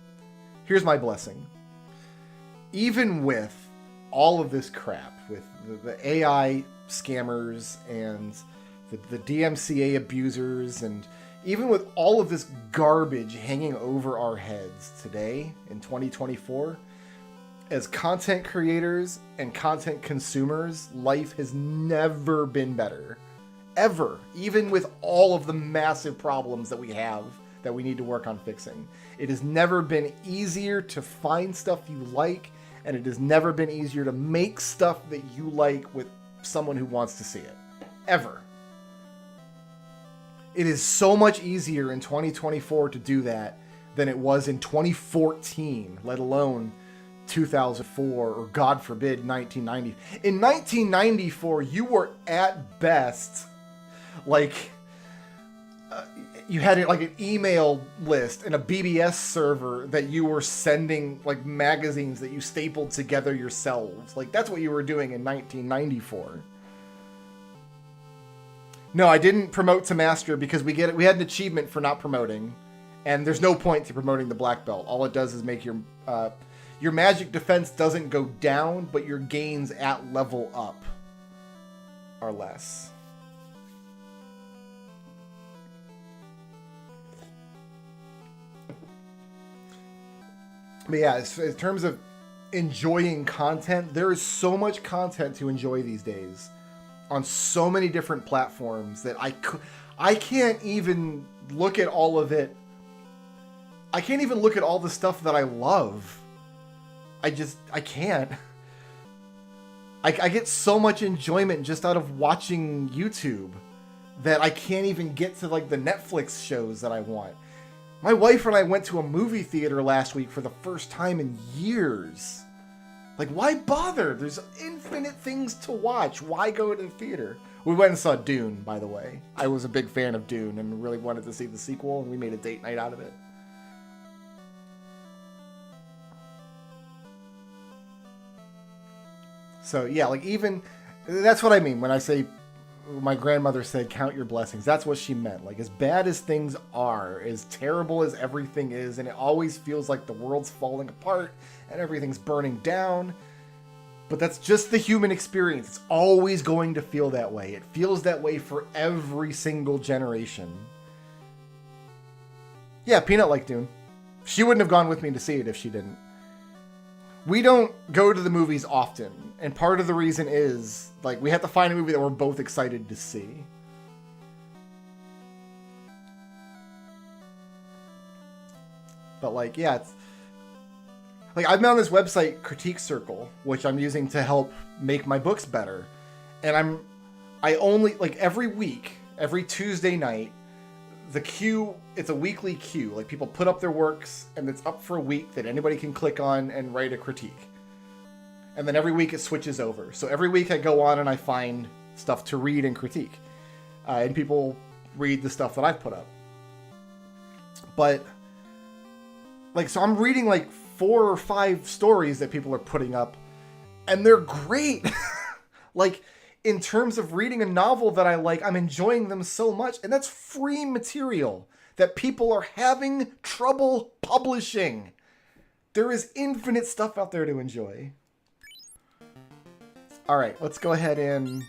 Here's my blessing. Even with all of this crap, with the AI scammers and the DMCA abusers, and even with all of this garbage hanging over our heads today in 2024, as content creators and content consumers, life has never been better. Ever. Even with all of the massive problems that we have that we need to work on fixing. It has never been easier to find stuff you like, and it has never been easier to make stuff that you like with someone who wants to see it. Ever. It is so much easier in 2024 to do that than it was in 2014, let alone 2004, or God forbid, 1990. In 1994, you were at best like... you had like an email list and a BBS server that you were sending like magazines that you stapled together yourselves. Like that's what you were doing in 1994. No, I didn't promote to master because we had an achievement for not promoting, and there's no point to promoting the black belt. All it does is make your magic defense doesn't go down, but your gains at level up are less. But yeah, in terms of enjoying content, there is so much content to enjoy these days on so many different platforms that I can't even look at all of it. I can't even look at all the stuff that I love. I can't. I get so much enjoyment just out of watching YouTube that I can't even get to like the Netflix shows that I want. My wife and I went to a movie theater last week for the first time in years. Like, why bother? There's infinite things to watch. Why go to the theater? We went and saw Dune, by the way. I was a big fan of Dune and really wanted to see the sequel, and we made a date night out of it. So, yeah, like even... That's what I mean when I say... My grandmother said, count your blessings. That's what she meant. Like, as bad as things are, as terrible as everything is, and it always feels like the world's falling apart and everything's burning down. But that's just the human experience. It's always going to feel that way. It feels that way for every single generation. Yeah, Peanut liked Dune. She wouldn't have gone with me to see it if she didn't. We don't go to the movies often, and part of the reason is, like, we have to find a movie that we're both excited to see. But, like, yeah, it's... Like, I've been on this website, Critique Circle, which I'm using to help make my books better. And I only, like, every week, every Tuesday night. The queue, it's a weekly queue. Like, people put up their works, and it's up for a week that anybody can click on and write a critique. And then every week it switches over. So every week I go on and I find stuff to read and critique. And people read the stuff that I've put up. But, like, so I'm reading, like, 4 or 5 stories that people are putting up, and they're great. Like, in terms of reading a novel that I like, I'm enjoying them so much, and that's free material that people are having trouble publishing. There is infinite stuff out there to enjoy. All right, let's go ahead and...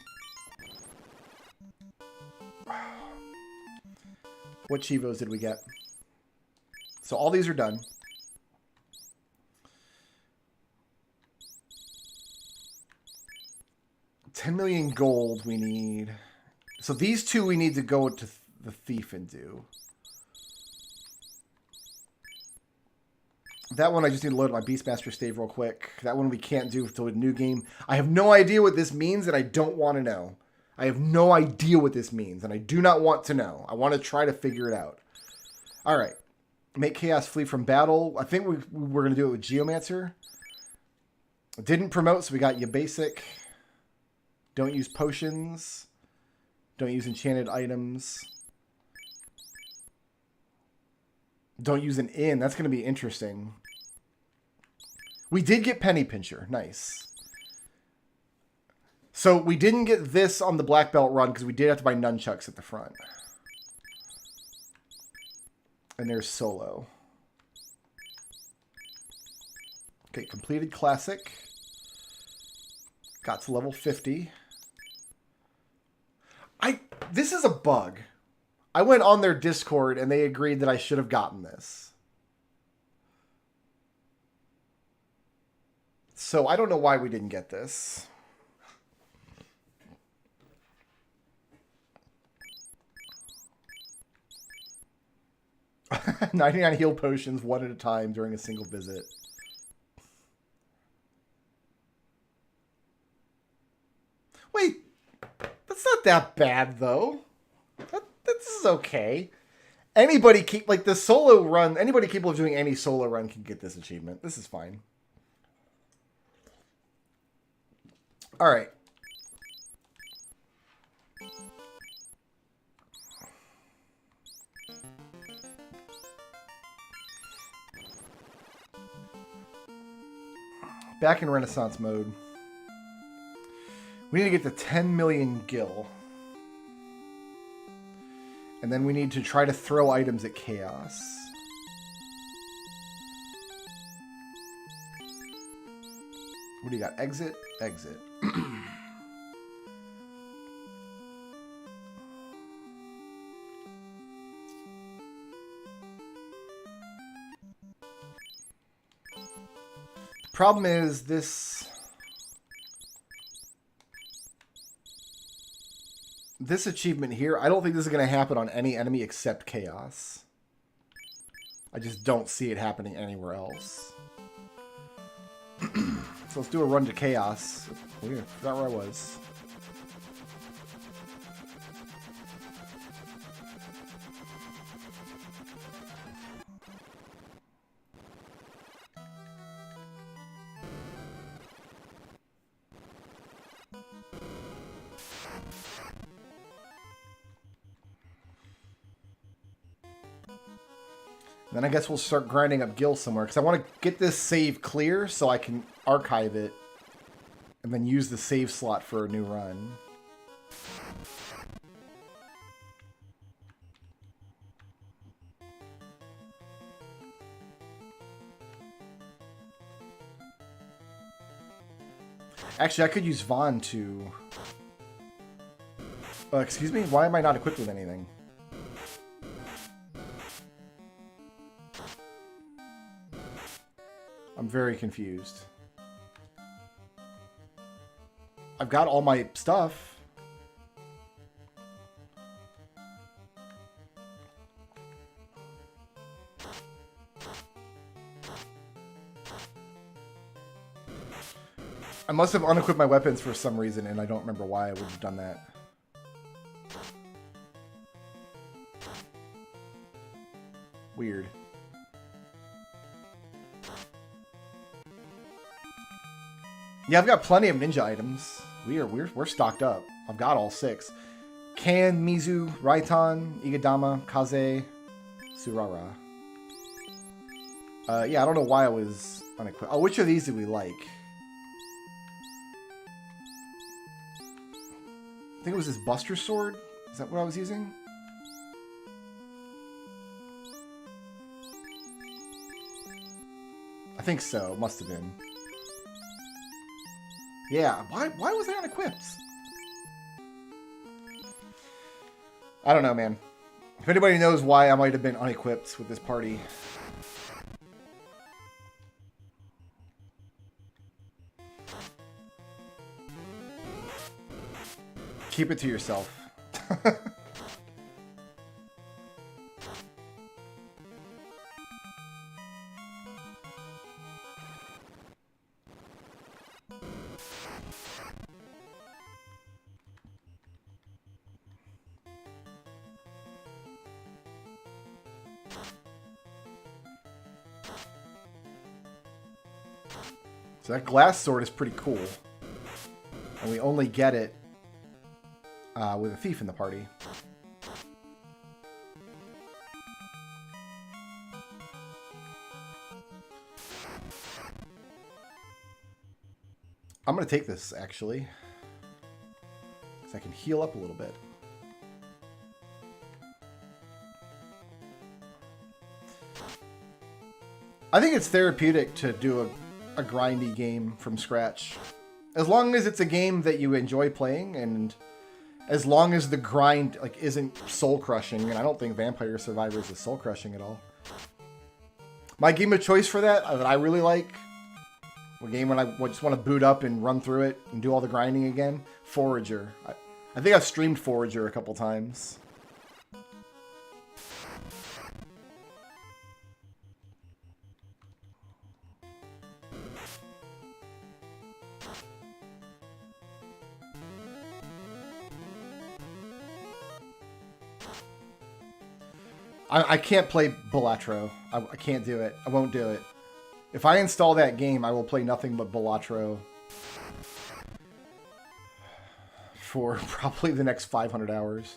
What Chivos did we get? So all these are done. $10 million gold we need. So these 2 we need to go to the thief and do. That one I just need to load up my Beastmaster stave real quick. That one we can't do until a new game. I have no idea what this means, and I don't want to know. I have no idea what this means, and I do not want to know. I want to try to figure it out. All right. Make chaos flee from battle. I think we're going to do it with Geomancer. Didn't promote, so we got you basic. Don't use potions. Don't use enchanted items. Don't use an inn. That's going to be interesting. We did get Penny Pincher. Nice. So we didn't get this on the black belt run because we did have to buy nunchucks at the front. And there's Solo. Okay, completed classic. Got to level 50. This is a bug. I went on their Discord and they agreed that I should have gotten this. So I don't know why we didn't get this. $99 heal potions, 1 at a time during a single visit. Wait, that's not that bad though. This is okay. Anybody keep like the solo run. Anybody capable of doing any solo run can get this achievement. This is fine. All right. Back in Renaissance mode. We need to get to 10 million gil. And then we need to try to throw items at chaos. What do you got? Exit? Exit. Problem is this achievement here, I don't think this is going to happen on any enemy except chaos. I just don't see it happening anywhere else. So let's do a run to chaos. Weird, forgot where I was. Then I guess we'll start grinding up gil somewhere, because I want to get this save clear so I can archive it and then use the save slot for a new run. Actually, I could use Vaughn to... excuse me? Why am I not equipped with anything? I'm very confused. I've got all my stuff. I must have unequipped my weapons for some reason, and I don't remember why I would have done that. Weird. Yeah, I've got plenty of ninja items. We're stocked up. I've got all 6. Kan, Mizu, Raitan, Igadama, Kaze, Surara. Yeah, I don't know why I was unequipped. Oh, which of these do we like? I think it was this Buster Sword. Is that what I was using? I think so. Must have been. Yeah, why was I unequipped? I don't know, man. If anybody knows why I might have been unequipped with this party. Keep it to yourself. So that glass sword is pretty cool. And we only get it with a thief in the party. I'm going to take this, actually. Because I can heal up a little bit. I think it's therapeutic to do a grindy game from scratch. As long as it's a game that you enjoy playing, and as long as the grind like isn't soul-crushing, and I don't think Vampire Survivors is soul-crushing at all. My game of choice for that I really like, a game when I just want to boot up and run through it and do all the grinding again, Forager. I think I've streamed Forager a couple times. I can't play Balatro. I can't do it. I won't do it. If I install that game, I will play nothing but Balatro for probably the next 500 hours.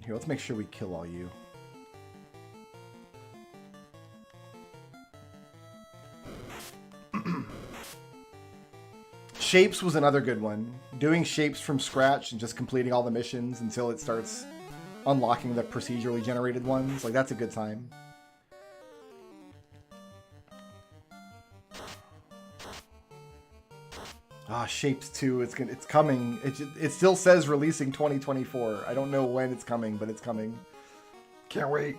Here, let's make sure we kill all you. Shapes was another good one. Doing shapes from scratch and just completing all the missions until it starts unlocking the procedurally generated ones. Like, that's a good time. Ah, Shapes 2, it's coming. It still says releasing 2024. I don't know when it's coming, but it's coming. Can't wait.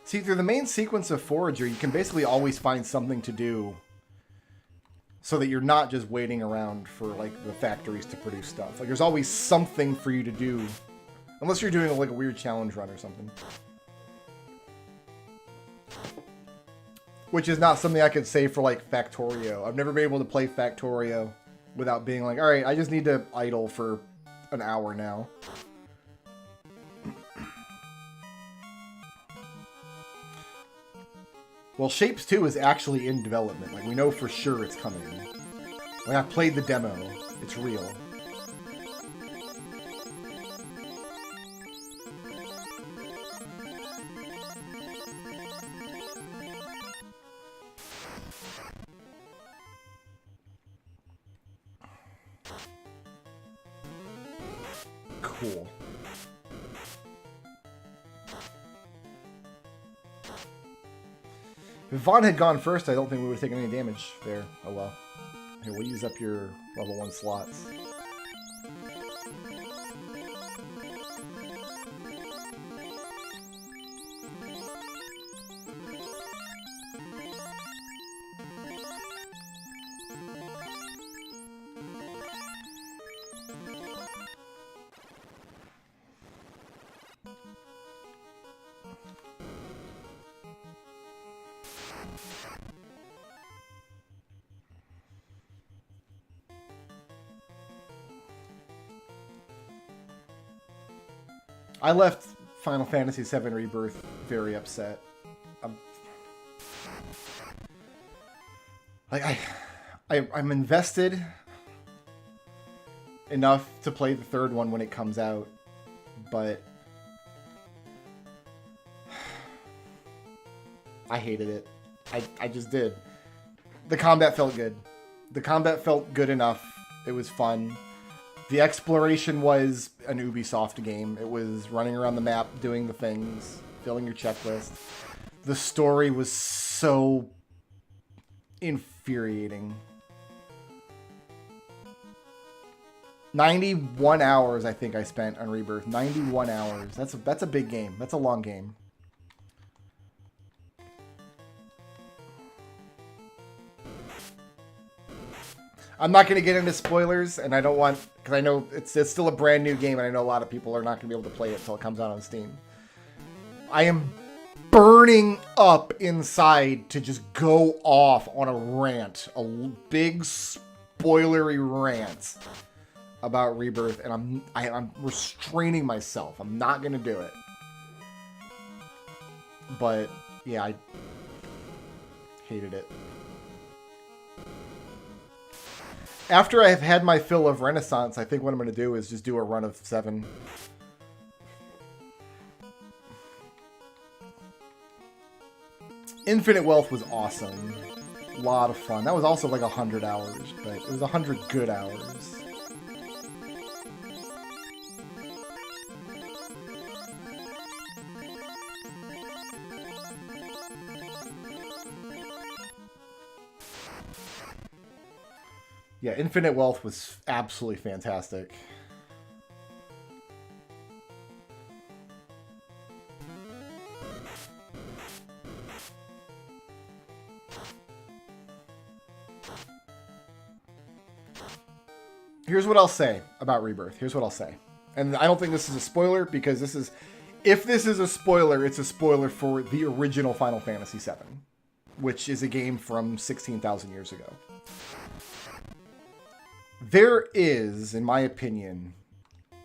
See, through the main sequence of Forager, you can basically always find something to do so that you're not just waiting around for, like, the factories to produce stuff. Like, there's always something for you to do, unless you're doing, like, a weird challenge run or something. Which is not something I could say for, like, Factorio. I've never been able to play Factorio without being like, alright, I just need to idle for an hour now. Well, Shapes 2 is actually in development. Like, we know for sure it's coming. Like, I played the demo. It's real. Cool. If Vaughn had gone first, I don't think we would have taken any damage there. Oh well. Here, we'll use up your level 1 slots. I left Final Fantasy VII Rebirth very upset. Like I'm invested enough to play the third one when it comes out, but I hated it. I just did. The combat felt good. The combat felt good enough. It was fun. The exploration was an Ubisoft game. It was running around the map, doing the things, filling your checklist. The story was so infuriating. 91 hours, I think I spent on Rebirth. 91 hours. That's a big game. That's a long game. I'm not going to get into spoilers, and I don't want... Because I know it's still a brand new game, and I know a lot of people are not going to be able to play it until it comes out on Steam. I am burning up inside to just go off on a rant. A big, spoilery rant about Rebirth, and I'm restraining myself. I'm not going to do it. But, yeah, I hated it. After I've had my fill of Renaissance, I think what I'm going to do is just do a run of 7. Infinite Wealth was awesome. A lot of fun. That was also like 100 hours, but it was 100 good hours. Yeah, Infinite Wealth was absolutely fantastic. Here's what I'll say about Rebirth. Here's what I'll say. And I don't think this is a spoiler, because this is... If this is a spoiler, it's a spoiler for the original Final Fantasy VII, which is a game from 16,000 years ago. There is, in my opinion,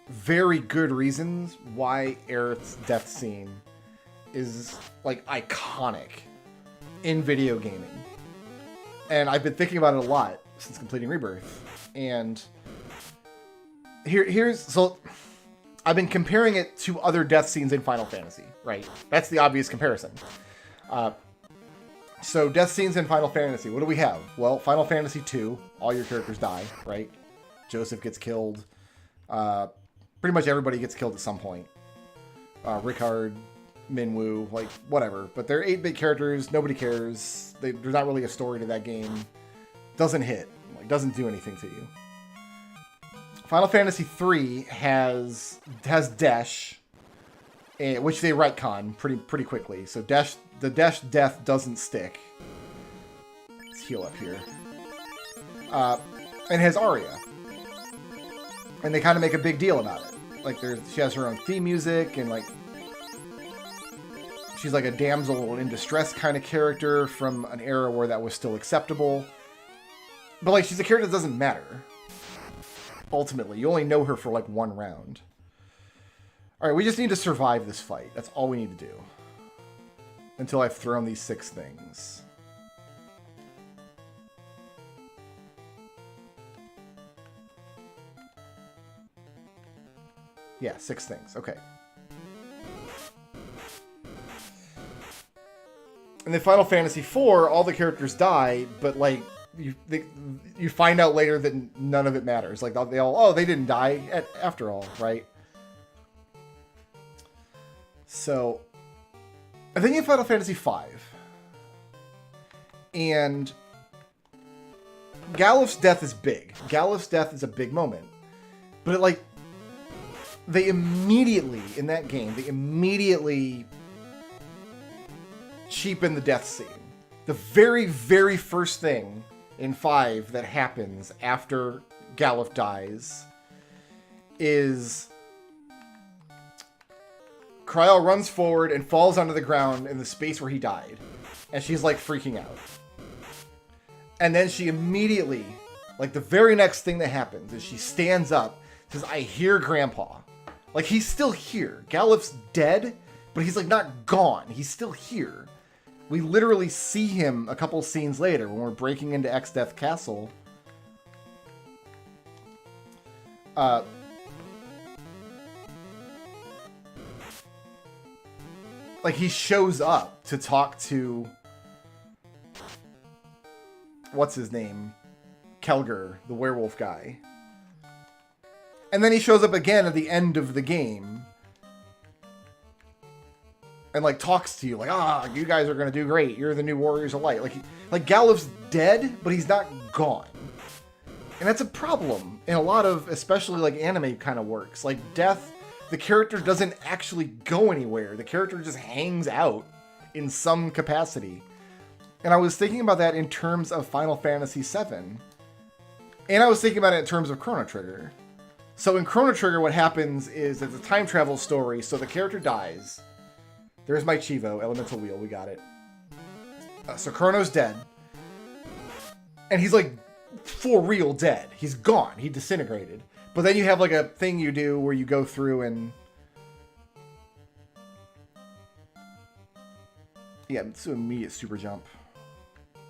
very good reasons why Aerith's death scene is, like, iconic in video gaming. And I've been thinking about it a lot since completing Rebirth. And so I've been comparing it to other death scenes in Final Fantasy, right? That's the obvious comparison. So death scenes in Final Fantasy, what do we have? Well, Final Fantasy II, all your characters die, right? Joseph gets killed. Pretty much everybody gets killed at some point. Ricard, Minwu, like, whatever. But they're 8-bit characters, nobody cares. There's not really a story to that game. Doesn't hit. Like, doesn't do anything to you. Final Fantasy III has Desh, which they retcon pretty quickly. So the Desh death doesn't stick. Let's heal up here. And has Arya. And they kind of make a big deal about it. Like, she has her own theme music, and, like, she's like a damsel in distress kind of character from an era where that was still acceptable. But, like, she's a character that doesn't matter. Ultimately, you only know her for, like, one round. Alright, we just need to survive this fight. That's all we need to do. Until I've thrown these 6 things. Yeah, 6 things. Okay. And then Final Fantasy IV, all the characters die, but, like, you find out later that none of it matters. Like, they didn't die after all, right? So, I think in Final Fantasy V, and Galuf's death is big. Galuf's death is a big moment. But it, like, they immediately, in that game, cheapen the death scene. The very, very first thing in 5 that happens after Galuf dies is Kryl runs forward and falls onto the ground in the space where he died. And she's like freaking out. And then she immediately, like the very next thing that happens is she stands up, says, I hear Grandpa. Like he's still here. Galuf's dead, but he's like not gone. He's still here. We literally see him a couple scenes later when we're breaking into Exdeath Castle. Like he shows up to talk to what's his name? Kelger, the werewolf guy. And then he shows up again at the end of the game. And like talks to you like, you guys are gonna do great. You're the new Warriors of Light. Like Galuf's dead, but he's not gone. And that's a problem in a lot of, especially like anime kind of works. Like Death, the character doesn't actually go anywhere. The character just hangs out in some capacity. And I was thinking about that in terms of Final Fantasy VII. And I was thinking about it in terms of Chrono Trigger. So in Chrono Trigger, what happens is it's a time travel story. So the character dies. There's my Chivo, Elemental Wheel. We got it. So Chrono's dead. And he's like for real dead. He's gone. He disintegrated. But then you have like a thing you do where you go through and... Yeah, let's do immediate super jump.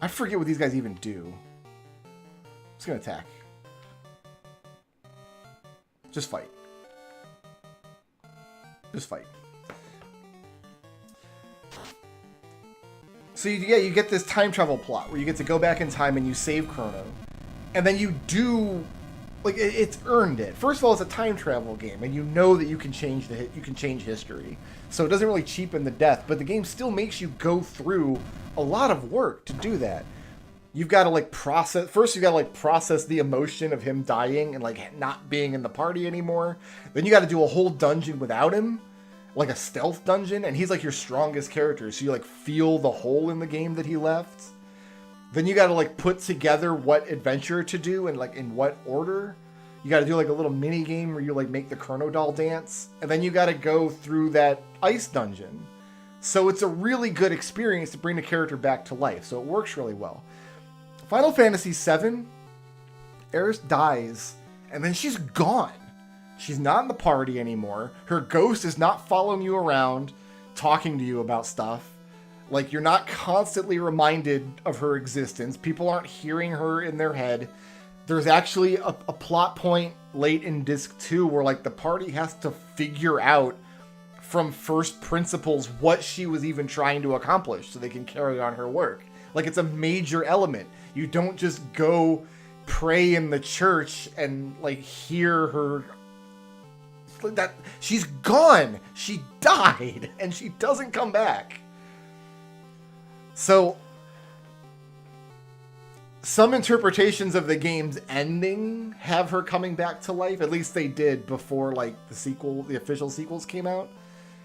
I forget what these guys even do. I'm just gonna attack. Just fight. Just fight. So you get this time travel plot where you get to go back in time and you save Chrono. And then you do... Like, it's earned it. First of all, it's a time travel game, and you know that you can change history. So it doesn't really cheapen the death, but the game still makes you go through a lot of work to do that. You've got to, like, process... First, you've got to, like, process the emotion of him dying and, like, not being in the party anymore. Then you got to do a whole dungeon without him. Like a stealth dungeon, and he's, like, your strongest character, so you, like, feel the hole in the game that he left. Then you got to like put together what adventure to do and like in what order. You got to do like a little mini game where you like make the Chrono Doll dance. And then you got to go through that ice dungeon. So it's a really good experience to bring the character back to life. So it works really well. Final Fantasy VII, Aeris dies and then she's gone. She's not in the party anymore. Her ghost is not following you around, talking to you about stuff. Like, you're not constantly reminded of her existence. People aren't hearing her in their head. There's actually a plot point late in Disc 2 where, like, the party has to figure out from first principles what she was even trying to accomplish so they can carry on her work. Like, it's a major element. You don't just go pray in the church and, like, hear her... That she's gone! She died! And she doesn't come back. So, some interpretations of the game's ending have her coming back to life. At least they did before, like, the official sequels came out.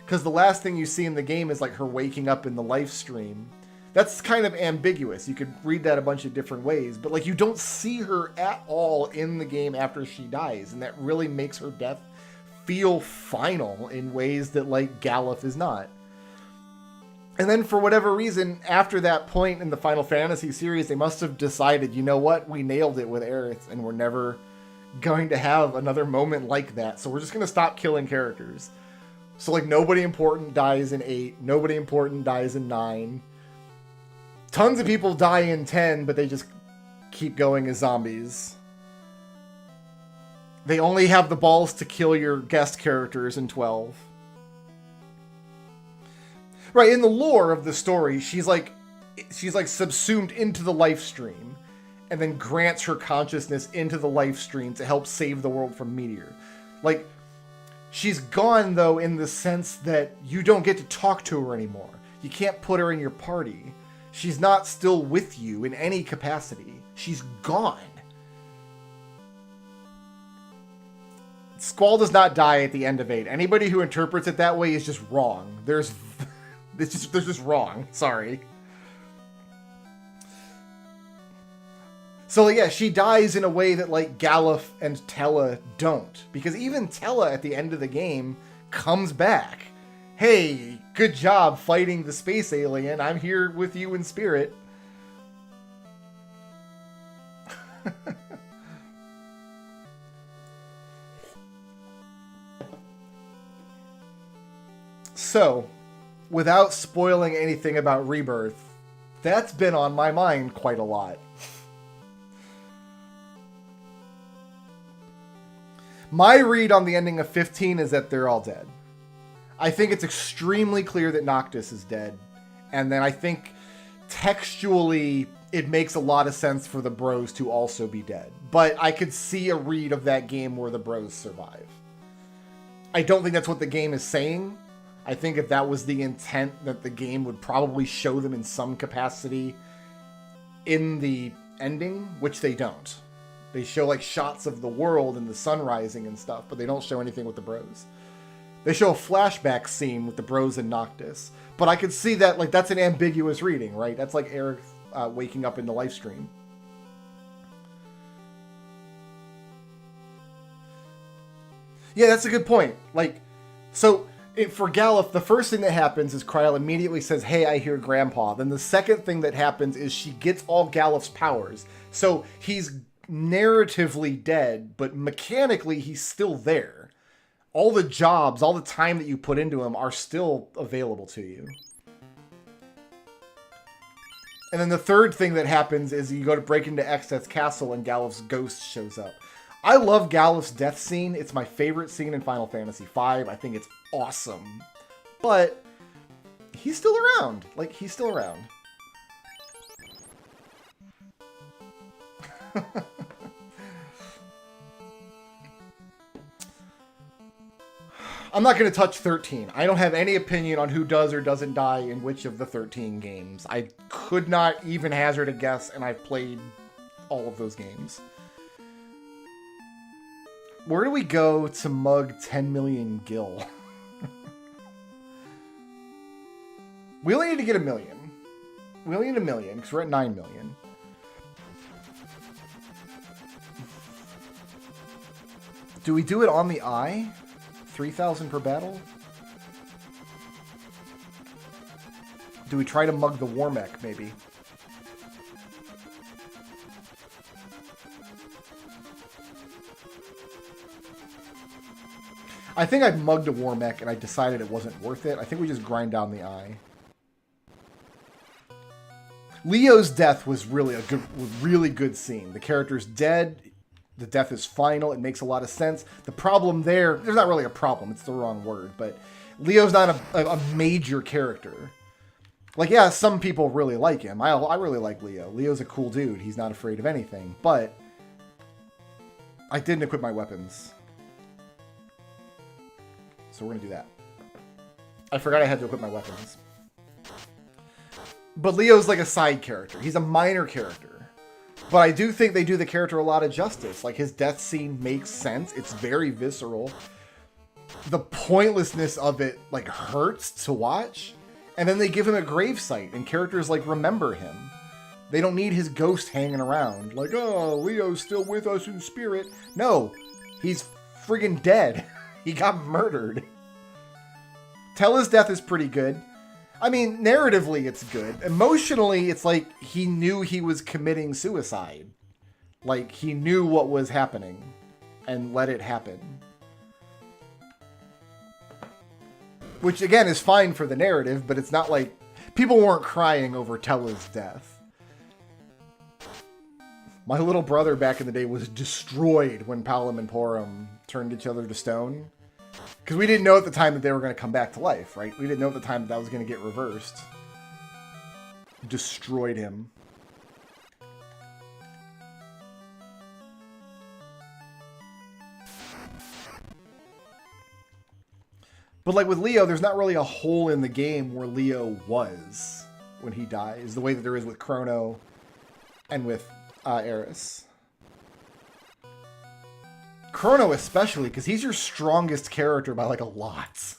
Because the last thing you see in the game is, like, her waking up in the live stream. That's kind of ambiguous. You could read that a bunch of different ways. But, like, you don't see her at all in the game after she dies. And that really makes her death feel final in ways that, like, Galuf is not. And then for whatever reason, after that point in the Final Fantasy series, they must have decided, you know what, we nailed it with Aerith, and we're never going to have another moment like that. So we're just going to stop killing characters. So, like, nobody important dies in 8, nobody important dies in 9. Tons of people die in 10, but they just keep going as zombies. They only have the balls to kill your guest characters in 12. Right, in the lore of the story, she's like subsumed into the life stream and then grants her consciousness into the life stream to help save the world from Meteor. Like, she's gone, though, in the sense that you don't get to talk to her anymore. You can't put her in your party. She's not still with you in any capacity. She's gone. Squall does not die at the end of 8. Anybody who interprets it that way is just wrong. They're just wrong. Sorry. So yeah, she dies in a way that like Galuf and Tella don't. Because even Tella at the end of the game comes back. Hey, Good job fighting the space alien. I'm here with you in spirit. So, without spoiling anything about Rebirth, that's been on my mind quite a lot. My read on the ending of 15 is that they're all dead. I think it's extremely clear that Noctis is dead. And then I think textually it makes a lot of sense for the bros to also be dead. But I could see a read of that game where the bros survive. I don't think that's what the game is saying. I think if that was the intent, that the game would probably show them in some capacity in the ending, which they don't. They show like shots of the world and the sun rising and stuff, but they don't show anything with the bros. They show a flashback scene with the bros and Noctis. But I could see that, like, that's an ambiguous reading, right? That's like Eric waking up in the live stream. Yeah, that's a good point. Like, so for Galuf, the first thing that happens is Kryl immediately says, "Hey, I hear Grandpa." Then the second thing that happens is she gets all Galuf's powers. So he's narratively dead, but mechanically he's still there. All the jobs, all the time that you put into him are still available to you. And then the third thing that happens is you go to break into Exet's castle and Galuf's ghost shows up. I love Galuf's death scene. It's my favorite scene in Final Fantasy V. I think it's awesome. But he's still around. Like, he's still around. I'm not going to touch 13. I don't have any opinion on who does or doesn't die in which of the 13 games. I could not even hazard a guess, and I've played all of those games. Where do we go to mug 10 million gil? We only need to get 1 million. We only need 1 million, because we're at 9 million. Do we do it on the eye? 3,000 per battle? Do we try to mug the Warmech, maybe? I think I mugged a Warmech and I decided it wasn't worth it. I think we just grind down the eye. Leo's death was really really good scene. The character's dead. The death is final. It makes a lot of sense. The problem there's not really a problem. It's the wrong word. But Leo's not a major character. Like, yeah, some people really like him. I really like Leo. Leo's a cool dude. He's not afraid of anything. But I didn't equip my weapons. So we're going to do that. I forgot I had to equip my weapons. But Leo's like a side character. He's a minor character. But I do think they do the character a lot of justice. Like, his death scene makes sense. It's very visceral. The pointlessness of it, like, hurts to watch. And then they give him a gravesite, and characters, like, remember him. They don't need his ghost hanging around. Like, oh, Leo's still with us in spirit. No, he's friggin' dead. He got murdered. Tella's death is pretty good. I mean, narratively, it's good. Emotionally, it's like he knew he was committing suicide. Like, he knew what was happening and let it happen. Which, again, is fine for the narrative, but it's not like... People weren't crying over Tella's death. My little brother back in the day was destroyed when Palom and Porom turned each other to stone. Because we didn't know at the time that they were going to come back to life, right? We didn't know at the time that that was going to get reversed. Destroyed him. But like with Leo, there's not really a hole in the game where Leo was when he dies. The way that there is with Chrono and with Eris. Chrono especially, because he's your strongest character by like a lot.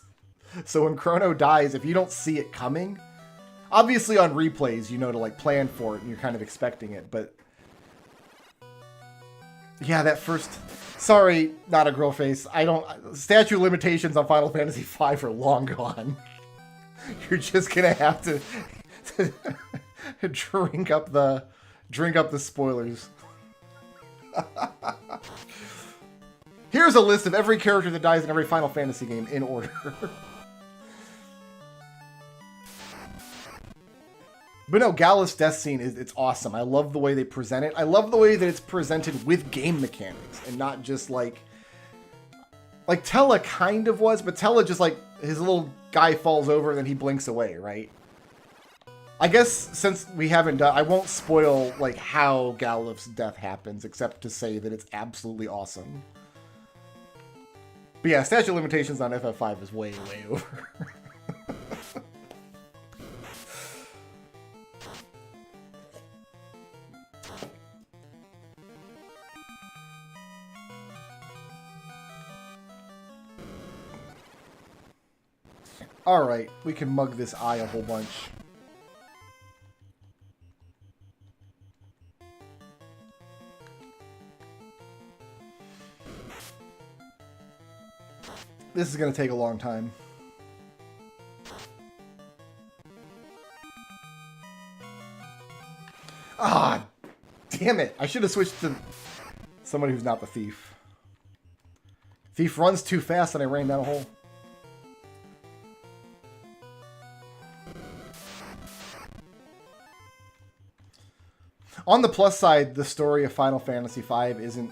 So when Chrono dies, if you don't see it coming, obviously on replays, you know to like plan for it and you're kind of expecting it, but yeah, that first... Sorry, not a girl face. Statute of limitations on Final Fantasy V are long gone. You're just gonna have to drink up the spoilers. Here's a list of every character that dies in every Final Fantasy game in order. But no, Gallus' death scene it's awesome. I love the way they present it. I love the way that it's presented with game mechanics and not just like Tella kind of was, but Tella just like his little guy falls over and then he blinks away, right? I guess since we haven't done, I won't spoil like how Gallus' death happens, except to say that it's absolutely awesome. But yeah, statute of limitations on FF5 is way, way over. Alright, we can mug this eye a whole bunch. This is going to take a long time. Ah, damn it. I should have switched to somebody who's not the thief. Thief runs too fast and I ran down a hole. On the plus side, the story of Final Fantasy V isn't...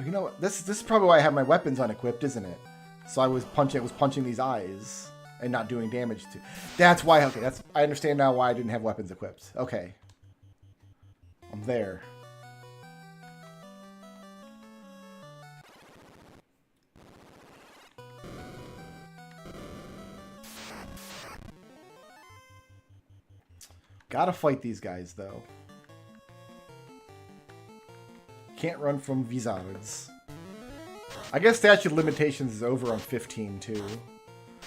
You know what? This is probably why I have my weapons unequipped, isn't it? So I was punching these eyes and not doing damage to... That's why... Okay, I understand now why I didn't have weapons equipped. Okay. I'm there. Gotta fight these guys, though. Can't run from Vizards. I guess statute of limitations is over on 15 too.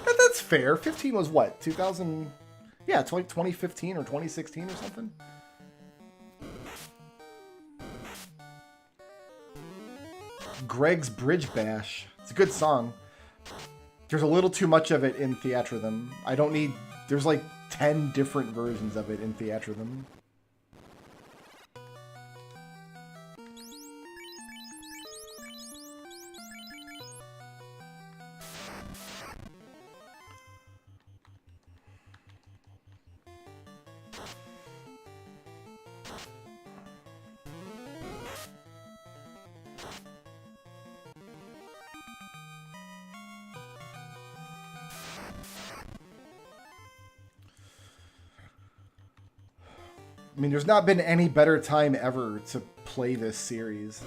That's fair. 15 was what? 2000? Yeah, it's like 2015 or 2016 or something. Greg's Bridge Bash. It's a good song. There's a little too much of it in Theatrhythm. I don't need... There's like 10 different versions of it in Theatrhythm. I mean, there's not been any better time ever to play this series.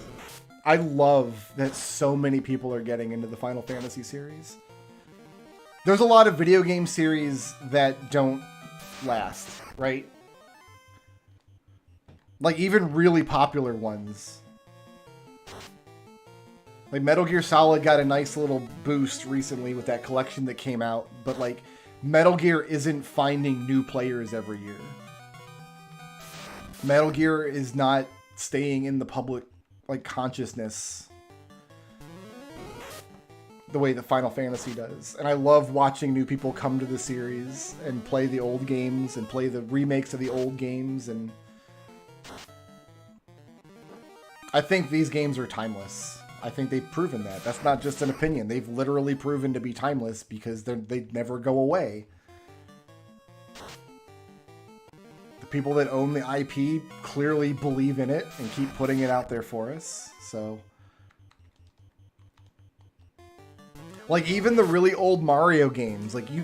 I love that so many people are getting into the Final Fantasy series. There's a lot of video game series that don't last, right? Like, even really popular ones. Like, Metal Gear Solid got a nice little boost recently with that collection that came out, but, like, Metal Gear isn't finding new players every year. Metal Gear is not staying in the public, like, consciousness the way that Final Fantasy does. And I love watching new people come to the series and play the old games and play the remakes of the old games. And I think these games are timeless. I think they've proven that. That's not just an opinion. They've literally proven to be timeless because they never go away. People that own the IP clearly believe in it and keep putting it out there for us. So, like, even the really old Mario games, like, you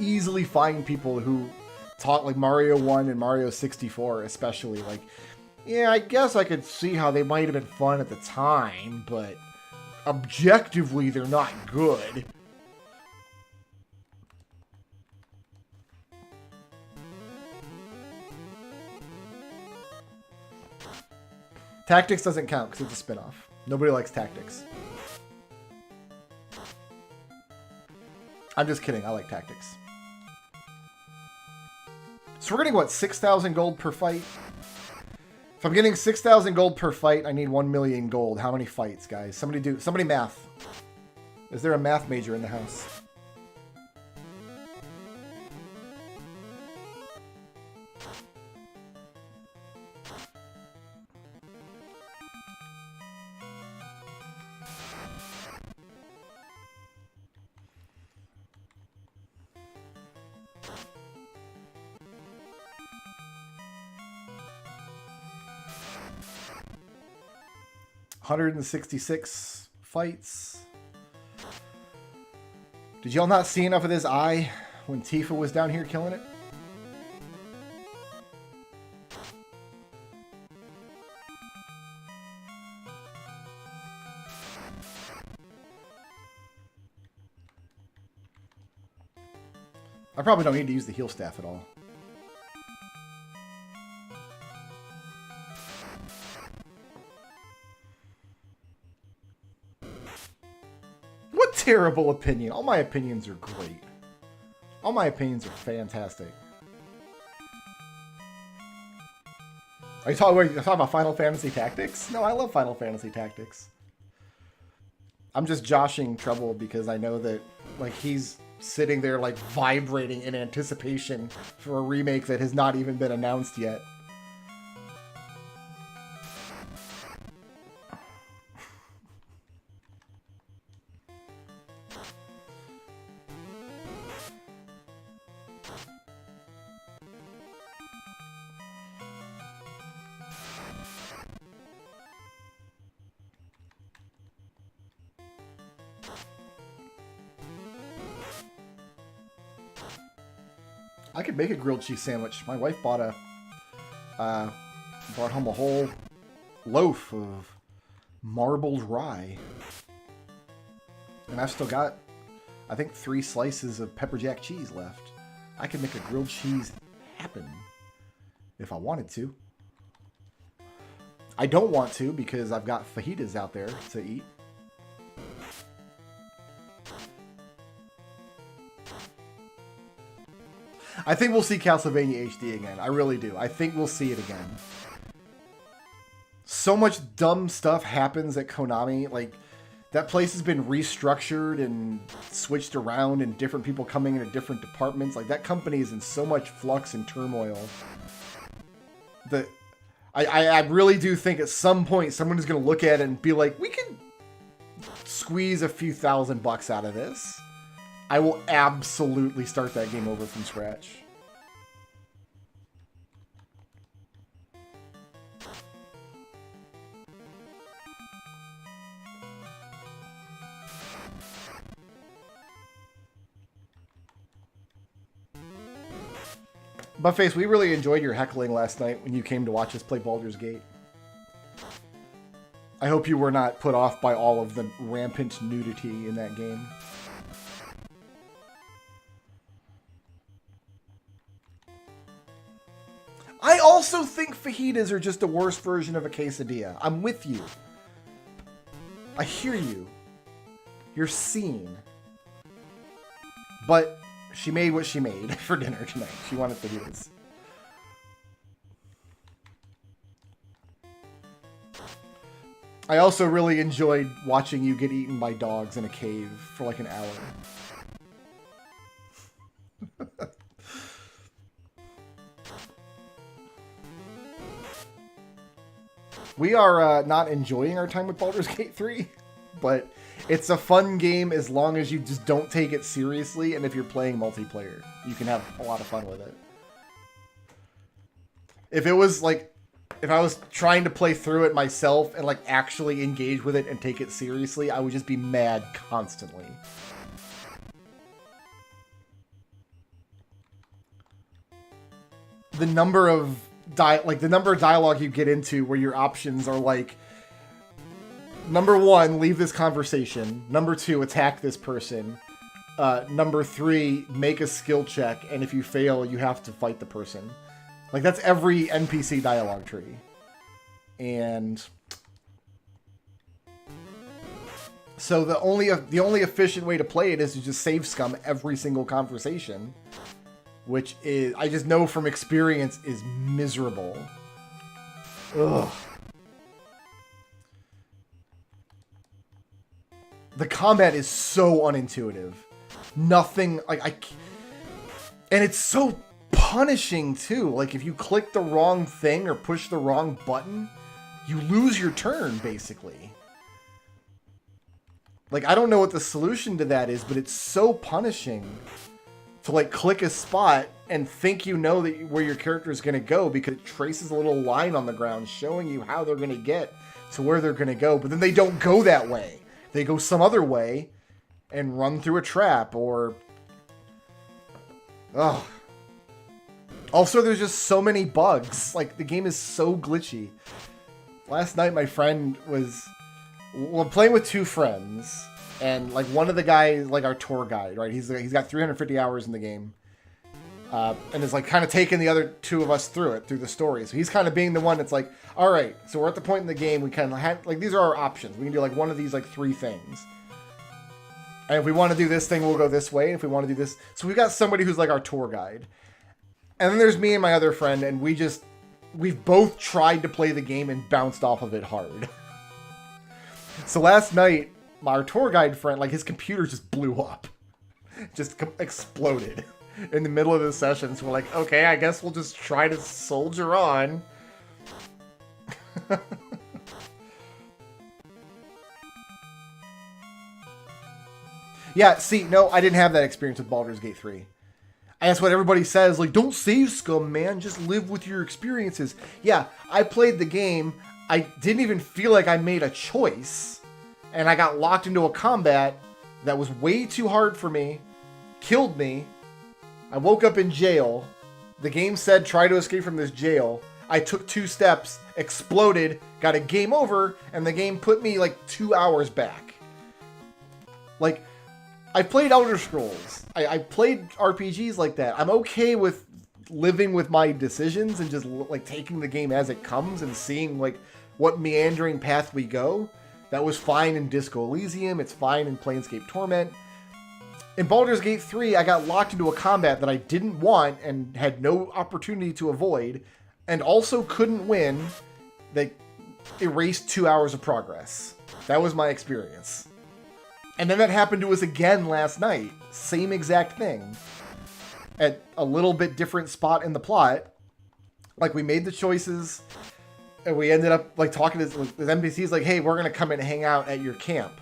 easily find people who talk, like Mario 1 and Mario 64 especially, like, yeah, I guess I could see how they might have been fun at the time, but objectively they're not good. Tactics doesn't count because it's a spinoff. Nobody likes Tactics. I'm just kidding. I like Tactics. So we're getting, what, 6,000 gold per fight? If I'm getting 6,000 gold per fight, I need 1 million gold. How many fights, guys? Somebody math. Is there a math major in the house? 166 fights. Did y'all not see enough of this eye when Tifa was down here killing it? I probably don't need to use the heal staff at all. What terrible opinion. All my opinions are great. All my opinions are fantastic. Are you talking about Final Fantasy Tactics? No, I love Final Fantasy Tactics. I'm just joshing Trouble because I know that, like, he's sitting there, like, vibrating in anticipation for a remake that has not even been announced yet. I could make a grilled cheese sandwich. My wife brought home a whole loaf of marbled rye. And I've still got, I think, 3 slices of pepper jack cheese left. I could make a grilled cheese happen if I wanted to. I don't want to because I've got fajitas out there to eat. I think we'll see Castlevania HD again. I really do. I think we'll see it again. So much dumb stuff happens at Konami. Like, that place has been restructured and switched around and different people coming into different departments. Like, that company is in so much flux and turmoil that I really do think at some point someone is going to look at it and be like, we can squeeze a few $1,000 out of this. I will absolutely start that game over from scratch. Buttface, we really enjoyed your heckling last night when you came to watch us play Baldur's Gate. I hope you were not put off by all of the rampant nudity in that game. I also think fajitas are just a worse version of a quesadilla. I'm with you. I hear you. You're seen. But she made what she made for dinner tonight. She wanted fajitas. I also really enjoyed watching you get eaten by dogs in a cave for like an hour. We are not enjoying our time with Baldur's Gate 3, but it's a fun game as long as you just don't take it seriously, and if you're playing multiplayer, you can have a lot of fun with it. If it was like, if I was trying to play through it myself and like actually engage with it and take it seriously, I would just be mad constantly. The number of dialogue you get into where your options are like, number 1, leave this conversation. Number 2, attack this person. Number 3, make a skill check, and if you fail, you have to fight the person. Like, that's every NPC dialogue tree. And so the only efficient way to play it is to just save scum every single conversation, which is, I just know from experience, is miserable. Ugh. The combat is so unintuitive. Nothing, like, and it's so punishing too. Like, if you click the wrong thing or push the wrong button, you lose your turn, basically. Like, I don't know what the solution to that is, but it's so punishing to, like, click a spot and think you know that where your character is going to go because it traces a little line on the ground showing you how they're going to get to where they're going to go, but then they don't go that way. They go some other way and run through a trap or... Ugh. Also, there's just so many bugs. Like, the game is so glitchy. Last night, my friend was... Well, playing with two friends, and, like, one of the guys, like, our tour guide, right? He's got 350 hours in the game. And is, like, kind of taking the other two of us through the story. So he's kind of being the one that's like, all right, so we're at the point in the game, we kind of have, like, these are our options. We can do, like, one of these, like, three things. And if we want to do this thing, we'll go this way. And if we want to do this... So we've got somebody who's, like, our tour guide. And then there's me and my other friend, and we've both tried to play the game and bounced off of it hard. So last night, our tour guide friend, like, his computer just blew up. Just exploded in the middle of the session. So we're like, okay, I guess we'll just try to soldier on. Yeah, see, no, I didn't have that experience with Baldur's Gate 3. And that's what everybody says, like, don't save scum, man, just live with your experiences. Yeah, I played the game, I didn't even feel like I made a choice, and I got locked into a combat that was way too hard for me, killed me, I woke up in jail, the game said try to escape from this jail, I took 2 steps, exploded, got a game over, and the game put me like 2 hours back. Like, I played Elder Scrolls. I played RPGs like that. I'm okay with living with my decisions and just like taking the game as it comes and seeing like what meandering path we go. That was fine in Disco Elysium. It's fine in Planescape Torment. In Baldur's Gate 3, I got locked into a combat that I didn't want and had no opportunity to avoid, and also couldn't win. That erased 2 hours of progress. That was my experience. And then that happened to us again last night. Same exact thing. At a little bit different spot in the plot. Like, we made the choices, and we ended up, like, talking to the NPCs, like, hey, we're going to come and hang out at your camp.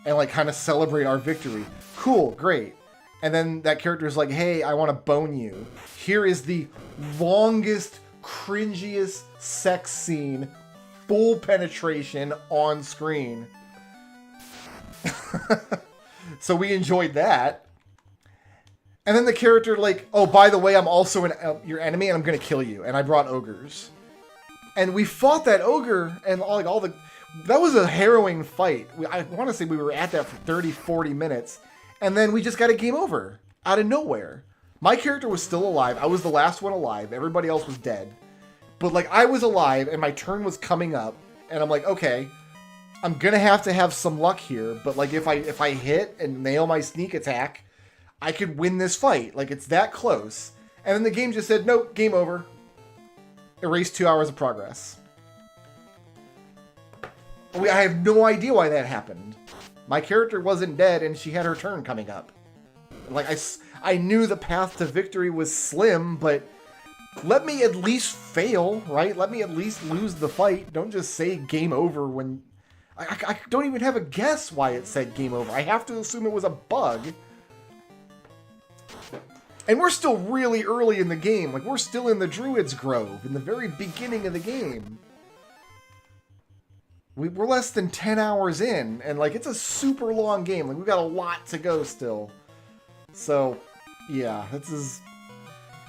And, like, kind of celebrate our victory. Cool, great. And then that character's like, hey, I want to bone you. Here is the longest, cringiest sex scene, full penetration on screen. So we enjoyed that. And then the character like, oh, by the way, I'm also your enemy and I'm going to kill you. And I brought ogres. And we fought that ogre and that was a harrowing fight. I want to say we were at that for 30, 40 minutes. And then we just got a game over out of nowhere. My character was still alive. I was the last one alive. Everybody else was dead. But like I was alive and my turn was coming up. And I'm like, okay, I'm going to have some luck here, but like if I hit and nail my sneak attack, I could win this fight. Like it's that close. And then the game just said, nope, game over. Erase 2 hours of progress. I have no idea why that happened. My character wasn't dead and she had her turn coming up. Like I knew the path to victory was slim, but let me at least fail, right? Let me at least lose the fight. Don't just say game over when... I don't even have a guess why it said game over. I have to assume it was a bug. And we're still really early in the game. Like, we're still in the Druid's Grove, in the very beginning of the game. We're less than 10 hours in, and, like, it's a super long game. Like, we've got a lot to go still. So, yeah, this is...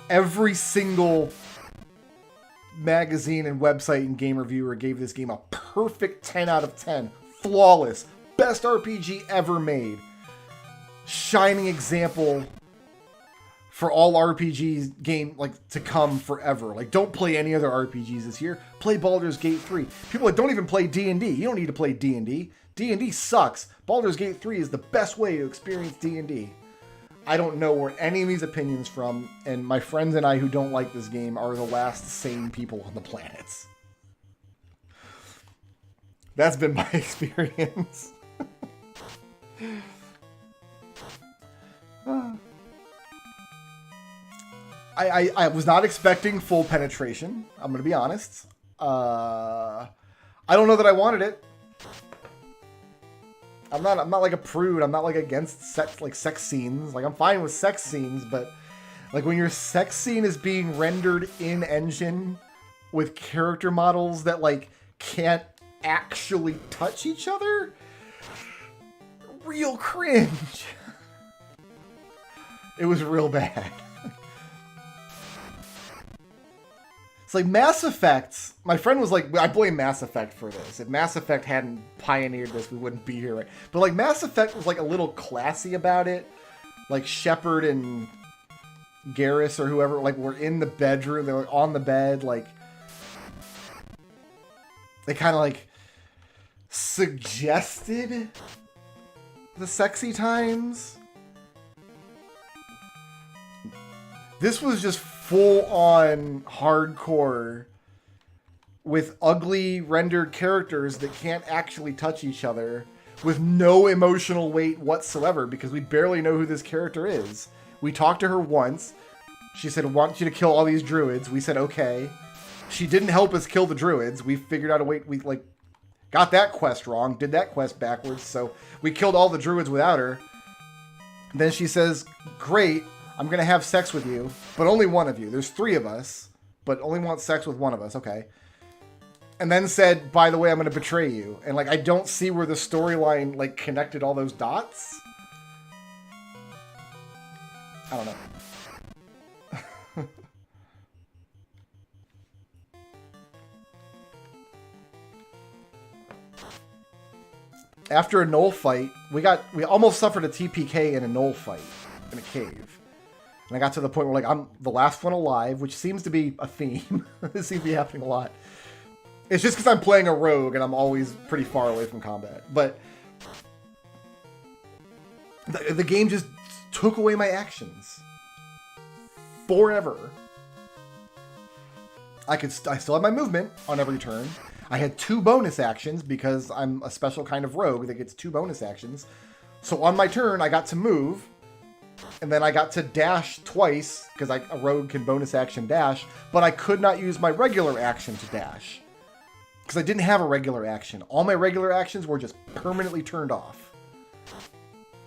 Every single magazine and website and game reviewer gave this game a perfect 10 out of 10. Flawless. Best RPG ever made. Shining example for all RPGs game like to come forever. Like, don't play any other RPGs this year. Play Baldur's Gate 3. People like, don't even play D&D. You don't need to play D&D. D&D sucks. Baldur's Gate 3 is the best way to experience D&D. I don't know where any of these opinions from, and my friends and I who don't like this game are the last sane people on the planet. That's been my experience. I was not expecting full penetration. I'm going to be honest. I don't know that I wanted it. I'm not like a prude. I'm not like against sex scenes. Like, I'm fine with sex scenes, but like when your sex scene is being rendered in engine with character models that like can't actually touch each other, real cringe. It was real bad. It's like Mass Effect. My friend was like, I blame Mass Effect for this. If Mass Effect hadn't pioneered this, we wouldn't be here, right? But like Mass Effect was like a little classy about it. Like Shepard and Garrus or whoever, like, were in the bedroom. They were on the bed, like, they kind of like suggested the sexy times. This was just full on hardcore with ugly rendered characters that can't actually touch each other with no emotional weight whatsoever because we barely know who this character is. We talked to her once. She said, I want you to kill all these druids. We said, okay. She didn't help us kill the druids. We figured out a way. We like got that quest wrong, did that quest backwards. So we killed all the druids without her. Then she says, great. I'm going to have sex with you, but only one of you. There's 3 of us, but only want sex with one of us. Okay. And then said, by the way, I'm going to betray you. And like, I don't see where the storyline like connected all those dots. I don't know. After a knoll fight, we almost suffered a TPK in a knoll fight in a cave. And I got to the point where like I'm the last one alive, which seems to be a theme. This seems to be happening a lot. It's just because I'm playing a rogue and I'm always pretty far away from combat. But the game just took away my actions. Forever. I still have my movement on every turn. I had 2 bonus actions because I'm a special kind of rogue that gets 2 bonus actions. So on my turn, I got to move. And then I got to dash twice because a rogue can bonus action dash. But I could not use my regular action to dash. Because I didn't have a regular action. All my regular actions were just permanently turned off.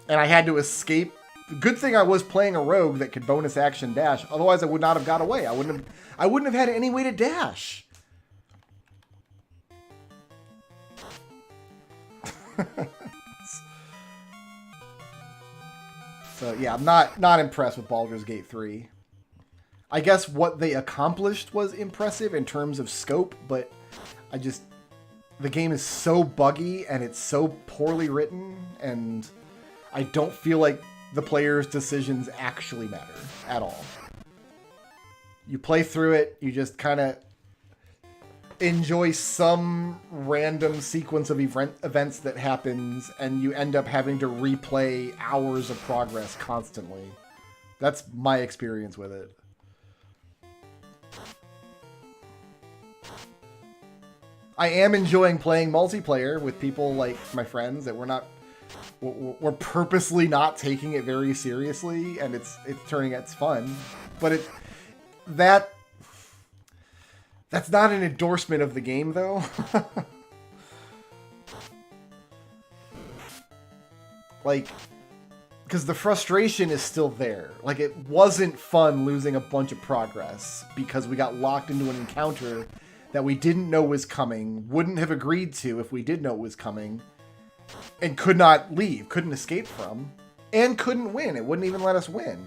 And I had to escape. Good thing I was playing a rogue that could bonus action dash. Otherwise, I would not have got away. I wouldn't have had any way to dash. So yeah, I'm not impressed with Baldur's Gate 3. I guess what they accomplished was impressive in terms of scope, but the game is so buggy and it's so poorly written, and I don't feel like the player's decisions actually matter at all. You play through it, you just kind of enjoy some random sequence of events that happens, and you end up having to replay hours of progress constantly. That's my experience with it. I am enjoying playing multiplayer with people like my friends that we're purposely not taking it very seriously, and it's turning out fun. But that's not an endorsement of the game, though. Like, because the frustration is still there. Like, it wasn't fun losing a bunch of progress because we got locked into an encounter that we didn't know was coming, wouldn't have agreed to if we did know it was coming, and could not leave, couldn't escape from, and couldn't win. It wouldn't even let us win.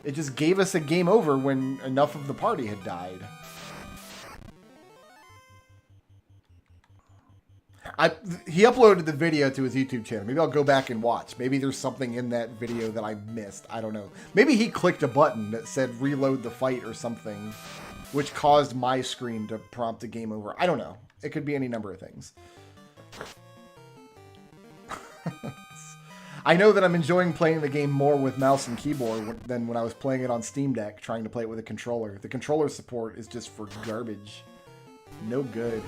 It just gave us a game over when enough of the party had died. He uploaded the video to his YouTube channel. Maybe I'll go back and watch. Maybe there's something in that video that I missed. I don't know. Maybe he clicked a button that said reload the fight or something, which caused my screen to prompt a game over. I don't know. It could be any number of things. I know that I'm enjoying playing the game more with mouse and keyboard than when I was playing it on Steam Deck, trying to play it with a controller. The controller support is just for garbage. No good.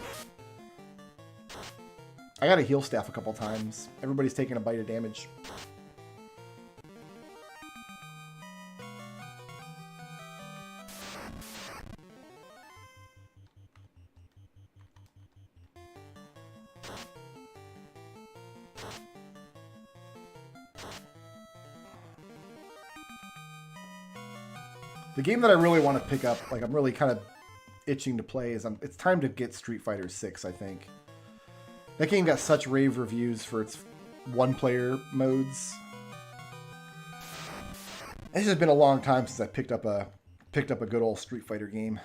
I got a heal staff a couple times. Everybody's taking a bite of damage. The game that I really want to pick up, like I'm really kind of itching to play, is it's time to get Street Fighter 6, I think. That game got such rave reviews for its one-player modes. It's just been a long time since I picked up a good old Street Fighter game.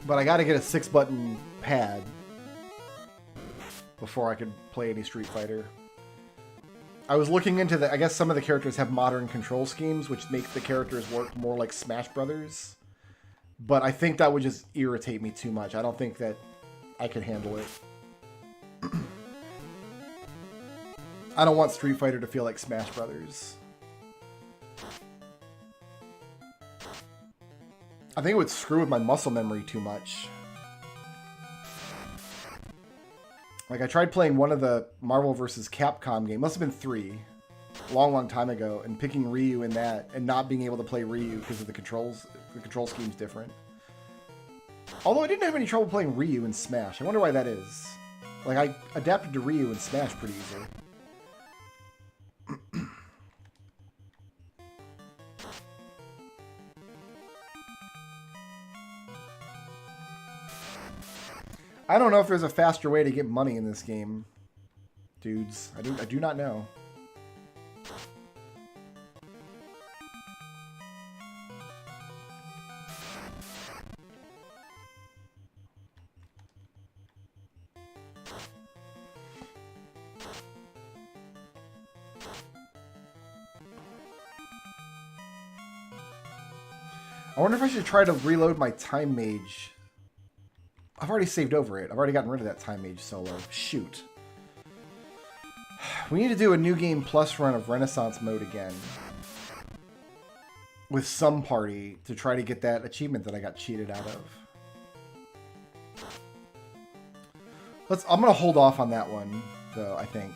But I gotta get a 6-button pad before I could play any Street Fighter. I was looking into the... I guess some of the characters have modern control schemes, which make the characters work more like Smash Brothers. But I think that would just irritate me too much. I don't think that I could handle it. I don't want Street Fighter to feel like Smash Brothers. I think it would screw with my muscle memory too much. Like, I tried playing one of the Marvel vs. Capcom games. Must have been 3. A long, long time ago. And picking Ryu in that. And not being able to play Ryu because of the controls. The control scheme's different. Although I didn't have any trouble playing Ryu in Smash. I wonder why that is. Like, I adapted to Ryu in Smash pretty easily. I don't know if there's a faster way to get money in this game, dudes. I do not know. I wonder if I should try to reload my Time Mage. I've already saved over it. I've already gotten rid of that Time Mage solo. Shoot. We need to do a New Game Plus run of Renaissance mode again. With some party to try to get that achievement that I got cheated out of. I'm going to hold off on that one, though, I think.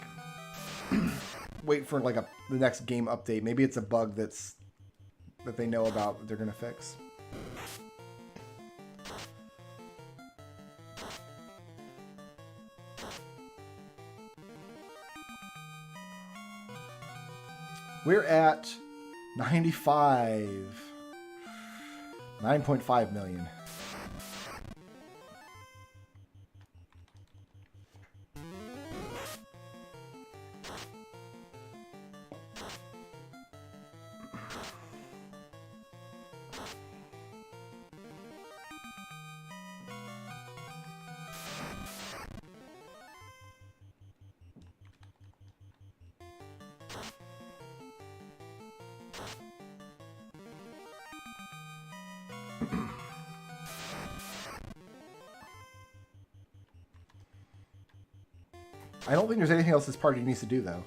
Wait for like the next game update. Maybe it's a bug that they know about that they're going to fix. We're at 95. 9.5 million. I don't think there's anything else this party needs to do, though.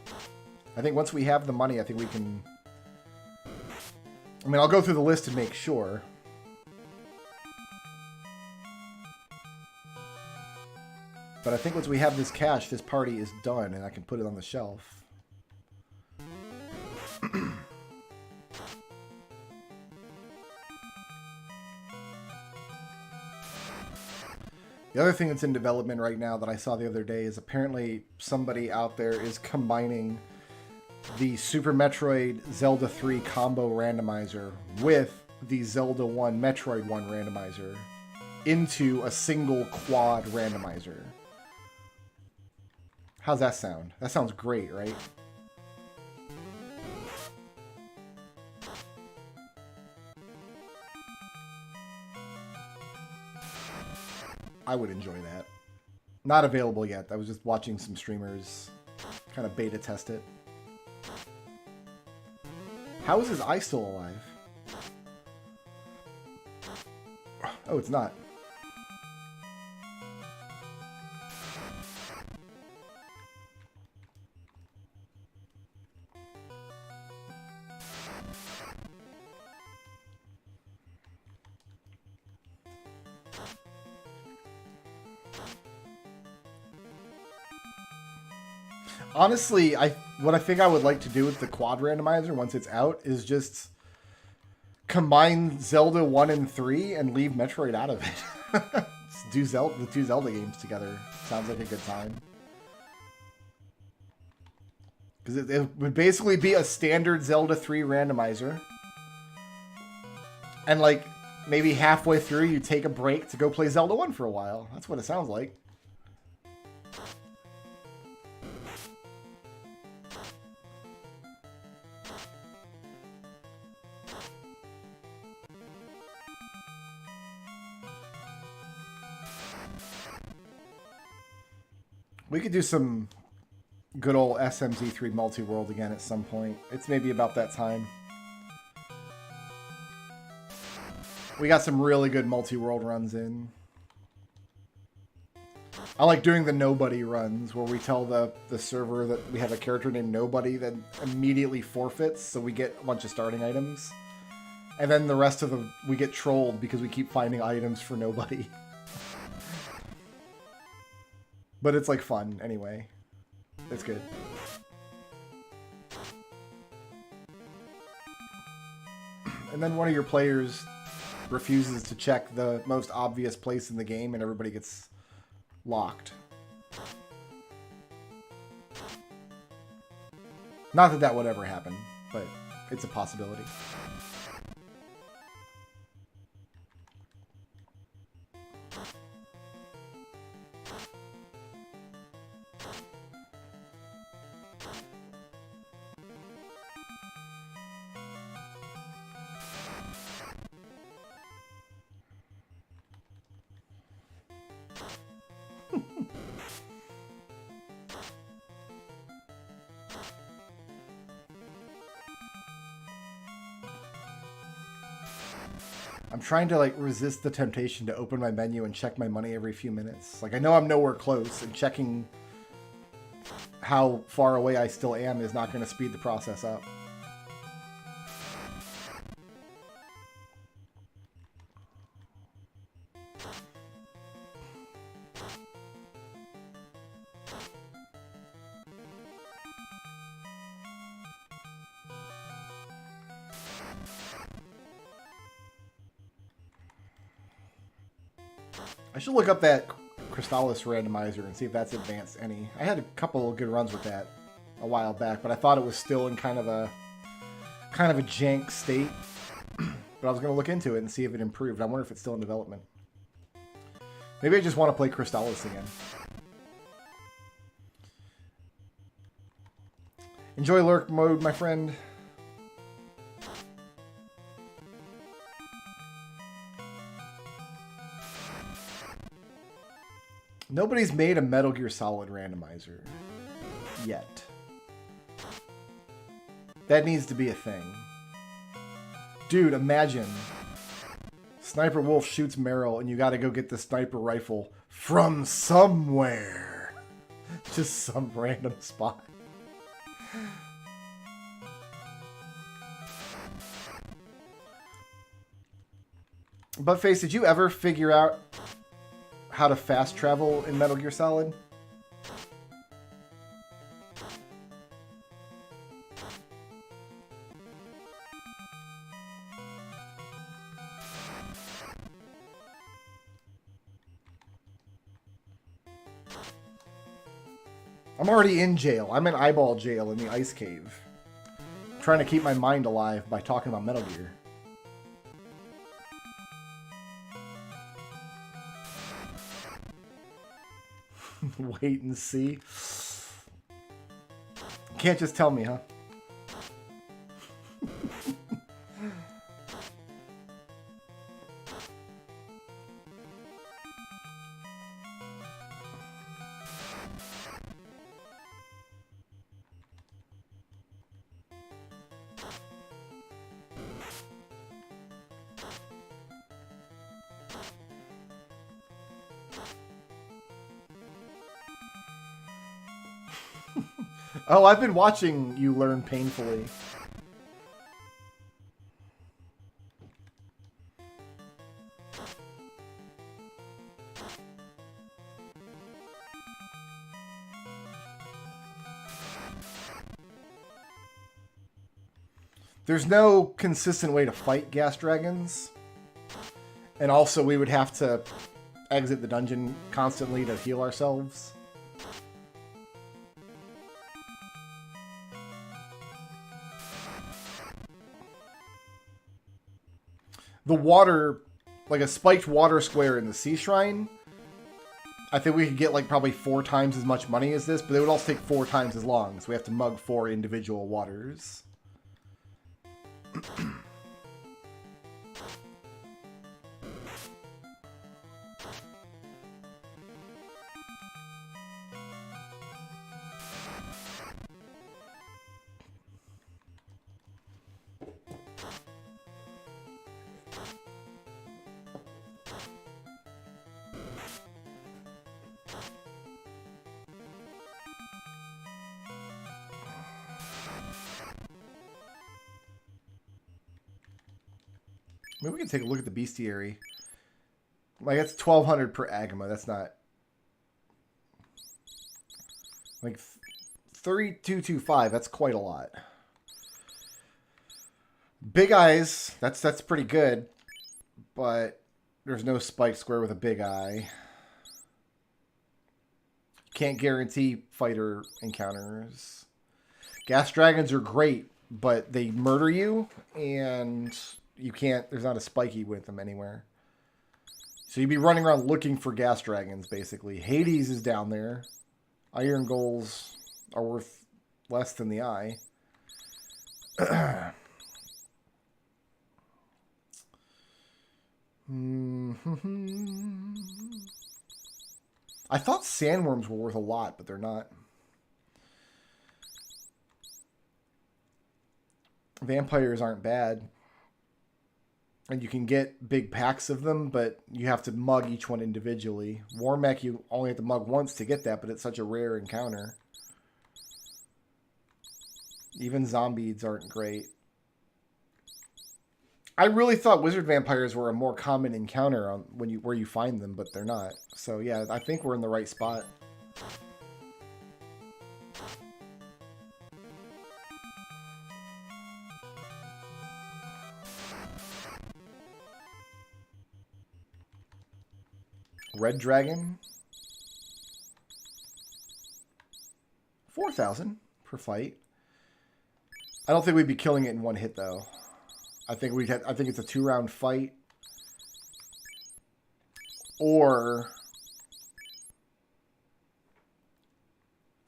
I think once we have the money, I think we can... I mean, I'll go through the list to make sure. But I think once we have this cash, this party is done, and I can put it on the shelf. The other thing that's in development right now that I saw the other day is apparently somebody out there is combining the Super Metroid Zelda 3 combo randomizer with the Zelda 1 Metroid 1 randomizer into a single quad randomizer. How's that sound? That sounds great, right? I would enjoy that. Not available yet. I was just watching some streamers kind of beta test it. How is his eye still alive? Oh, it's not. Honestly, what I think I would like to do with the quad randomizer once it's out is just combine Zelda 1 and 3 and leave Metroid out of it. Just do the two Zelda games together. Sounds like a good time. Because it would basically be a standard Zelda 3 randomizer. And like, maybe halfway through you take a break to go play Zelda 1 for a while. That's what it sounds like. We could do some good old SMZ3 multi-world again at some point. It's maybe about that time. We got some really good multi-world runs in. I like doing the nobody runs where we tell the server that we have a character named Nobody that immediately forfeits, so we get a bunch of starting items. And then the rest of them, we get trolled because we keep finding items for Nobody. But it's like fun anyway. It's good. And then one of your players refuses to check the most obvious place in the game and everybody gets locked. Not that that would ever happen, but it's a possibility. I'm trying to like resist the temptation to open my menu and check my money every few minutes. Like I know I'm nowhere close, and checking how far away I still am is not going to speed the process up. I should look up that Crystallis randomizer and see if that's advanced any. I had a couple of good runs with that a while back, but I thought it was still in kind of a jank state. But I was going to look into it and see if it improved. I wonder if it's still in development. Maybe I just want to play Crystallis again. Enjoy lurk mode, my friend. Nobody's made a Metal Gear Solid randomizer yet. That needs to be a thing. Dude, imagine Sniper Wolf shoots Meryl and you gotta go get the sniper rifle from somewhere. Just some random spot. But Face, did you ever figure out how to fast travel in Metal Gear Solid? I'm already in jail. I'm in eyeball jail in the ice cave. I'm trying to keep my mind alive by talking about Metal Gear. Wait and see. Can't just tell me, huh? Oh, I've been watching you learn painfully. There's no consistent way to fight gas dragons. And also we would have to exit the dungeon constantly to heal ourselves. the water, like a spiked water square in the Sea Shrine, I think we could get like probably 4 times as much money as this, but they would also take 4 times as long. So we have to mug 4 individual waters. Maybe we can take a look at the bestiary. Like, it's 1,200 per agama. That's not... Like, 3,225. That's quite a lot. Big eyes. That's pretty good. But there's no spike square with a big eye. Can't guarantee fighter encounters. Gas dragons are great, but they murder you, and you can't... There's not a spiky with them anywhere. So you'd be running around looking for gas dragons, basically. Hades is down there. Iron goals are worth less than the eye. I thought sandworms were worth a lot, but they're not. Vampires aren't bad. And you can get big packs of them, but you have to mug each one individually. Warmech, you only have to mug once to get that, but it's such a rare encounter. Even zombies aren't great. I really thought wizard vampires were a more common encounter on where you find them, but they're not. So yeah, I think we're in the right spot. Red dragon. 4,000 per fight. I don't think we'd be killing it in one hit though. I think I think it's a 2-round fight. Or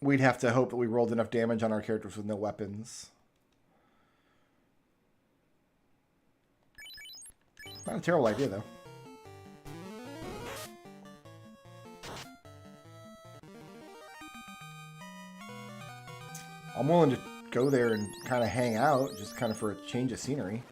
we'd have to hope that we rolled enough damage on our characters with no weapons. Not a terrible idea though. I'm willing to go there and kind of hang out, just kind of for a change of scenery.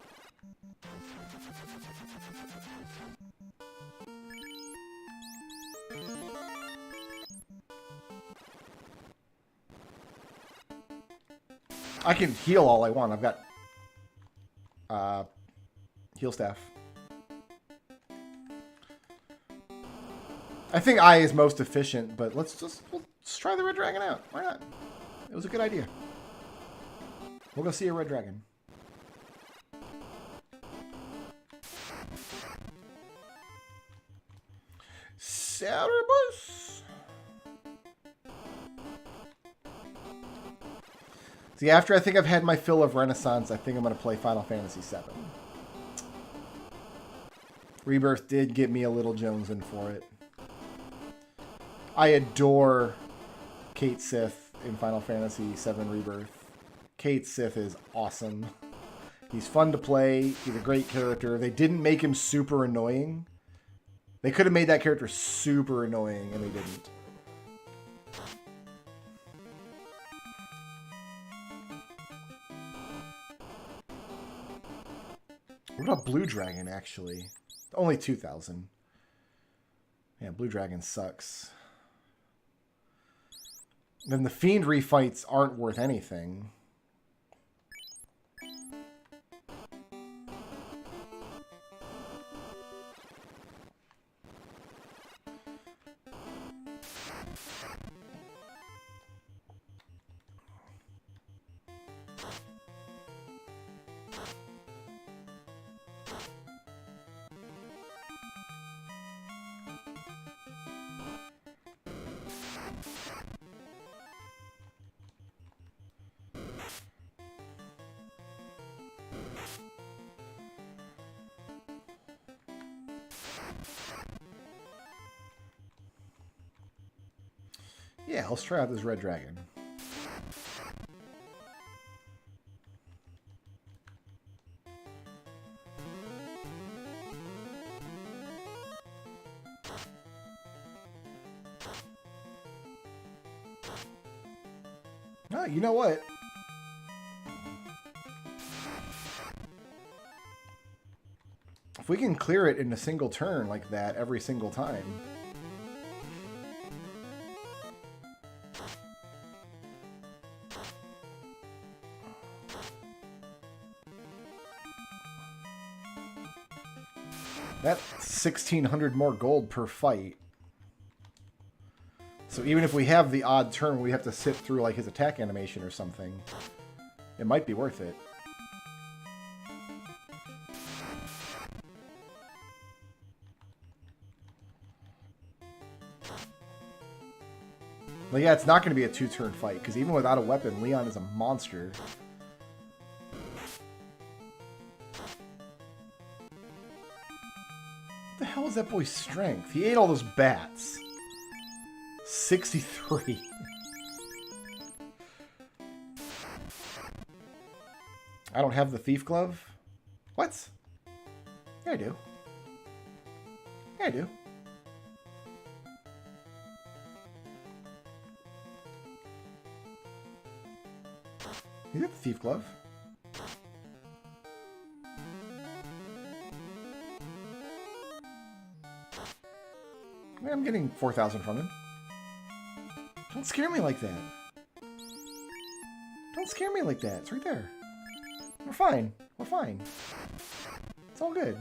I can heal all I want. I've got heal staff. I think I is most efficient, but let's try the red dragon out. Why not? It was a good idea. We'll go see a red dragon. Cerberus. See, after I think I've had my fill of Renaissance, I think I'm going to play Final Fantasy VII. Rebirth did get me a little jonesing for it. I adore Cait Sith in Final Fantasy VII Rebirth. Cait Sith is awesome. He's fun to play. He's a great character. They didn't make him super annoying. They could have made that character super annoying, and they didn't. What about Blue Dragon, actually? Only 2,000. Yeah, Blue Dragon sucks. Then the Fiend refights aren't worth anything. Yeah, let's try out this red dragon. Oh, you know what? If we can clear it in a single turn like that every single time. That's 1,600 more gold per fight. So even if we have the odd turn, we have to sit through like his attack animation or something. It might be worth it. Well, yeah, it's not going to be a 2-turn fight, because even without a weapon, Leon is a monster. What the hell is that boy's strength? He ate all those bats. 63. I don't have the thief glove? What? Yeah, I do. Yeah, I do. You got the thief glove. I'm getting 4,000 from him. Don't scare me like that. Don't scare me like that. It's right there. We're fine. We're fine. It's all good.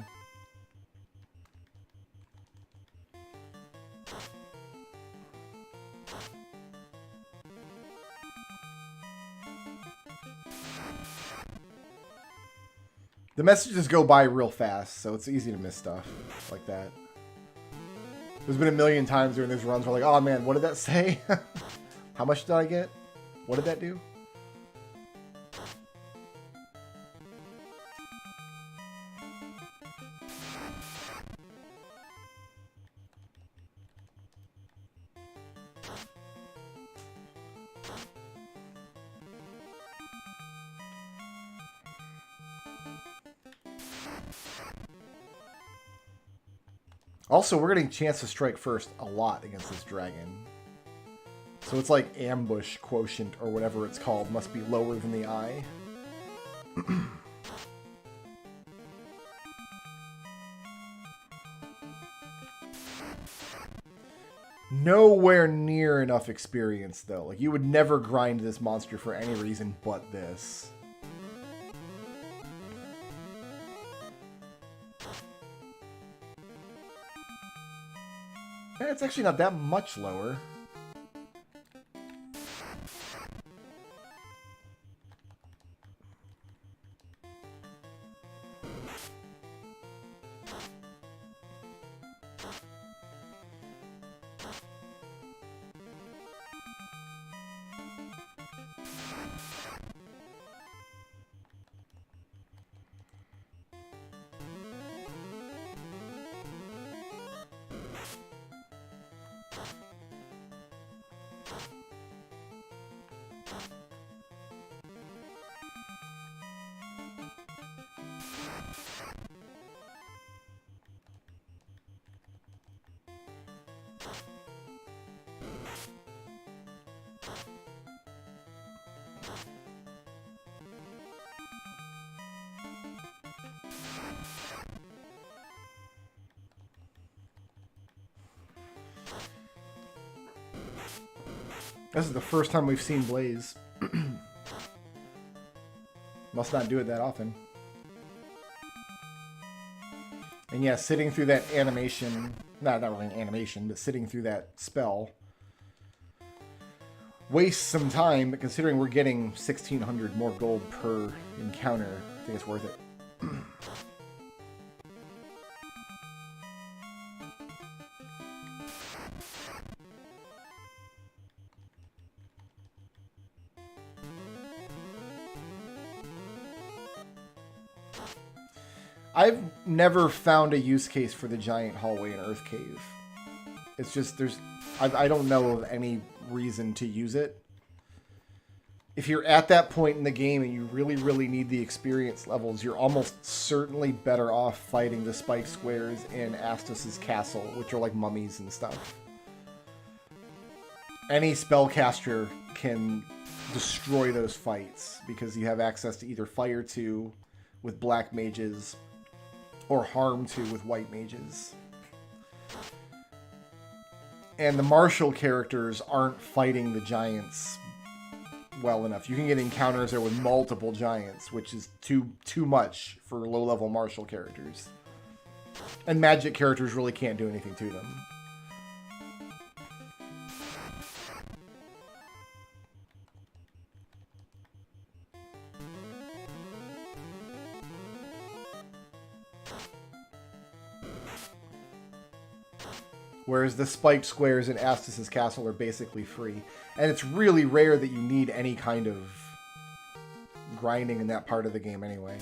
The messages go by real fast, so it's easy to miss stuff like that. There's been a million times during these runs where like, oh man, what did that say? How much did I get? What did that do? Also, we're getting chance to strike first a lot against this dragon. So it's like ambush quotient or whatever it's called must be lower than the eye. Nowhere near enough experience though. Like you would never grind this monster for any reason but this. It's actually not that much lower. This is the first time we've seen Blaze. Must not do it that often. And yeah, sitting through that animation, not really an animation, but sitting through that spell wastes some time, but considering we're getting 1,600 more gold per encounter, I think it's worth it. I've never found a use case for the giant hallway in Earth Cave. It's just I don't know of any reason to use it. If you're at that point in the game and you really, really need the experience levels, you're almost certainly better off fighting the spike squares in Astus's castle, which are like mummies and stuff. Any spellcaster can destroy those fights because you have access to either Fire 2 with black mages or Harm 2 with white mages. And the martial characters aren't fighting the giants well enough. You can get encounters there with multiple giants, which is too much for low-level martial characters. And magic characters really can't do anything to them. Whereas the spiked squares in Astus's castle are basically free. And it's really rare that you need any kind of grinding in that part of the game anyway.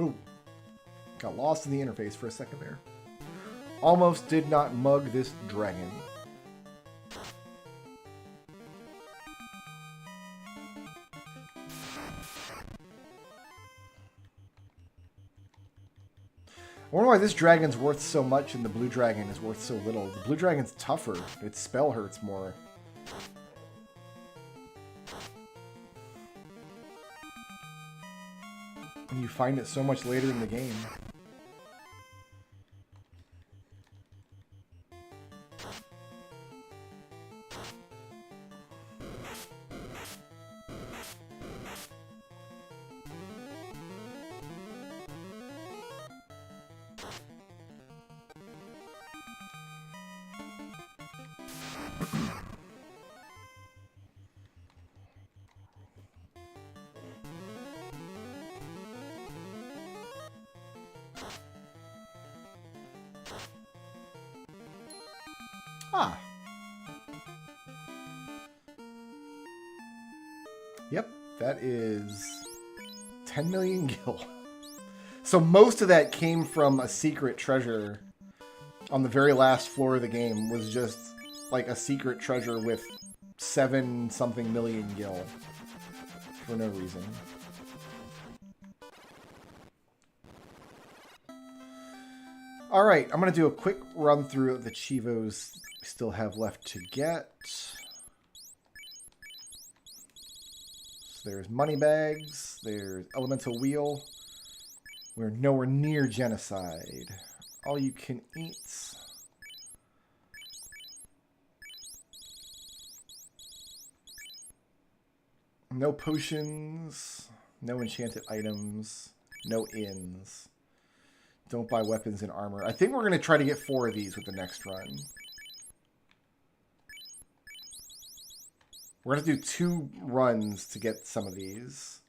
Ooh, got lost in the interface for a second there. Almost did not mug this dragon. I wonder why this dragon's worth so much and the blue dragon is worth so little. The blue dragon's tougher. Its spell hurts more. And you find it so much later in the game. Ah. Yep, that is 10 million gil. So most of that came from a secret treasure on the very last floor of the game. Was just like a secret treasure with 7-something million gil for no reason. All right, I'm going to do a quick run through of the Chivos we still have left to get. So there's Moneybags, there's Elemental Wheel. We're nowhere near Genocide. All you can eat. No potions, no enchanted items, no inns. Don't buy weapons and armor. I think we're going to try to get 4 of these with the next run. We're going to do 2 runs to get some of these.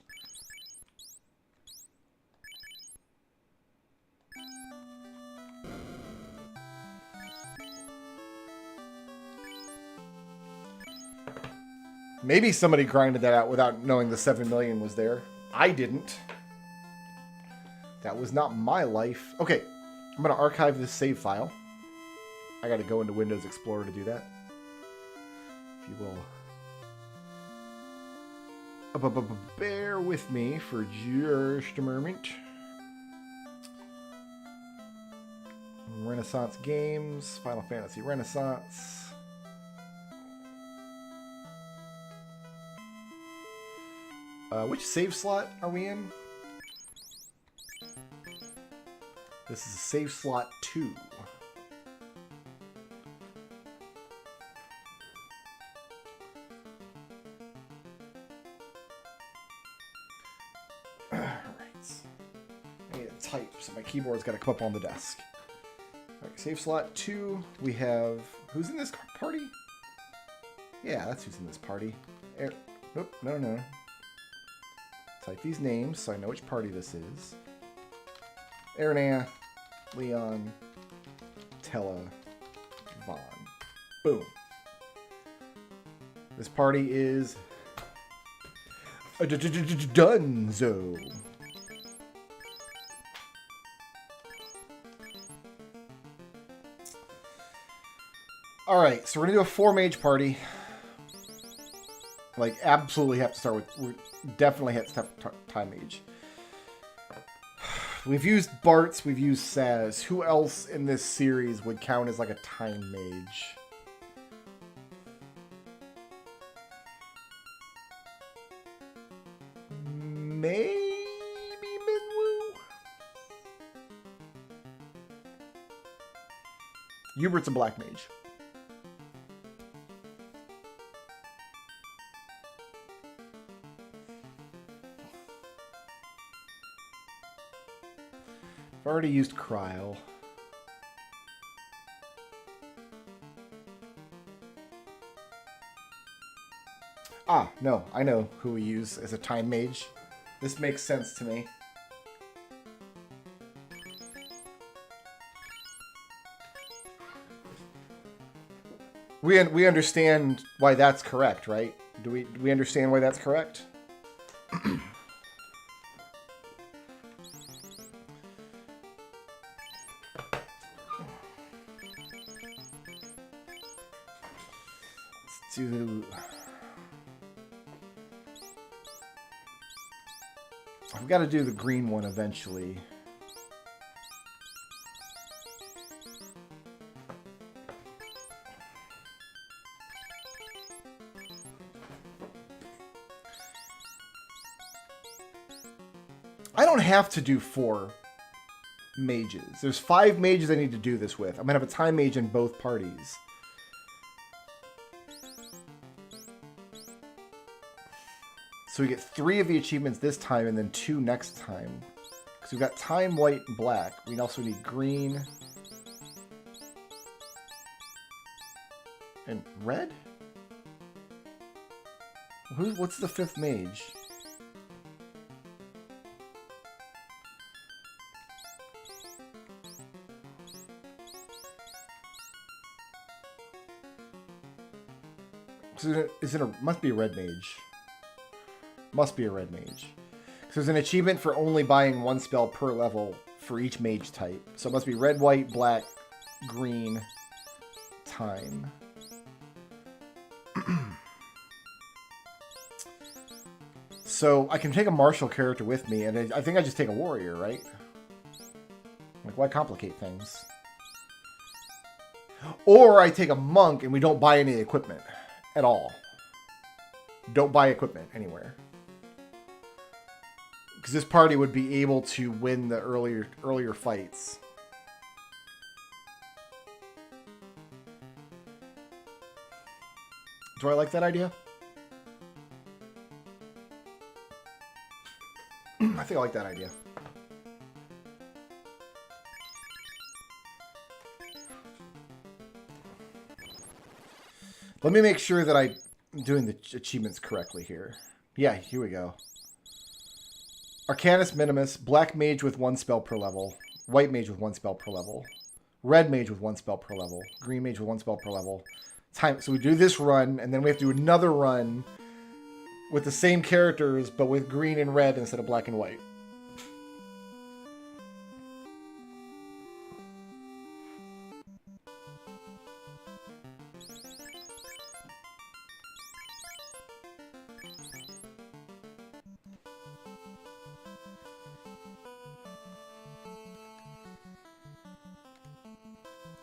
Maybe somebody grinded that out without knowing the 7 million was there. I didn't. That was not my life. Okay, I'm going to archive this save file. I got to go into Windows Explorer to do that. If you will. Bear with me for just a moment. Renaissance Games, Final Fantasy Renaissance. Which save slot are we in? This is save slot 2. type, so my keyboard's got to come up on the desk. All right, save slot 2. We have... Who's in this party? Yeah, that's who's in this party. Nope, no. Type these names so I know which party this is. Aaron, Leon, Tella, Vaughn. Boom. This party is... Dunzo. Alright, so we're going to do a 4-mage party. Like, absolutely have to start with... We definitely have to start with Time Mage. We've used Bartz, we've used Saz. Who else in this series would count as like a Time Mage? Maybe Minwoo? Hubert's a Black Mage. I've already used Cryo. Ah, no, I know who we use as a Time Mage. This makes sense to me. We understand why that's correct, right? Do we understand why that's correct? Let's do... I've got to do the green one eventually. I don't have to do 4 mages. There's 5 mages I need to do this with. I'm going to have a Time Mage in both parties. So we get 3 of the achievements this time and then 2 next time. Because we've got Time, White, and Black. We also need Green. And Red? What's the 5th mage? Must be a red mage. Must be a red mage. So there's an achievement for only buying 1 spell per level for each mage type. So it must be red, white, black, green, time. So I can take a martial character with me, and I think I just take a warrior, right? Like, why complicate things? Or I take a monk and we don't buy any equipment at all. Don't buy equipment anywhere. Because this party would be able to win the earlier fights. Do I like that idea? I think I like that idea. Let me make sure that I'm doing the achievements correctly here. Yeah, here we go. Arcanus Minimus, Black Mage with 1 spell per level, White Mage with 1 spell per level, Red Mage with 1 spell per level, Green Mage with 1 spell per level. Time. So we do this run, and then we have to do another run with the same characters, but with green and red instead of black and white.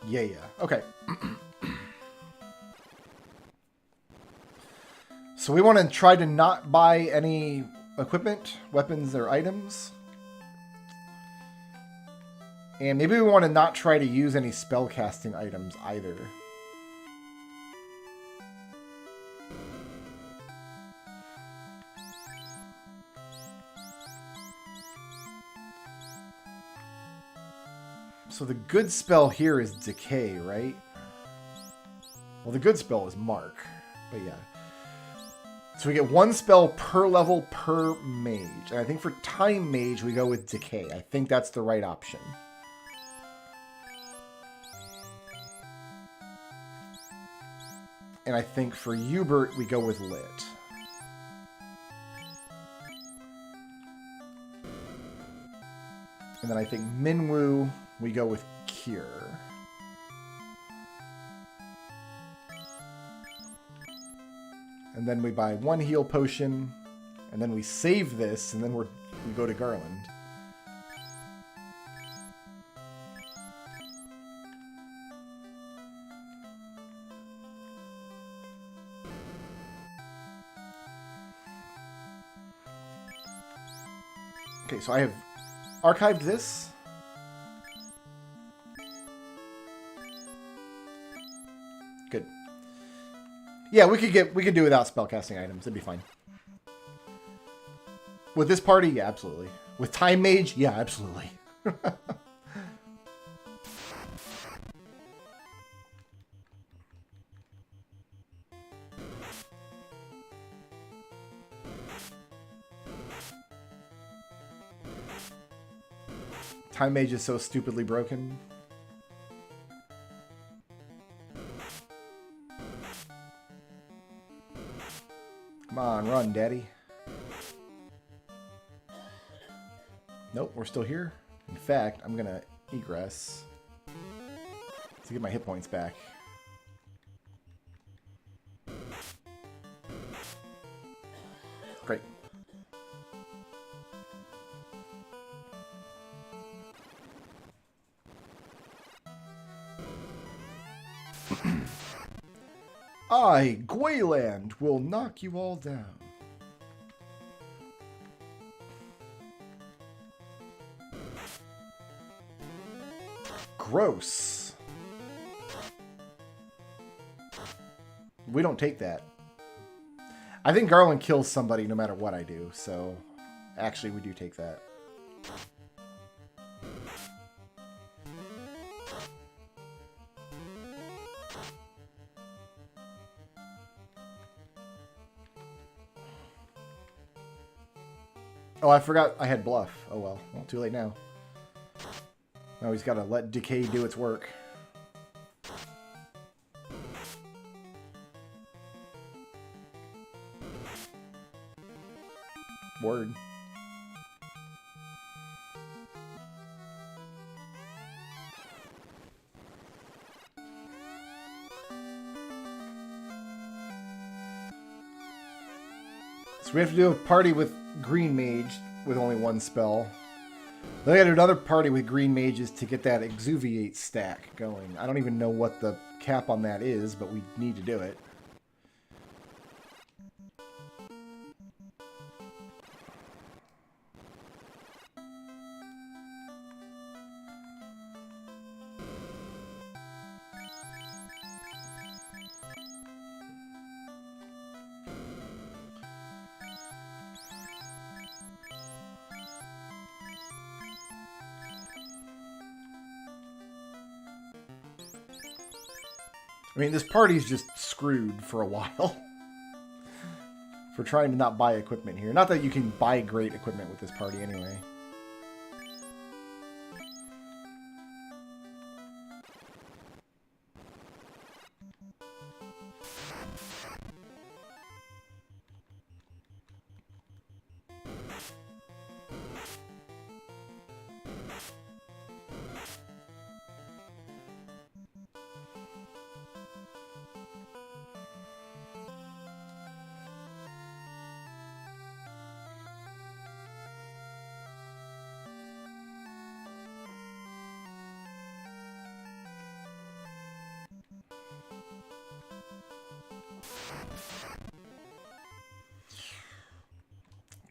Yeah. Okay. So we want to try to not buy any equipment, weapons, or items. And maybe we want to not try to use any spellcasting items either. So the good spell here is Decay, right? Well, the good spell is Mark, but yeah. So we get one spell per level per mage. And I think for Time Mage, we go with Decay. I think that's the right option. And I think for Hubert, we go with Lit. And then I think Minwoo, we go with Cure. And then we buy one heal potion, and then we save this, and then we go to Garland. Okay, so I have archived this. Good. Yeah, we could do without spellcasting items. It'd be fine. With this party, yeah, absolutely. With Time Mage, yeah, absolutely. Time Mage is so stupidly broken. Come on, run, Daddy. Nope, we're still here. In fact, I'm gonna egress to get my hit points back. Great. I, Gwayland, will knock you all down. Gross. We don't take that. I think Garland kills somebody no matter what I do, so actually we do take that. Oh, I forgot I had bluff. Oh well. Well, too late now. Now he's got to let Decay do its work. Word. So we have to do a party with Green Mage with only one spell. Then we got another party with Green Mages to get that Exuviate stack going. I don't even know what the cap on that is, but we need to do it. I mean, this party's just screwed for a while. For trying to not buy equipment here. Not that you can buy great equipment with this party anyway.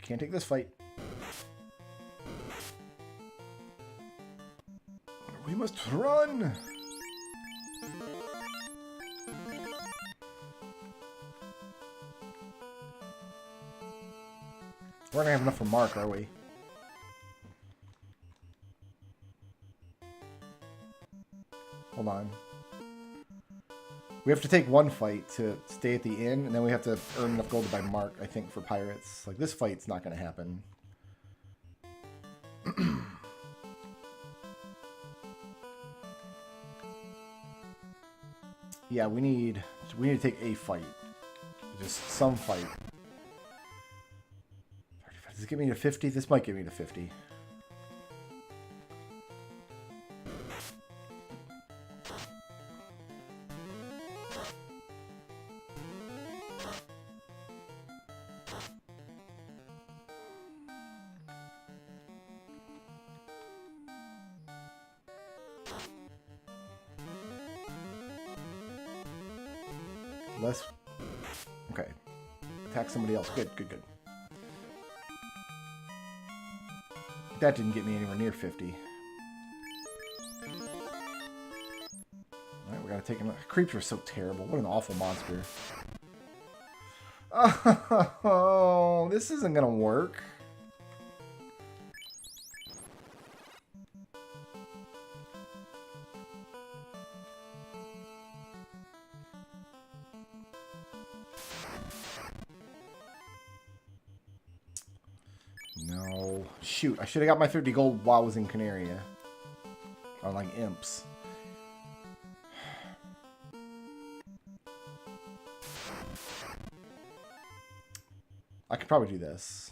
Can't take this fight. We must run! We're gonna have enough for Mark, are we? Hold on. We have to take one fight to stay at the inn, and then we have to earn enough gold to buy Mark, I think, for pirates. Like, this fight's not going to happen. Yeah, we need to take a fight. Just some fight. 35. Does it get me to 50? This might get me to 50. Less. Okay. Attack somebody else. Good, good, good. That didn't get me anywhere near 50. Alright, we gotta take him. Creeps are so terrible. What an awful monster. Oh, this isn't gonna work. No. Shoot, I should have got my 50 gold while I was in Canaria. On, like, imps. I could probably do this.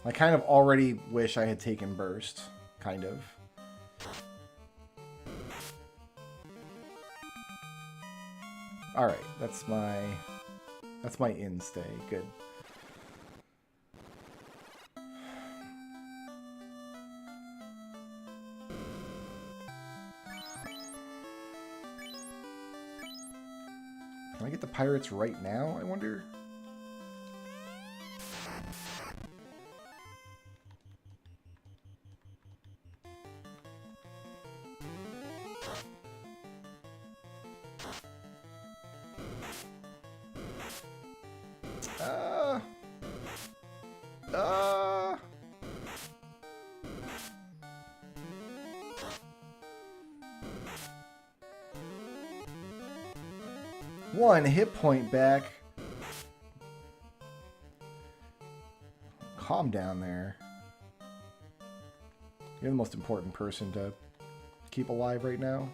I kind of already wish I had taken Burst. Kind of. Alright, that's my in stay. Good. Can I get the pirates right now, I wonder? One hit point back. Calm down there. You're the most important person to keep alive right now.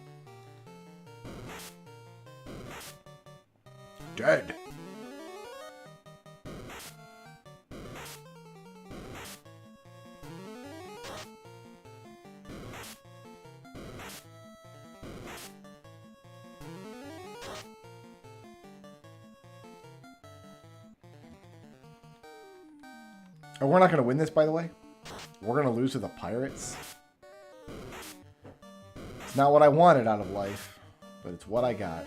Dead. Oh, we're not going to win this, by the way. We're going to lose to the pirates. It's not what I wanted out of life, but it's what I got.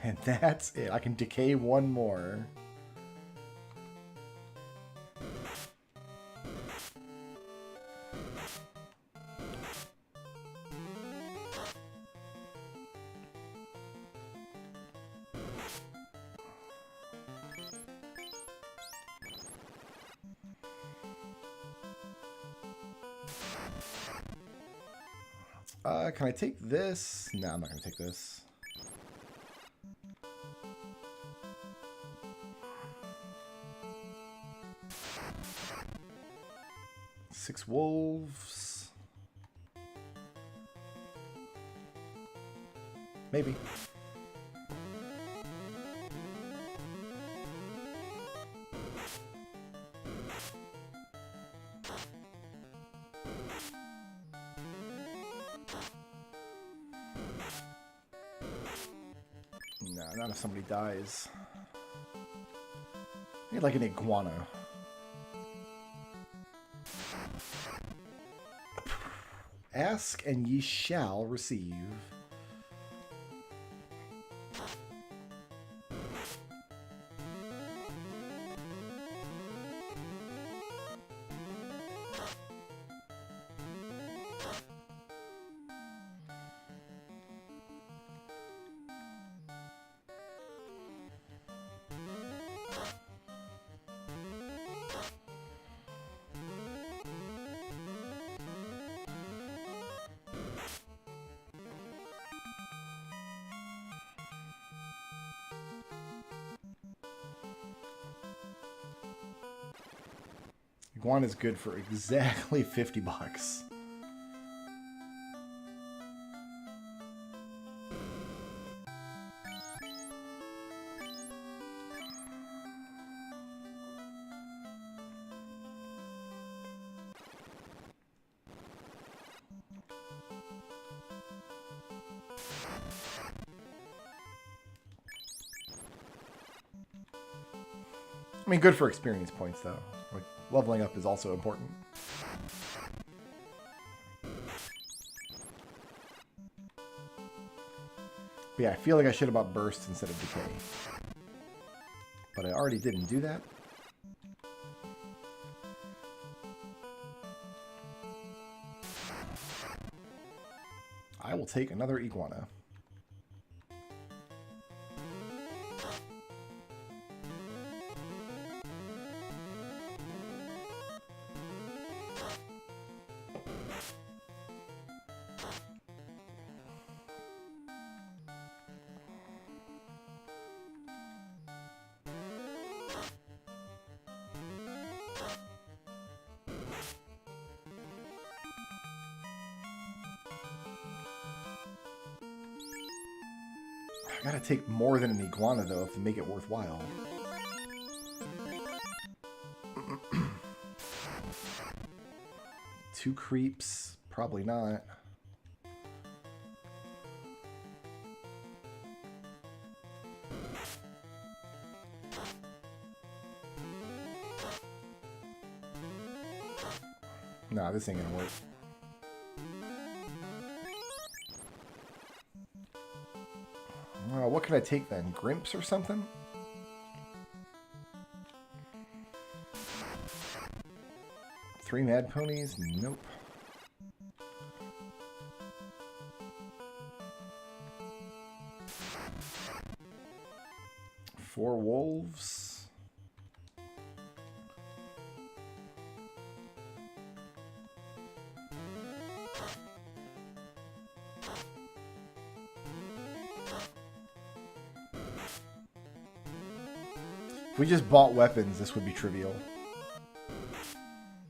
And that's it. I can decay one more. Can I take this? No, I'm not going to take this. Six wolves. Maybe. No, not if somebody dies. I need like an iguana. Ask and ye shall receive. Iguana is good for exactly 50 bucks. I mean, good for experience points, though. Like, leveling up is also important. But yeah, I feel like I should have bought Burst instead of Decay. But I already didn't do that. I will take another Iguana. I gotta take more than an Iguana, though, to make it worthwhile. Two creeps? Probably not. Nah, this ain't gonna work. What can I take then? Grimps or something? Three Mad Ponies? Nope. Four Wolves? If we just bought weapons, this would be trivial.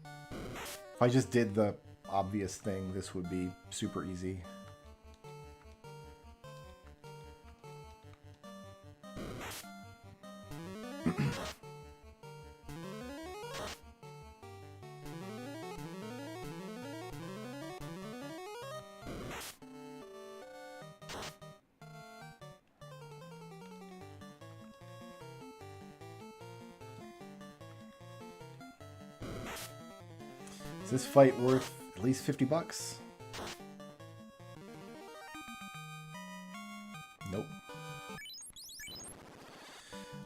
If I just did the obvious thing, this would be super easy. Is this fight worth at least 50 bucks? Nope.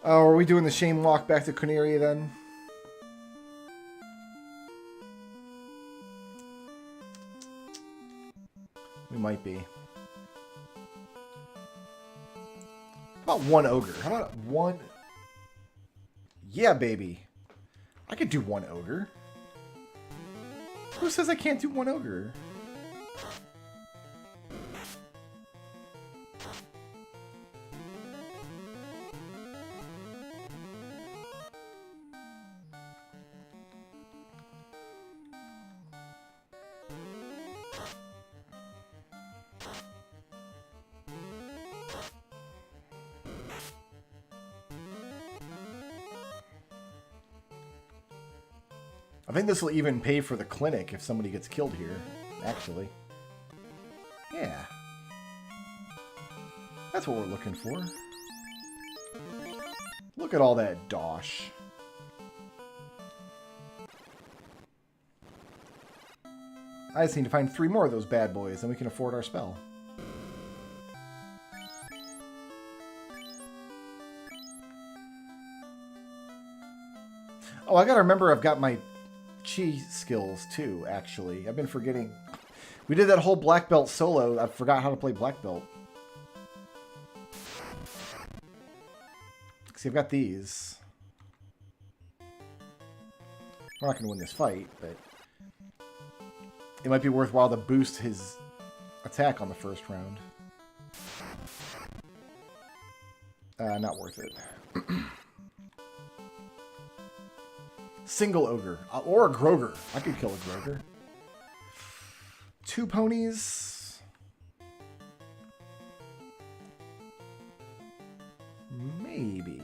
Oh, are we doing the shame walk back to Corneria then? We might be. How about one ogre? How about one? Yeah, baby. I could do one ogre. Who says I can't do one ogre? I think this will even pay for the clinic if somebody gets killed here, actually. Yeah. That's what we're looking for. Look at all that dosh. I just need to find 3 more of those bad boys, and we can afford our spell. Oh, I gotta remember I've got my chi skills too, actually. I've been forgetting. We did that whole black belt solo. I forgot how to play black belt. See, I've got these. We're not going to win this fight, but it might be worthwhile to boost his attack on the first round. Not worth it. Single ogre. Or a Groger. I could kill a Groger. 2 ponies. Maybe.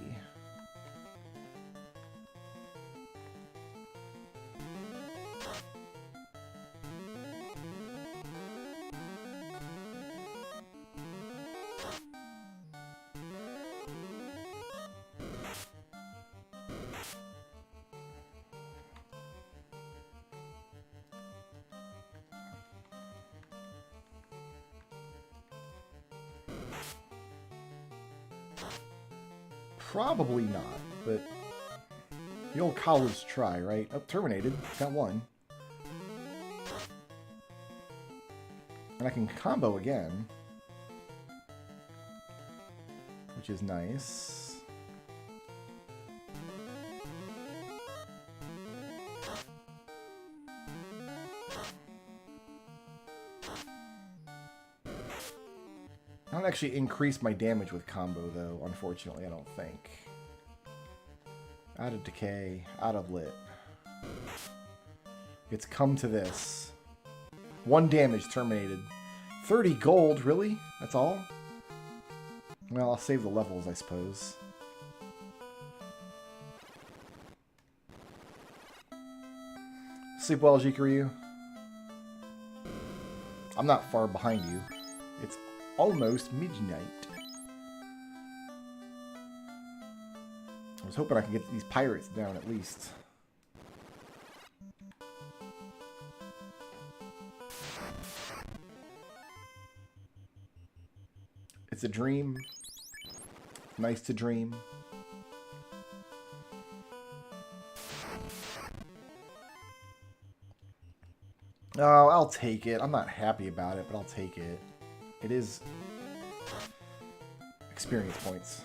Probably not, but the old college try, right? Oh, terminated. Got 1. And I can combo again, which is nice. I don't actually increase my damage with combo, though, unfortunately, I don't think. Out of decay, out of lit. It's come to this. 1 damage terminated. 30 gold, really? That's all? Well, I'll save the levels, I suppose. Sleep well, Jikaryu. I'm not far behind you. It's almost midnight. I was hoping I could get these pirates down at least. It's a dream. Nice to dream. Oh, I'll take it. I'm not happy about it, but I'll take it. It is experience points.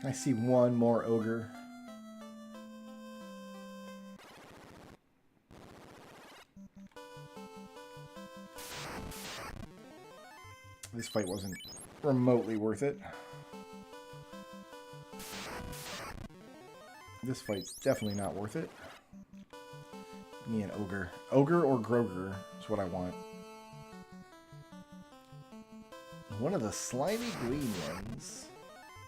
Can I see 1 more ogre? This fight wasn't remotely worth it. This fight's definitely not worth it. Give me an ogre. Ogre or Groger is what I want. One of the slimy green ones.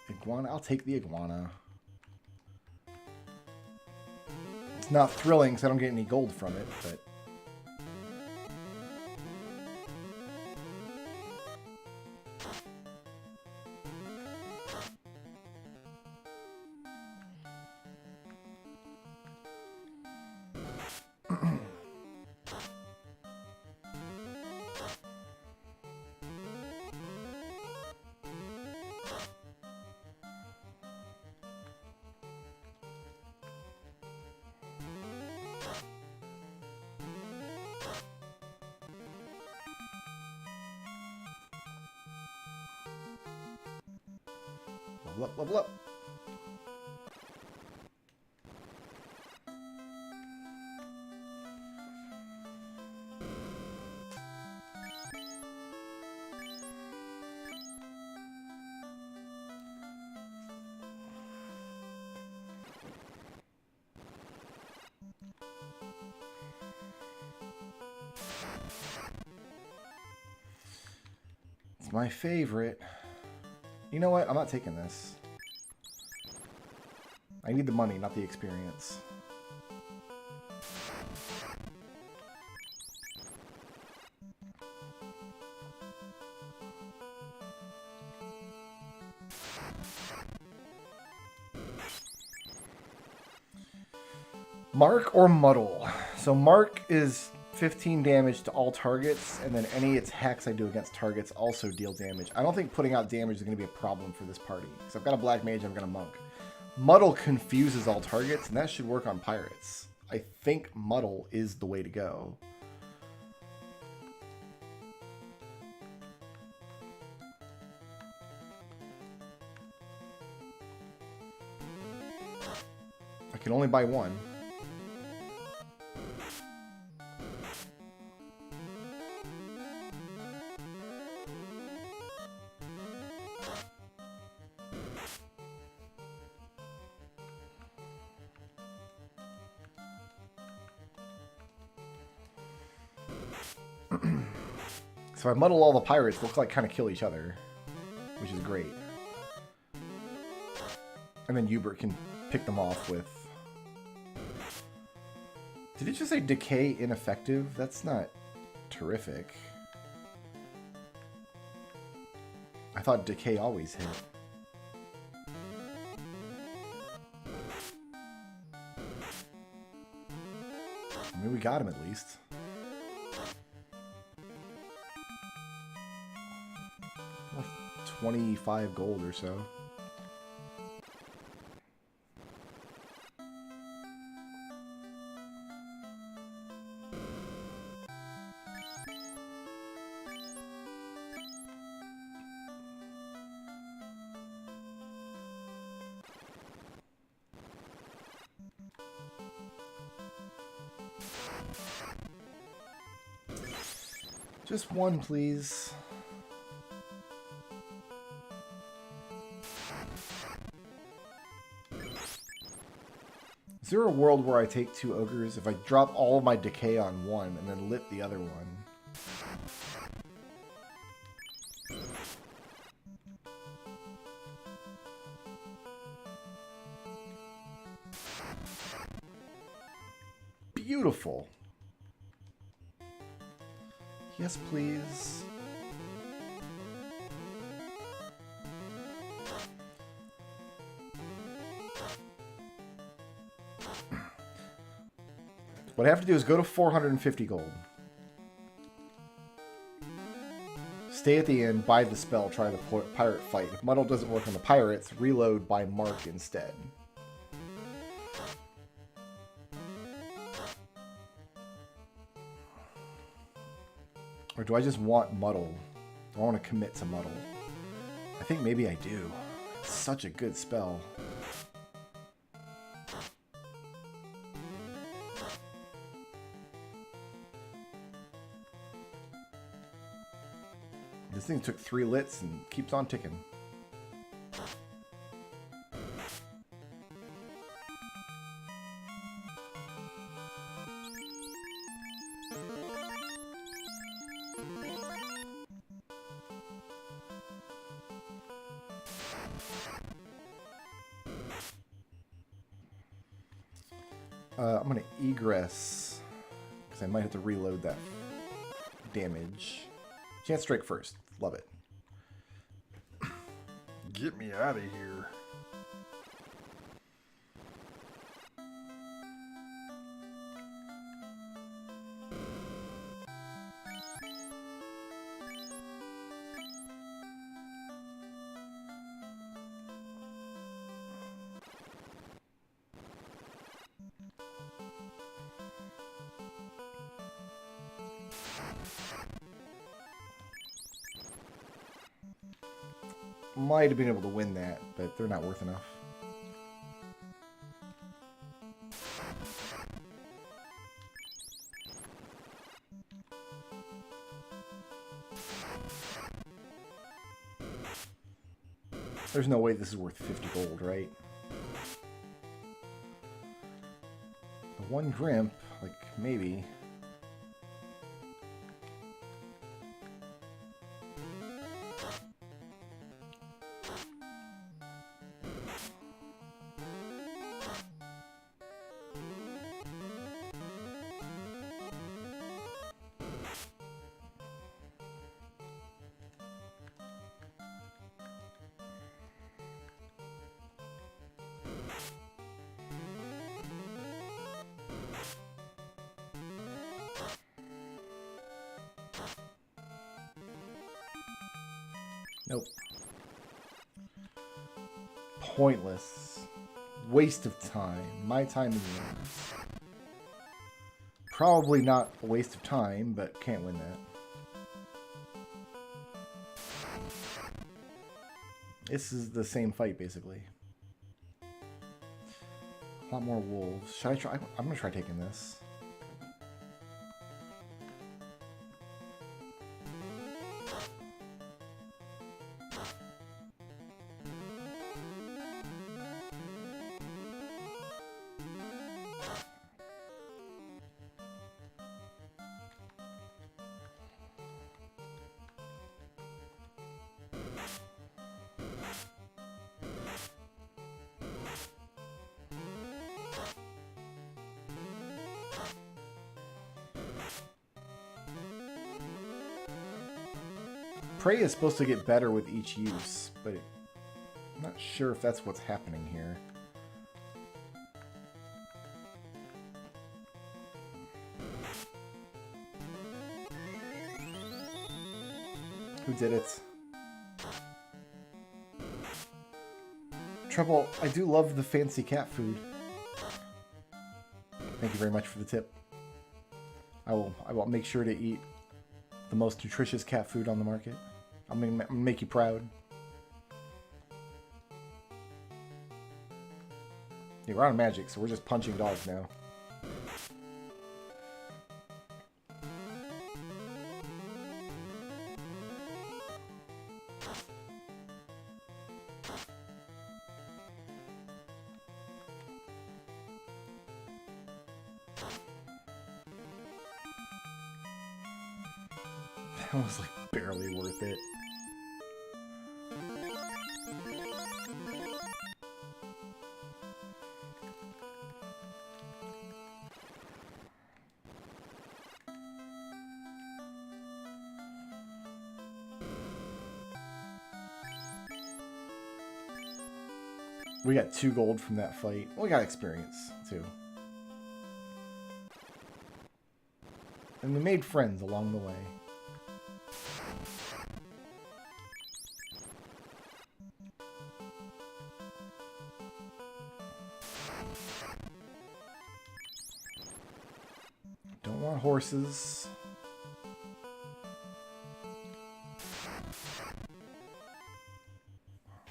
Iguana. I'll take the iguana. It's not thrilling because I don't get any gold from it, but... Level up, level up. It's my favorite. You know what? I'm not taking this. I need the money, not the experience. Mark or Muddle? So Mark is 15 damage to all targets, and then any attacks I do against targets also deal damage. I don't think putting out damage is going to be a problem for this party, because I've got a Black Mage, I've got a Monk. Muddle confuses all targets, and that should work on Pirates. I think Muddle is the way to go. I can only buy one. So I muddle all the pirates, look like kind of kill each other, which is great. And then Hubert can pick them off with... Did it just say decay ineffective? That's not terrific. I thought decay always hit. I mean, we got him at least. Worth 25 gold or so. Just one, please. Is there a world where I take 2 ogres if I drop all of my decay on one and then lit the other one? Beautiful. Yes, please. What I have to do is go to 450 gold. Stay at the inn, buy the spell, try the pirate fight. If Muddle doesn't work on the pirates, reload by Mark instead. Or do I just want Muddle? Do I want to commit to Muddle? I think maybe I do. It's such a good spell. This thing took 3 lits and keeps on ticking. I'm going to egress, because I might have to reload that damage. Chance strike first. Love it. Get me out of here. Might have been able to win that, but they're not worth enough. There's no way this is worth 50 gold, right? The 1 Grimp, like, maybe. Nope. Pointless. Waste of time. My time is yours. Probably not a waste of time, but can't win that. This is the same fight, basically. A lot more wolves. Should I try? I'm gonna try taking this. Prey is supposed to get better with each use, but I'm not sure if that's what's happening here. Who did it? Trouble, I do love the fancy cat food. Thank you very much for the tip. I will make sure to eat the most nutritious cat food on the market. I'm gonna make you proud. Yeah, we're out of magic, so we're just punching dogs now. That was like barely worth it. We got 2 gold from that fight. We got experience, too. And we made friends along the way. Don't want horses.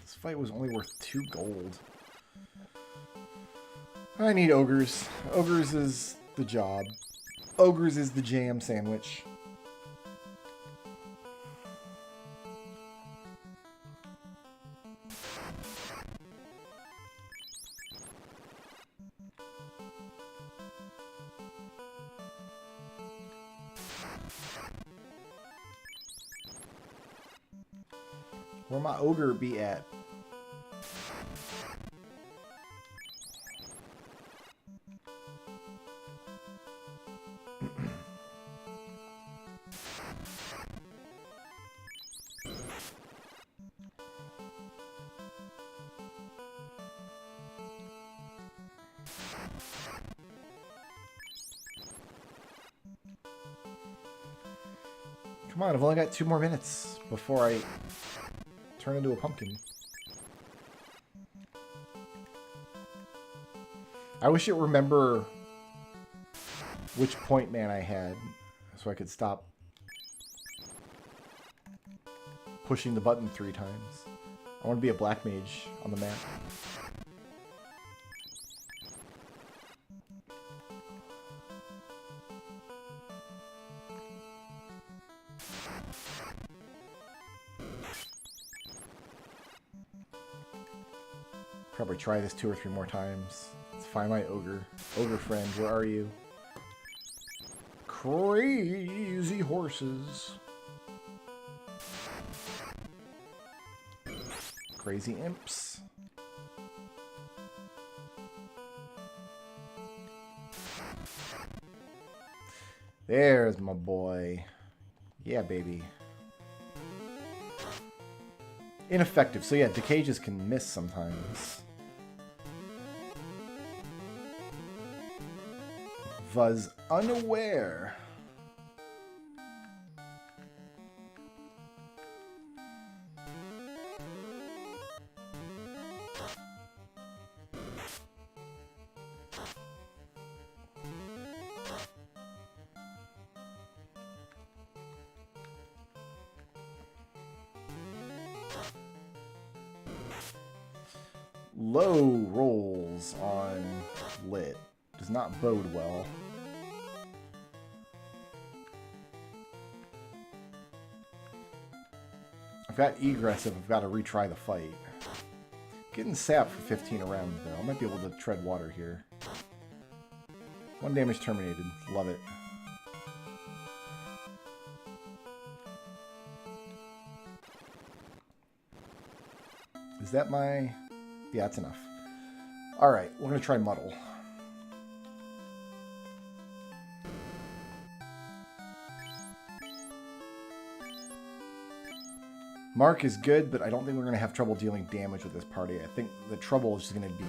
This fight was only worth 2 gold. I need ogres. Ogres is the job. Ogres is the jam sandwich. Where my ogre be at? Come on, I've only got 2 more minutes before I turn into a pumpkin. I wish it would remember which point man I had so I could stop pushing the button 3 times. I want to be a black mage on the map. Probably try this 2 or 3 more times. Let's find my ogre. Ogre friend, where are you? Crazy horses. Crazy imps. There's my boy. Yeah, baby. Ineffective. So yeah, decages can miss sometimes. Was unaware. Low rolls on lit. Does not bode well. I've got egress if I've got to retry the fight. Getting sapped for 15 around though. I might be able to tread water here. 1 damage terminated. Love it. Is that my... Yeah, that's enough. Alright, we're going to try Muddle. Mark is good, but I don't think we're going to have trouble dealing damage with this party. I think the trouble is just going to be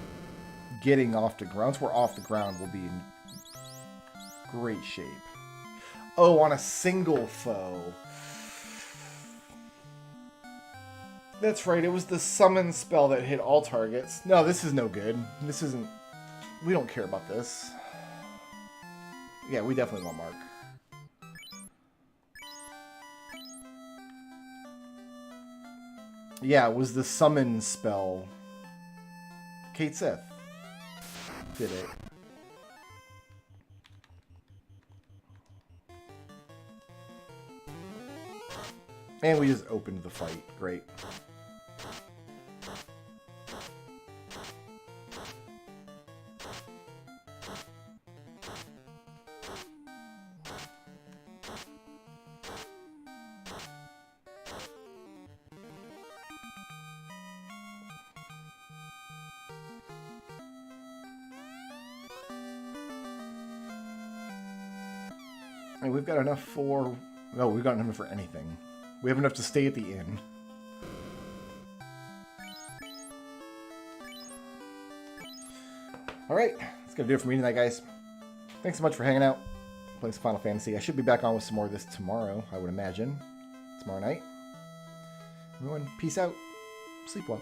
getting off the ground. Once we're off the ground, we'll be in great shape. Oh, on a single foe. That's right, it was the summon spell that hit all targets. No, this is no good. This isn't... We don't care about this. Yeah, we definitely want Mark. Yeah, it was the summon spell. Kate Sith did it. And we just opened the fight. Great. And we've got enough for... No, we've got enough for anything. We have enough to stay at the inn. Alright, that's going to do it for me tonight, guys. Thanks so much for hanging out, playing some Final Fantasy. I should be back on with some more of this tomorrow, I would imagine. Tomorrow night. Everyone, peace out. Sleep well.